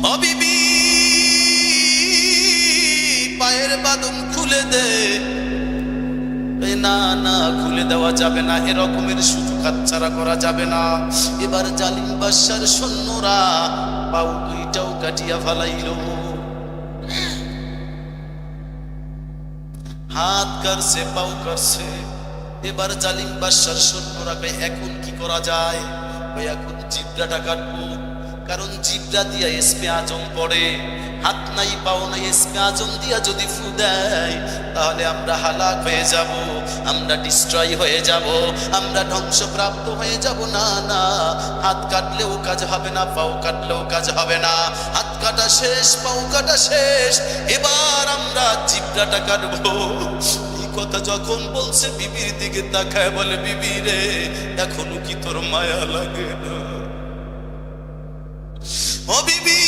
ও বিবি, পায়ের বাঁধন খুলে দে। না না, খুলে দেওয়া যাবে না, এরকমের সুযোগ হাতছাড়া করা যাবে না। এবার জালিম বাদশার সৈন্যরা পাও দুইটাও কাটিয়া ফেলাইল, হাত কাটছে, পাও কাটছে। এবার জালিম বাদশার সৈন্যরা এখন কি করা যায়? এখন জিব্রাটা কাটবো, কারণ জিব্রা দিয়া ইসমে আজম পড়ে। হাত নাই পাও নাই, ইসমে আজম দিয়া যদি ফু দেয় তাহলে আমরা হালাক হয়ে যাব, আমরা ডিস্ট্রয় হয়ে যাব, আমরা ধ্বংসপ্রাপ্ত হয়ে যাব। না না, হাত কাটলেও কাজ হবে না, পাও কাটলেও কাজ হবে না। হাত কাটা শেষ, পাও কাটা শেষ, এবার আমরা জিব্রাটা কাটবো। এই কথা যখন বলছে বিবির দিকে তাকায় বলে, বিবি রে, এখনো কি তোর মায়া লাগে না? ও বিবি,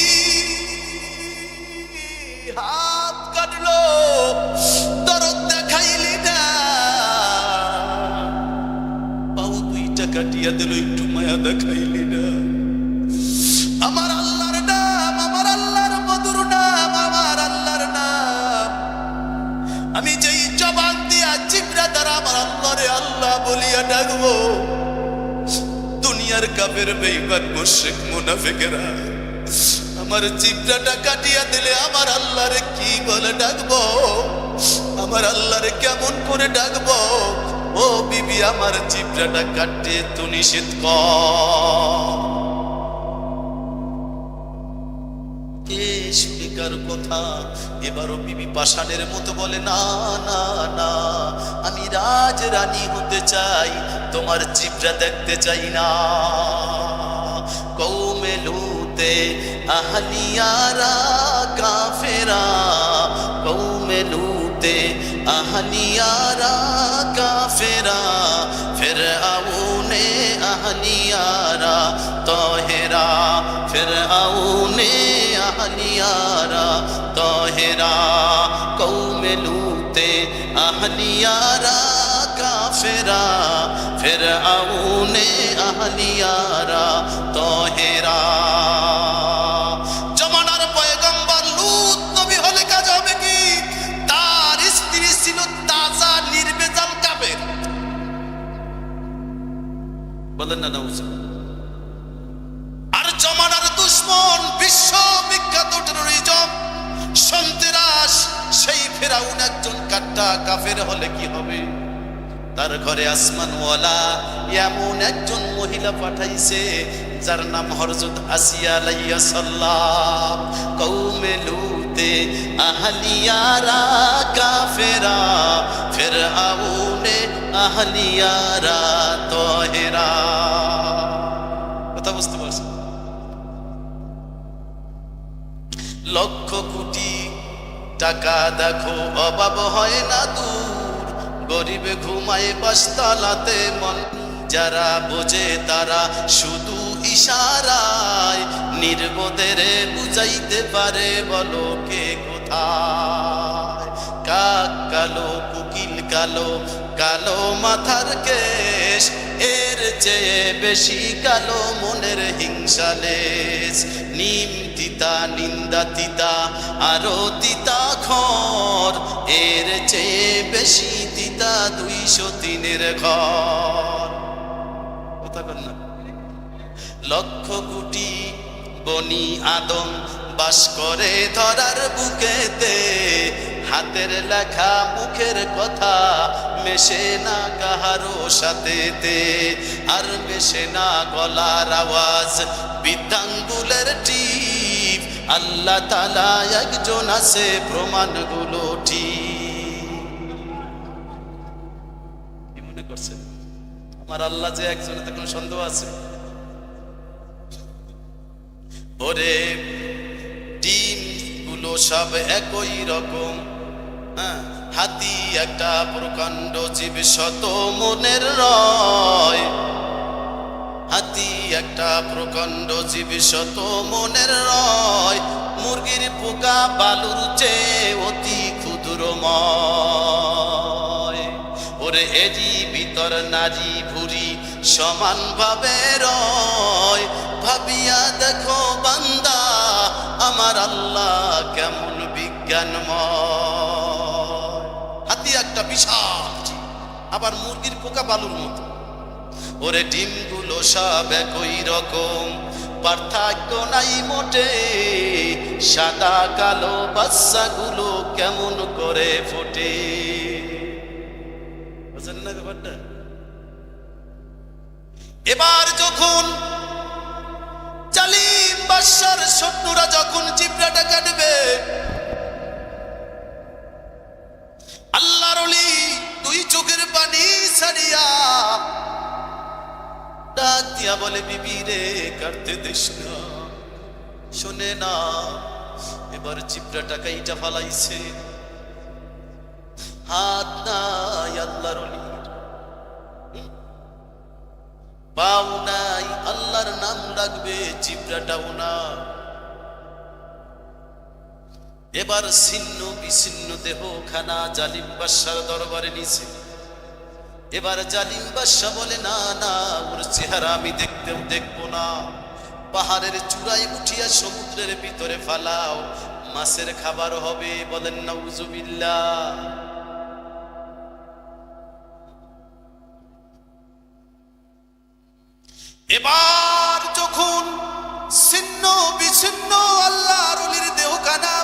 হাত কাটলো, দরদ দেখাইলি না, পাও দুইটা কাটিয়া দিল, একটু মায়া দেখাইলি না? আমার আল্লাহর নাম, আমার আল্লাহর মধুর নাম, আমার আল্লাহর নাম আমি যেই জবান দিয়া জিব্রা দ্বারা আমার আল্লাহরে আল্লাহ বলিয়া ডাকবো, দুনিয়ার কাফের বেঈমান মুশরিক মুনাফিকেরা আমার জিব্রাটা কাটিয়া দিলে আমার আল্লাহরে কি বলে ডাকবো? আমার আল্লাহরে কেমন করে ডাকবো? ও বিবি, আমার জিব্রাটা কাটতে তো নিষেধ কর। স্পিকার কথা এবারও বিবি পাষাণের মতো বলে, না না না, আমি রাজ রানী হতে চাই, তোমার জিব্রা দেখতে চাই না। কওমে লুতে আহলিয়ারা কাফেরা, কওমে লুতে আহলিয়ারা কাফেরা, ফিরআউনে আহলিয়ারা তাহেরা, ফিরআউনে আহলিয়ারা তাহেরা। কওমে লুতে আহলিয়ারা কাফেরা, ফিরআউনে আহলিয়ারা তাহেরা। জমানার বিশ্ববিখ্যাত টেররিজম সন্ত্রাস সেই ফেরাউন একজন কাট্টা কাফের হলে কি হবে? তার ঘরে আসমানওয়ালা এমন একজন মহিলা পাঠাইছে যার নাম হযরত আসিয়া আলাইহিস সালাম। কওমে লুতে আহলিয়ারা কাফেরা, ফিরআউনে আহলিয়ারা তাহেরা। কথা বুঝতে পারছেন? লক্ষ কোটি টাকা দেখো অভাব হয় না দূর, গরিবে ঘুমায় পাঁচতলাতে মন, যারা বোঝে তারা শুধু ইশারায় নির্বোধের বুঝাইতে পারে, বলো কে কোথায়? কাক কালো কুকিল কালো, কালো মাথার কেশ, এর চেয়ে বেশি কালো মনের হিংসালেশ। নিম তিতা নিন্দা তিতা আরো তিতা খর, এর চেয়ে বেশি তিতা 203-এর ঘর। কথা বল না? লক্ষ কোটি বনি আদম বাস করে ধরার বুকেতে, হাতের লেখা মুখের কথা মেশে না কাহারো সাথেতে, আর মেশে না গলার আওয়াজ বৃদ্ধাঙ্গুলের টিপ। আল্লাহ তাআলা একজন আছে, প্রমাণগুলো ঠিক। কি মনে করছেন আমার আল্লাহ যে একজন, এতে কোনো সন্দেহ আছে? ওরে ডিম গুলো সব একই রকম, হাতি একটা প্রকাণ্ড জীব, শত মনের রয়। হাতি একটা প্রকাণ্ড জীব, শত মনের রয়। মুরগির পোকা বালুর চেয়ে অতি ক্ষুদ্রময়। ওরে এরই ভিতর নারী ভুরি সমান ভাবে রয়। ভাবিয়া দেখো বান্দা আমার আল্লাহ কেমন বিজ্ঞানময়। হাতি একটা বিশাল জীব, আবার মুরগির পোকা বালুর মতো। ওরে ডিমগুলো সব একই রকম, পার্থক্য নাই মোটে। সাদা কালো বাচ্চাগুলো কেমন করে ফোটে। বুঝেন না ব্যাপারটা? এবার যখন জালিম বাদশার শত্রুরা যখন জিব্রাটা কাটবে, আল্লাহর ওলি 2 চোখের পানি ছাড়িয়া ডাক দিয়া বলে, বিবি রে কাটতে দিস না, শোনে না। এবার জিব্রাটা কাইটা ফালাইছে, হাত নাই আল্লাহর ওলির, পাও নাই, আল্লাহর নাম রাখবে জিব্রাটাও না। এবার ছিন্ন বিচ্ছিন্ন দেহখানা জালিম বাদশার দরবারে নিছে। এবার জালিম বাদশা বলে, না না, ওর চেহারা আমি দেখবো না। পাহাড়ের চূড়ায় উঠিয়া সমুদ্রের ভিতরে ফালাও, মাছের খাবার হবে। বলেন নাউজুবিল্লাহ। এবার যখন ছিন্ন বিচ্ছিন্ন আল্লাহর ওলির দেহখানা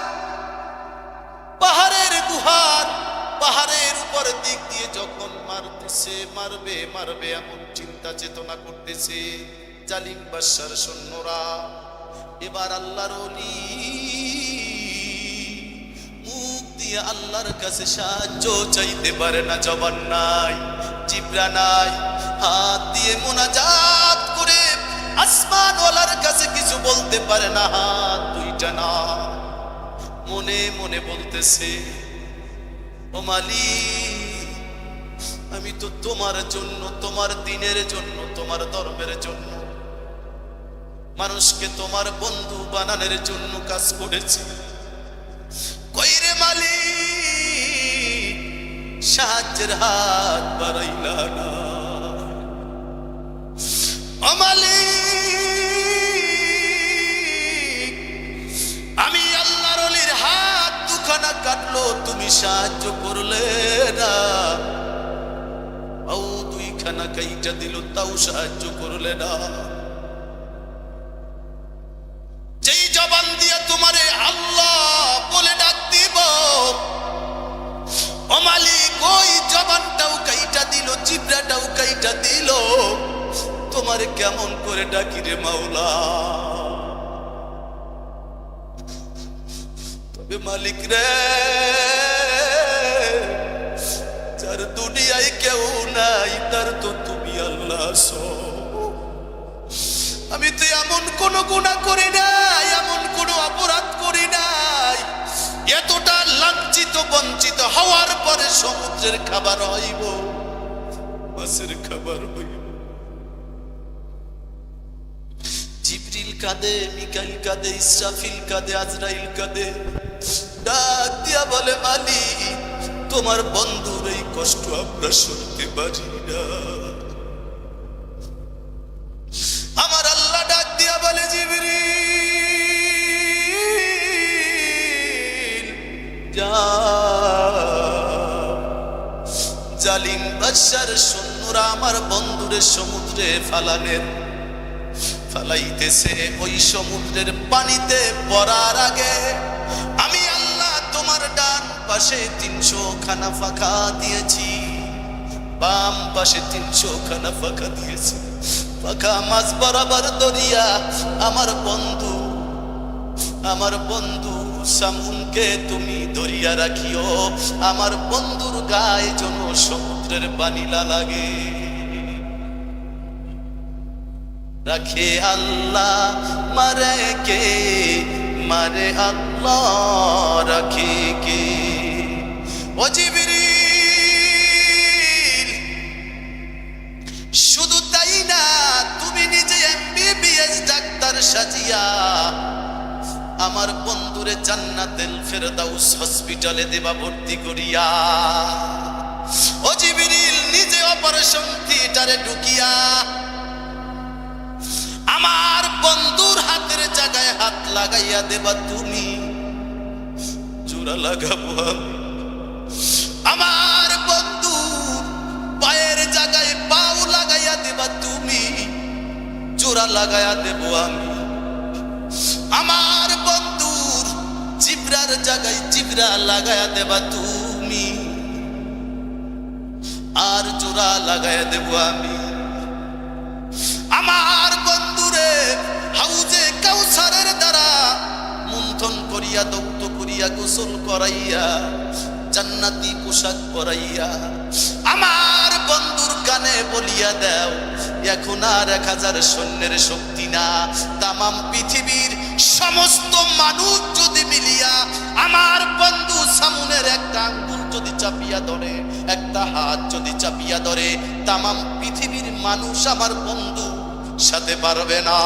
পাহাড়ের গুহার পাহাড়ের উপর দিক দিয়ে যখন মারতেছে, মারবে মারবে এমন চিন্তা চেতনা করতেছে জালিম বাদশার সৈন্যরা। এবার আল্লাহর ওলি মুখ দিয়ে আল্লাহর কাছে সাহায্য চাইতে পারে না, জবান নাই, জিব্রা নাই। হাত দিয়ে মুনাজাত করে আসমানওয়ালার কাছে কিছু বলতে পারে না, হাত দুইটা না। মনে মনে বলতেছে, ও মালিক, আমি তো তোমার জন্য, তোমার দ্বীনের জন্য, তোমার ধর্মের জন্য, মানুষকে তোমার বন্ধু বানানোর জন্য কাজ করেছি। কইরে মালিক, সাহায্যের হাত বাড়াইলা না। ও মালিক, আমি আল্লাহর ওলির হাত দুখানা কাটলো, তুমি সাহায্য করলে না। ও 2খানা কাইটা দিল, তাও সাহায্য করলে না। যেই জবান একটা দিল, তোমার কেমন করে ডাকি রে মাওলা। তবে মালিক রে, যার দুনিয়ায় কেউ নাই তার তো তুমি আল্লাহ আছো। আমি তো এমন কোন গুনাহ করি নাই, এমন কোন অপরাধ করি নাই, এতটা লাঞ্ছিত বঞ্চিত হওয়ার পরে সমুদ্রের খাবার হইব, মাছের খাবার হইব। জিবরিল কাঁদে, মিকাইল কাঁদে, ইসরাফিল কাঁদে, আজরাইল কাঁদে, ডাক দিয়া বলে মালিক, তোমার বন্ধুর এই কষ্ট আমরা সইতে পারি না। আমার আল্লাহ ডাক দিয়া বলে জিবরিল যা, জালিম বাদশার সৈন্যরা আমার বন্ধুরে সমুদ্রে ফালাইতেছে। ওই সমুদ্রের পানিতে পড়ার আগে আমি আল্লাহ তোমার ডান পাশে 300 খানা ফাঁকা দিয়েছি, বাম পাশে 300 খানা ফাঁকা দিয়েছি। ফাঁকা মাছ বরাবর দরিয়া আমার বন্ধু সামুনকে তুমি দরিয়া রাখিও, আমার বন্ধুর গায়ে যেন সমুদ্রের পানি না লাগে। রাখে আল্লাহ, মারে কে মারে আল্লাহ, রাখে কে। ও জিবরিল, শুধু তাই না, তুমি নিজে MBBS ডাক্তার সাজিয়া আমার বন্ধুরে জান্নাতুল ফেরদাউস হসপিটালে দেবা ভর্তি করিয়া। ও জিবরিল, নিজে অপারেশন থিয়েটারে ঢুকিয়া আমার বন্ধুর হাতের জায়গায় হাত লাগাইয়া দেবা তুমি, জোড়া লাগাবো আমি। আমার বন্ধুর পায়ের জায়গায় পাও লাগাইয়া দেবা তুমি, জোড়া লাগাইয়া দেব আমি। আমার বন্ধুর জিবরার জায়গায় জিবরা লাগাইয়া দেবা তুমি, আর জোড়া লাগাইয়া দেব আমি। আমার বন্ধুরে হাউজে কাউসারের দ্বারা মন্থন করিয়া দগ্ধ করিয়া গোসল করাইয়া জান্নাতি পোশাক পরাইয়া আমার বন্ধুর কানে বলিয়া দাও, এখন আর 1000 সৈন্যের শক্তি না, তামাম পৃথিবীর সমস্ত মানুষ যদি মিলিয়া আমার বন্ধু সামুনের একটা আঙ্গুল যদি চাপিয়া ধরে, একটা হাত যদি চাপিয়া ধরে, তামাম পৃথিবীর মানুষ আমার বন্ধু সাথে পারবে না।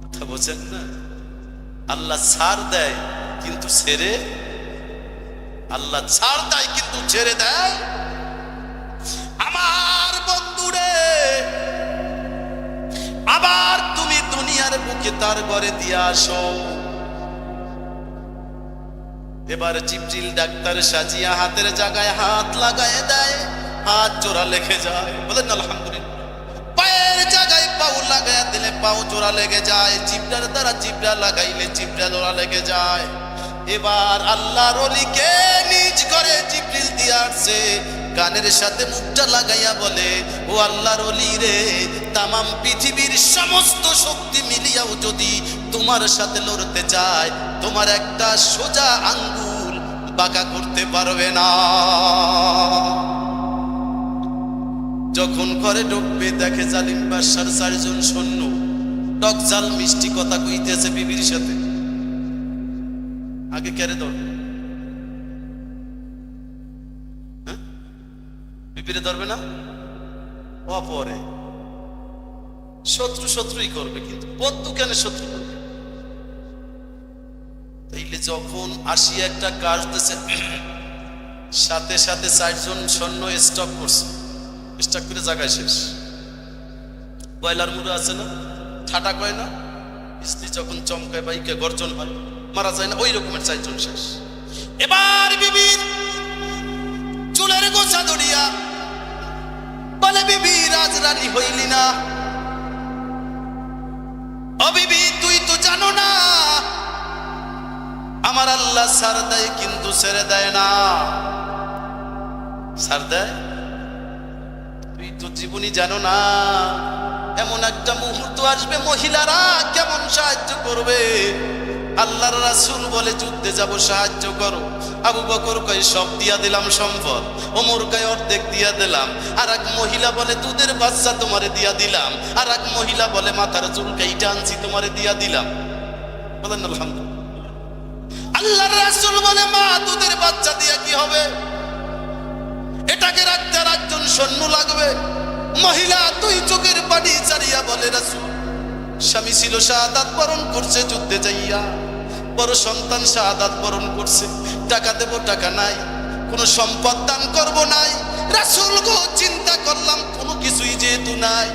কথা বলছেন না? আল্লাহ ছাড় দেয় কিন্তু ছেড়ে, আল্লাহ ছাড় দেয় কিন্তু ছেড়ে দেয়। আমার বন্ধুরে আবার তুমি দুনিয়ার বুকে তার ঘরে দিয়ে আসো। এবার জিবরিল ডাক্তার সাজিয়া হাতের জায়গায় হাত লাগায় দেয়, হাত জোড়া লেগে যায়। বলেন আলহামদুলিল্লাহ। পায়ের জায়গায় পাও লাগায় দিলে পাও জোড়া লেগে যায়, জিবরার দ্বারা জিবরা লাগাইলে জিবরা জোড়া লেগে যায়। এবার আল্লাহর ওলিকে নিজ করে জিবরিল দিয়ে আসছে, কানের সাথে মুখটা লাগাইয়া বলে, ও আল্লাহর ওলি রে, তামাম পৃথিবীর সমস্ত শক্তি মিলিয়াও যদি তোমার সাথে লড়তে চায়, তোমার একটা সোজা আঙ্গুল বাঁকা করতে পারবে না। যখন ঘরে ঢুকবে দেখে জালিম বাদশার 4 জন সৈন্য টকঝাল মিষ্টি কথা কইতেছে বিবির সাথে। আগে কেড়ে ধরবে, বিবিরে ধরবে না, অপরে শত্রুই করবে, কিন্তু বন্ধু কেন শত্রু করবে? তাইলে যখন আসিয়া একটা কাজ দিতেছে, সাথে সাথে 4 জন সৈন্য স্টক করছে, স্টক করে জায়গায় শেষ। বয়লার মুড়ে আছে না, ঠাটা কয় না, স্ত্রী যখন চমকায় বাইকে গর্জন হয়, মারা যায় না, ওই রকমের 4 জন শেষ। এবার বিবির চুলের গোছা ধরিয়া বলে, বিবি রাজরানী হইলি না? ও বিবি, তুই তো জানো না আমার আল্লাহ ছাড় দেয় কিন্তু ছেড়ে দেয় না। ছাড় দেয়? তুই তো জীবনই জানো না, এমন একটা মুহূর্ত আসবে মহিলারা কেমন সাহায্য করবে। আল্লাহর রাসূল বলে যুদ্ধে যাব, সাহায্য করো। আবু বকর কয় সব দিয়া দিলাম সম্পদ, ওমর কয় অর্ধেক দিয়া দিলাম। আর এক মহিলা বলে দুধের বাচ্চা তোমারে দিয়া দিলাম। আর এক মহিলা বলে মাথার চুল কাইটা আনছি তোমারে দিয়া দিলাম। বলেন আলহামদুলিল্লাহ। আল্লাহর রাসূল বলে মা দুধের বাচ্চা দিয়া কি হবে, এটাকে রাখতে আর একজন সৈন্য লাগবে। মহিলা তুই চোখের পানি চারিয়া বলে রাসূল, স্বামী ছিল শাহাদাত বরণ করছে যুদ্ধে যাইয়া, বড় সন্তান শাহাদাত বরণ করছে, টাকা দেব টাকা নাই, কোনো সম্পদ দান করব নাই। রাসূল গো চিন্তা করলাম কোনো কিছুই যেহেতু নাই,